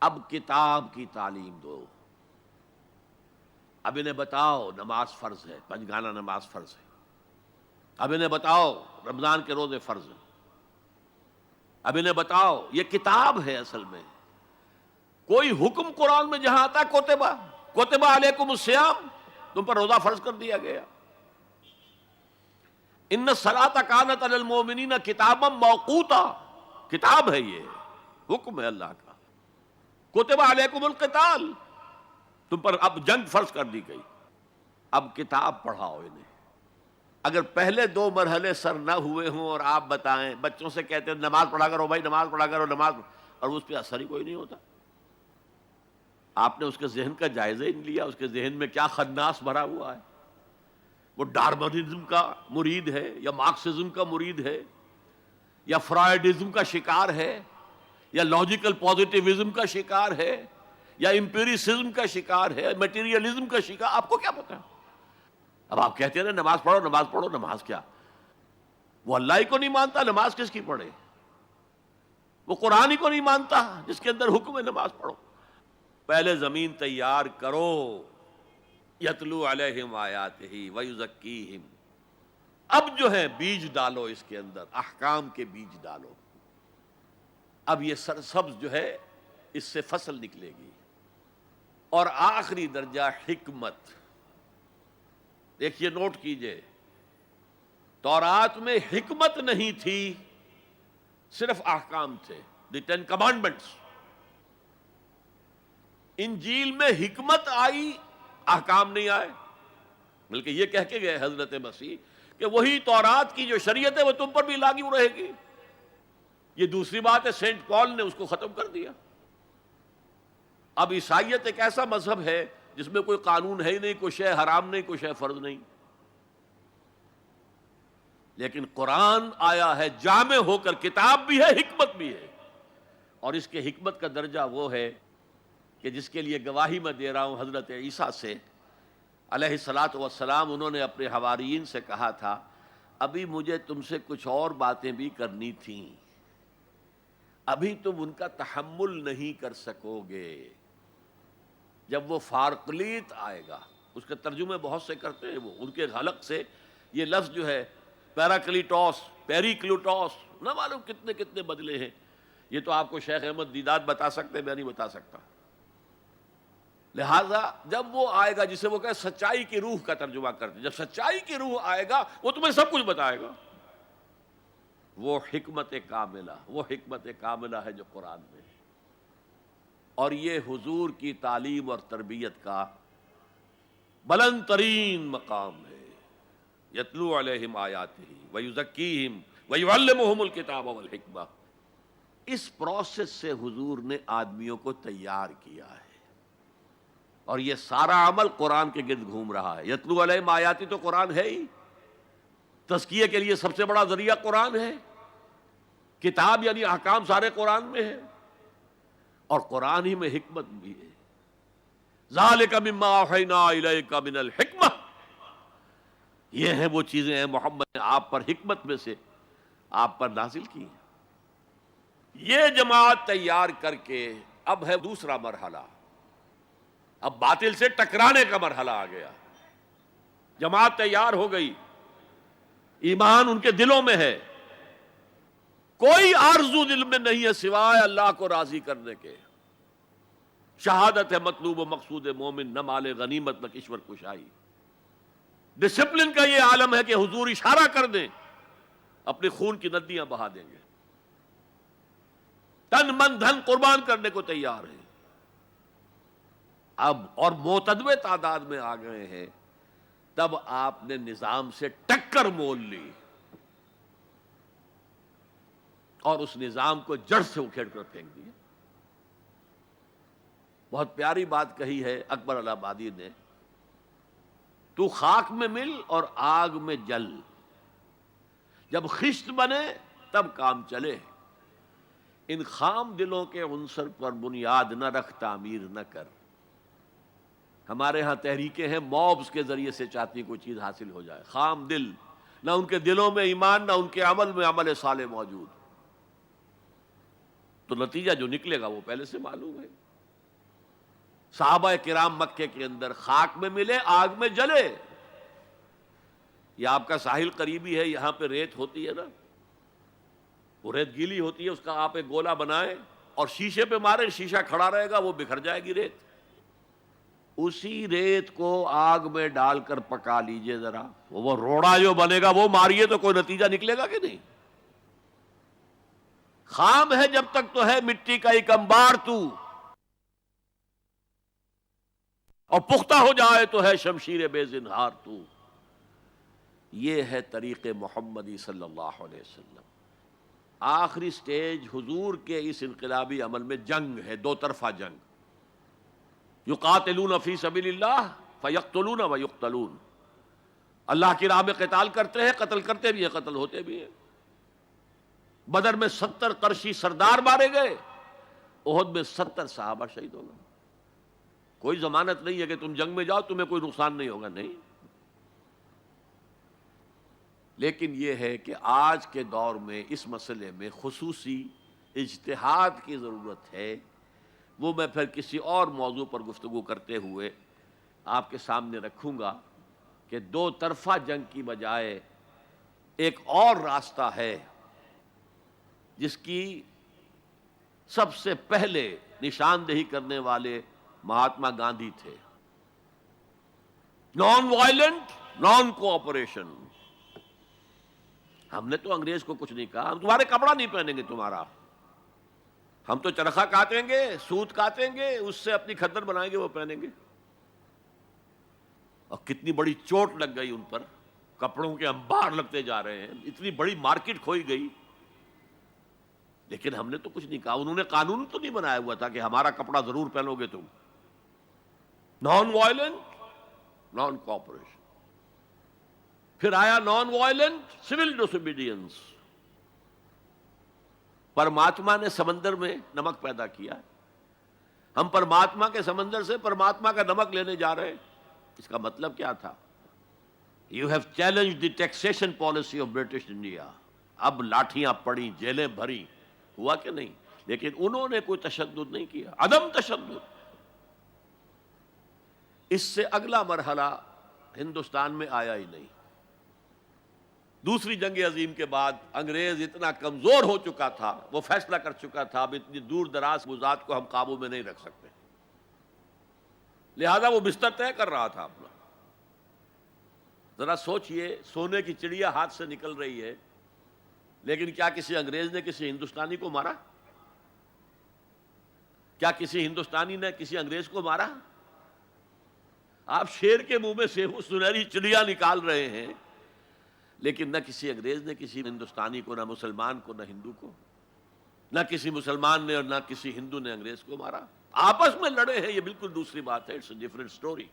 اب کتاب کی تعلیم دو. اب انہیں بتاؤ نماز فرض ہے، 5 گانا نماز فرض ہے. اب انہیں بتاؤ رمضان کے روزے فرض ہیں. اب انہیں بتاؤ یہ کتاب ہے اصل میں. کوئی حکم قرآن میں جہاں آتا ہے کتب علیکم الصیام، تم پر روزہ فرض کر دیا گیا. ان الصلاۃ کانت علی المؤمنین کتابا موقوتا، کتاب ہے یہ، حکم ہے اللہ کا. کتب علیکم القتال، تم پر اب جنگ فرض کر دی گئی. اب کتاب پڑھاؤ انہیں. اگر پہلے 2 مرحلے سر نہ ہوئے ہوں اور آپ بتائیں، بچوں سے کہتے ہیں نماز پڑھا کرو بھائی، نماز پڑھا کرو نماز، اور اس پہ اثر ہی کوئی نہیں ہوتا. آپ نے اس کے ذہن کا جائزہ ہی نہیں لیا، اس کے ذہن میں کیا خناس بھرا ہوا ہے. وہ ڈارمنزم کا مرید ہے یا مارکسزم کا مرید ہے یا فرائیڈزم کا شکار ہے یا لاجیکل پازیٹیوزم کا شکار ہے یا امپیریسزم کا شکار ہے، میٹیریلزم کا شکار، آپ کو کیا پتا. اب آپ کہتے ہیں نماز پڑھو نماز پڑھو. نماز کیا؟ وہ اللہ ہی کو نہیں مانتا، نماز کس کی پڑھے؟ وہ قرآن ہی کو نہیں مانتا جس کے اندر حکم ہے نماز پڑھو. پہلے زمین تیار کرو. یتلو علیہم آیاتہ ویزکیہم. اب جو ہے بیج ڈالو اس کے اندر، احکام کے بیج ڈالو. اب یہ سرسبز جو ہے اس سے فصل نکلے گی. اور آخری درجہ حکمت. دیکھیے نوٹ کیجئے، تورات میں حکمت نہیں تھی، صرف احکام تھے، دی 10 کمانڈمنٹس. انجیل میں حکمت آئی، احکام نہیں آئے. بلکہ یہ کہہ کے گئے حضرت مسیح کہ وہی تورات کی جو شریعت ہے وہ تم پر بھی لاگو رہے گی. یہ دوسری بات ہے، سینٹ پال نے اس کو ختم کر دیا. اب عیسائیت ایک ایسا مذہب ہے جس میں کوئی قانون ہے ہی نہیں، کوئی شے حرام نہیں، کوئی شے فرض نہیں. لیکن قرآن آیا ہے جامع ہو کر، کتاب بھی ہے حکمت بھی ہے. اور اس کے حکمت کا درجہ وہ ہے کہ جس کے لیے گواہی میں دے رہا ہوں حضرت عیسیٰ سے علیہ الصلاۃ والسلام. انہوں نے اپنے حواریین سے کہا تھا ابھی مجھے تم سے کچھ اور باتیں بھی کرنی تھیں. ابھی تم ان کا تحمل نہیں کر سکو گے. جب وہ فارقلیت آئے گا، اس کے ترجمے بہت سے کرتے ہیں وہ، ان کے حلق سے یہ لفظ جو ہے پیراکلیٹوس، پیریکلوٹوس، نہ معلوم کتنے کتنے بدلے ہیں. یہ تو آپ کو شیخ احمد دیدات بتا سکتے، میں نہیں بتا سکتا. لہذا جب وہ آئے گا جسے وہ کہے سچائی کی روح کا ترجمہ کرتے، جب سچائی کی روح آئے گا وہ تمہیں سب کچھ بتائے گا. وہ حکمت کاملہ ہے جو قرآن میں ہے، اور یہ حضور کی تعلیم اور تربیت کا بلند ترین مقام ہے. یتلو علیہم آیاتہ ویزکیہم ویعلمہم الکتاب والحکمہ. اس پروسیس سے حضور نے آدمیوں کو تیار کیا ہے، اور یہ سارا عمل قرآن کے گرد گھوم رہا ہے. یتلو علیہم آیاتی تو قرآن ہے ہی، تزکیے کے لیے سب سے بڑا ذریعہ قرآن ہے. کتاب یعنی احکام سارے قرآن میں ہے، اور قرآن ہی میں حکمت بھی ہے. ذالک مما اوحینا الیک من الحکمہ، یہ ہیں وہ چیزیں ہیں محمد نے آپ پر حکمت میں سے آپ پر نازل کی. یہ جماعت تیار کر کے اب ہے دوسرا مرحلہ، اب باطل سے ٹکرانے کا مرحلہ آ گیا. جماعت تیار ہو گئی، ایمان ان کے دلوں میں ہے، کوئی آرزو دل میں نہیں ہے سوائے اللہ کو راضی کرنے کے. شہادت ہے مطلوب و مقصود مومن، نہ مال غنیمت نہ کشور کشائی. ڈسپلن کا یہ عالم ہے کہ حضور اشارہ کر دیں اپنے خون کی ندیاں بہا دیں گے، تن من دھن قربان کرنے کو تیار ہیں. اب اور معتدوے تعداد میں آ گئے ہیں، تب آپ نے نظام سے ٹکر مول لی اور اس نظام کو جڑ سے اکھیڑ کر پھینک دیا. بہت پیاری بات کہی ہے اکبر الہ آبادی نے، تو خاک میں مل اور آگ میں جل، جب خشت بنے تب کام چلے. ان خام دلوں کے عنصر پر بنیاد نہ رکھ، تعمیر نہ کر. ہمارے ہاں تحریکیں ہیں موبز کے ذریعے سے چاہتی کوئی چیز حاصل ہو جائے. خام دل، نہ ان کے دلوں میں ایمان، نہ ان کے عمل میں عمل صالح موجود، تو نتیجہ جو نکلے گا وہ پہلے سے معلوم ہے. صحابہ کرام مکے کے اندر خاک میں ملے، آگ میں جلے. یہ آپ کا ساحل قریبی ہے، یہاں پہ ریت ہوتی ہے نا، وہ ریت گیلی ہوتی ہے، اس کا آپ ایک گولا بنائیں اور شیشے پہ ماریں، شیشہ کھڑا رہے گا، وہ بکھر جائے گی ریت. اسی ریت کو آگ میں ڈال کر پکا لیجئے ذرا، وہ روڑا جو بنے گا وہ ماریے تو کوئی نتیجہ نکلے گا کہ نہیں. خام ہے جب تک تو ہے مٹی کا ایک انبار تو، اور پختہ ہو جائے تو ہے شمشیر بے زنہار تو. یہ ہے طریق محمدی صلی اللہ علیہ وسلم. آخری سٹیج حضور کے اس انقلابی عمل میں جنگ ہے، دو طرفہ جنگ. یقاتلون فی سبیل اللہ فیقتلون ویقتلون، اللہ کی راہ میں قتال کرتے ہیں، قتل کرتے بھی ہیں، قتل ہوتے بھی ہیں. بدر میں 70 قرشی سردار مارے گئے، احد میں 70 صحابہ شہید ہو گئے. کوئی ضمانت نہیں ہے کہ تم جنگ میں جاؤ تمہیں کوئی نقصان نہیں ہوگا، نہیں. لیکن یہ ہے کہ آج کے دور میں اس مسئلے میں خصوصی اجتہاد کی ضرورت ہے. وہ میں پھر کسی اور موضوع پر گفتگو کرتے ہوئے آپ کے سامنے رکھوں گا کہ دو طرفہ جنگ کی بجائے ایک اور راستہ ہے جس کی سب سے پہلے نشاندہی کرنے والے مہاتما گاندھی تھے. Non violent, naan cooperation. ہم نے تو انگریز کو کچھ نہیں کہا، ہم تمہارے کپڑا نہیں پہنیں گے تمہارا، ہم تو چرخہ کاٹیں گے، سوت کاٹیں گے، اس سے اپنی کھدر بنائیں گے، وہ پہنیں گے. اور کتنی بڑی چوٹ لگ گئی ان پر، کپڑوں کے انبار لگتے جا رہے ہیں، اتنی بڑی مارکیٹ کھوئی گئی. لیکن ہم نے تو کچھ نہیں کہا. انہوں نے قانون تو نہیں بنایا ہوا تھا کہ ہمارا کپڑا ضرور پہنو گے تم. Non violent, naan cooperation. پھر آیا نان وائلنٹ سول ڈس اوبیڈینس. پرماتما نے سمندر میں نمک پیدا کیا، ہم پرماتما کے سمندر سے پرماتما کا نمک لینے جا رہے ہیں. اس کا مطلب کیا تھا؟ You have challenge the taxation policy of British India. اب لاٹھیاں پڑی، جیلیں بھری، ہوا کہ نہیں؟ لیکن انہوں نے کوئی تشدد نہیں کیا، عدم تشدد۔ اس سے اگلا مرحلہ ہندوستان میں آیا ہی نہیں۔ دوسری جنگ عظیم کے بعد انگریز اتنا کمزور ہو چکا تھا، وہ فیصلہ کر چکا تھا اب اتنی دور دراز موضوعات کو ہم قابو میں نہیں رکھ سکتے، لہذا وہ بستر طے کر رہا تھا اپنا۔ ذرا سوچئے، سونے کی چڑیا ہاتھ سے نکل رہی ہے، لیکن کیا کسی انگریز نے کسی ہندوستانی کو مارا؟ کیا کسی ہندوستانی نے کسی انگریز کو مارا؟ آپ شیر کے منہ میں سے سنہری چڑیا نکال رہے ہیں، لیکن نہ کسی انگریز نے کسی ہندوستانی کو، نہ مسلمان کو، نہ ہندو کو، نہ کسی مسلمان نے اور نہ کسی ہندو نے انگریز کو مارا۔ آپس میں لڑے ہیں، یہ بالکل دوسری بات ہے، اٹس اے ڈفرنٹ سٹوری۔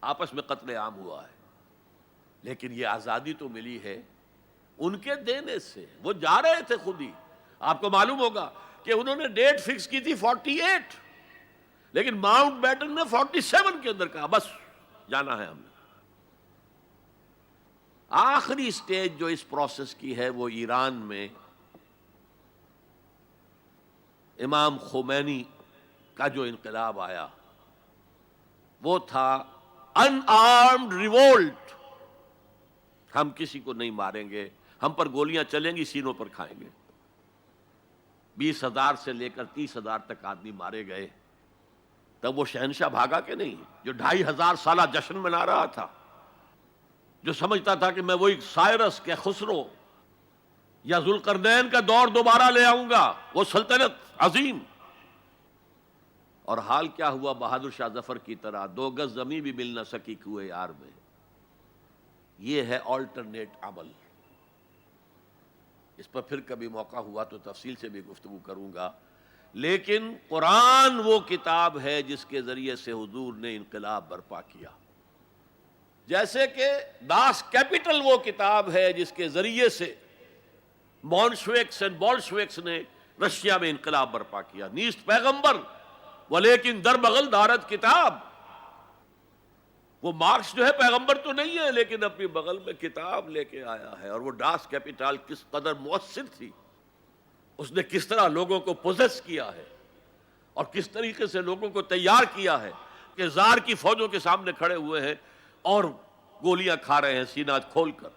آپس میں قتل عام ہوا ہے، لیکن یہ آزادی تو ملی ہے ان کے دینے سے۔ وہ جا رہے تھے خود ہی، آپ کو معلوم ہوگا کہ انہوں نے ڈیٹ فکس کی تھی 48، لیکن ماؤنٹ بیٹن نے 47 کے اندر کہا بس جانا ہے ہم نے۔ آخری سٹیج جو اس پروسیس کی ہے وہ ایران میں امام خمینی کا جو انقلاب آیا، وہ تھا ان آرمڈ ریوولٹ۔ ہم کسی کو نہیں ماریں گے، ہم پر گولیاں چلیں گی، سینوں پر کھائیں گے۔ 20,000 سے لے کر 30,000 تک آدمی مارے گئے۔ تب وہ شہنشاہ بھاگا کہ نہیں، جو 2,500 سالہ جشن منا رہا تھا، جو سمجھتا تھا کہ میں وہی سائرس کے خسرو یا ذوالقرنین کا دور دوبارہ لے آؤں گا، وہ سلطنت عظیم۔ اور حال کیا ہوا بہادر شاہ ظفر کی طرح، 2 گز زمین بھی مل نہ سکی کوئے یار میں۔ یہ ہے آلٹرنیٹ عمل۔ اس پر پھر کبھی موقع ہوا تو تفصیل سے بھی گفتگو کروں گا، لیکن قرآن وہ کتاب ہے جس کے ذریعے سے حضور نے انقلاب برپا کیا، جیسے کہ داس کیپٹل وہ کتاب ہے جس کے ذریعے سے مونشویکس اینڈ بولشویکس نے رشیا میں انقلاب برپا کیا۔ نیست پیغمبر ولیکن در بغل دارت کتاب۔ وہ مارکس جو ہے پیغمبر تو نہیں ہے، لیکن اپنی بغل میں کتاب لے کے آیا ہے۔ اور وہ داس کیپٹل کس قدر مؤثر تھی، اس نے کس طرح لوگوں کو پوزیس کیا ہے اور کس طریقے سے لوگوں کو تیار کیا ہے کہ زار کی فوجوں کے سامنے کھڑے ہوئے ہیں اور گولیاں کھا رہے ہیں سینہ کھول کر۔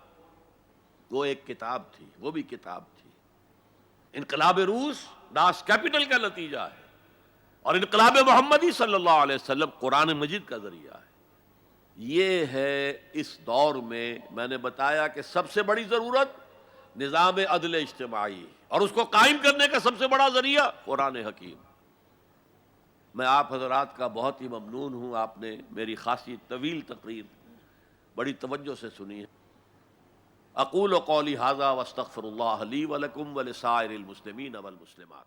وہ ایک کتاب تھی، وہ بھی کتاب تھی۔ انقلاب روس داس کیپٹل کا نتیجہ ہے، اور انقلاب محمدی صلی اللہ علیہ وسلم قرآن مجید کا ذریعہ ہے۔ یہ ہے اس دور میں نے بتایا کہ سب سے بڑی ضرورت نظام عدل اجتماعی، اور اس کو قائم کرنے کا سب سے بڑا ذریعہ قرآن حکیم۔ میں آپ حضرات کا بہت ہی ممنون ہوں، آپ نے میری خاصی طویل تقریر بڑی توجہ سے سنی ہے۔ اقول قولی ھذا واستغفر اللہ لی ولکم ولسائر المسلمین والمسلمات۔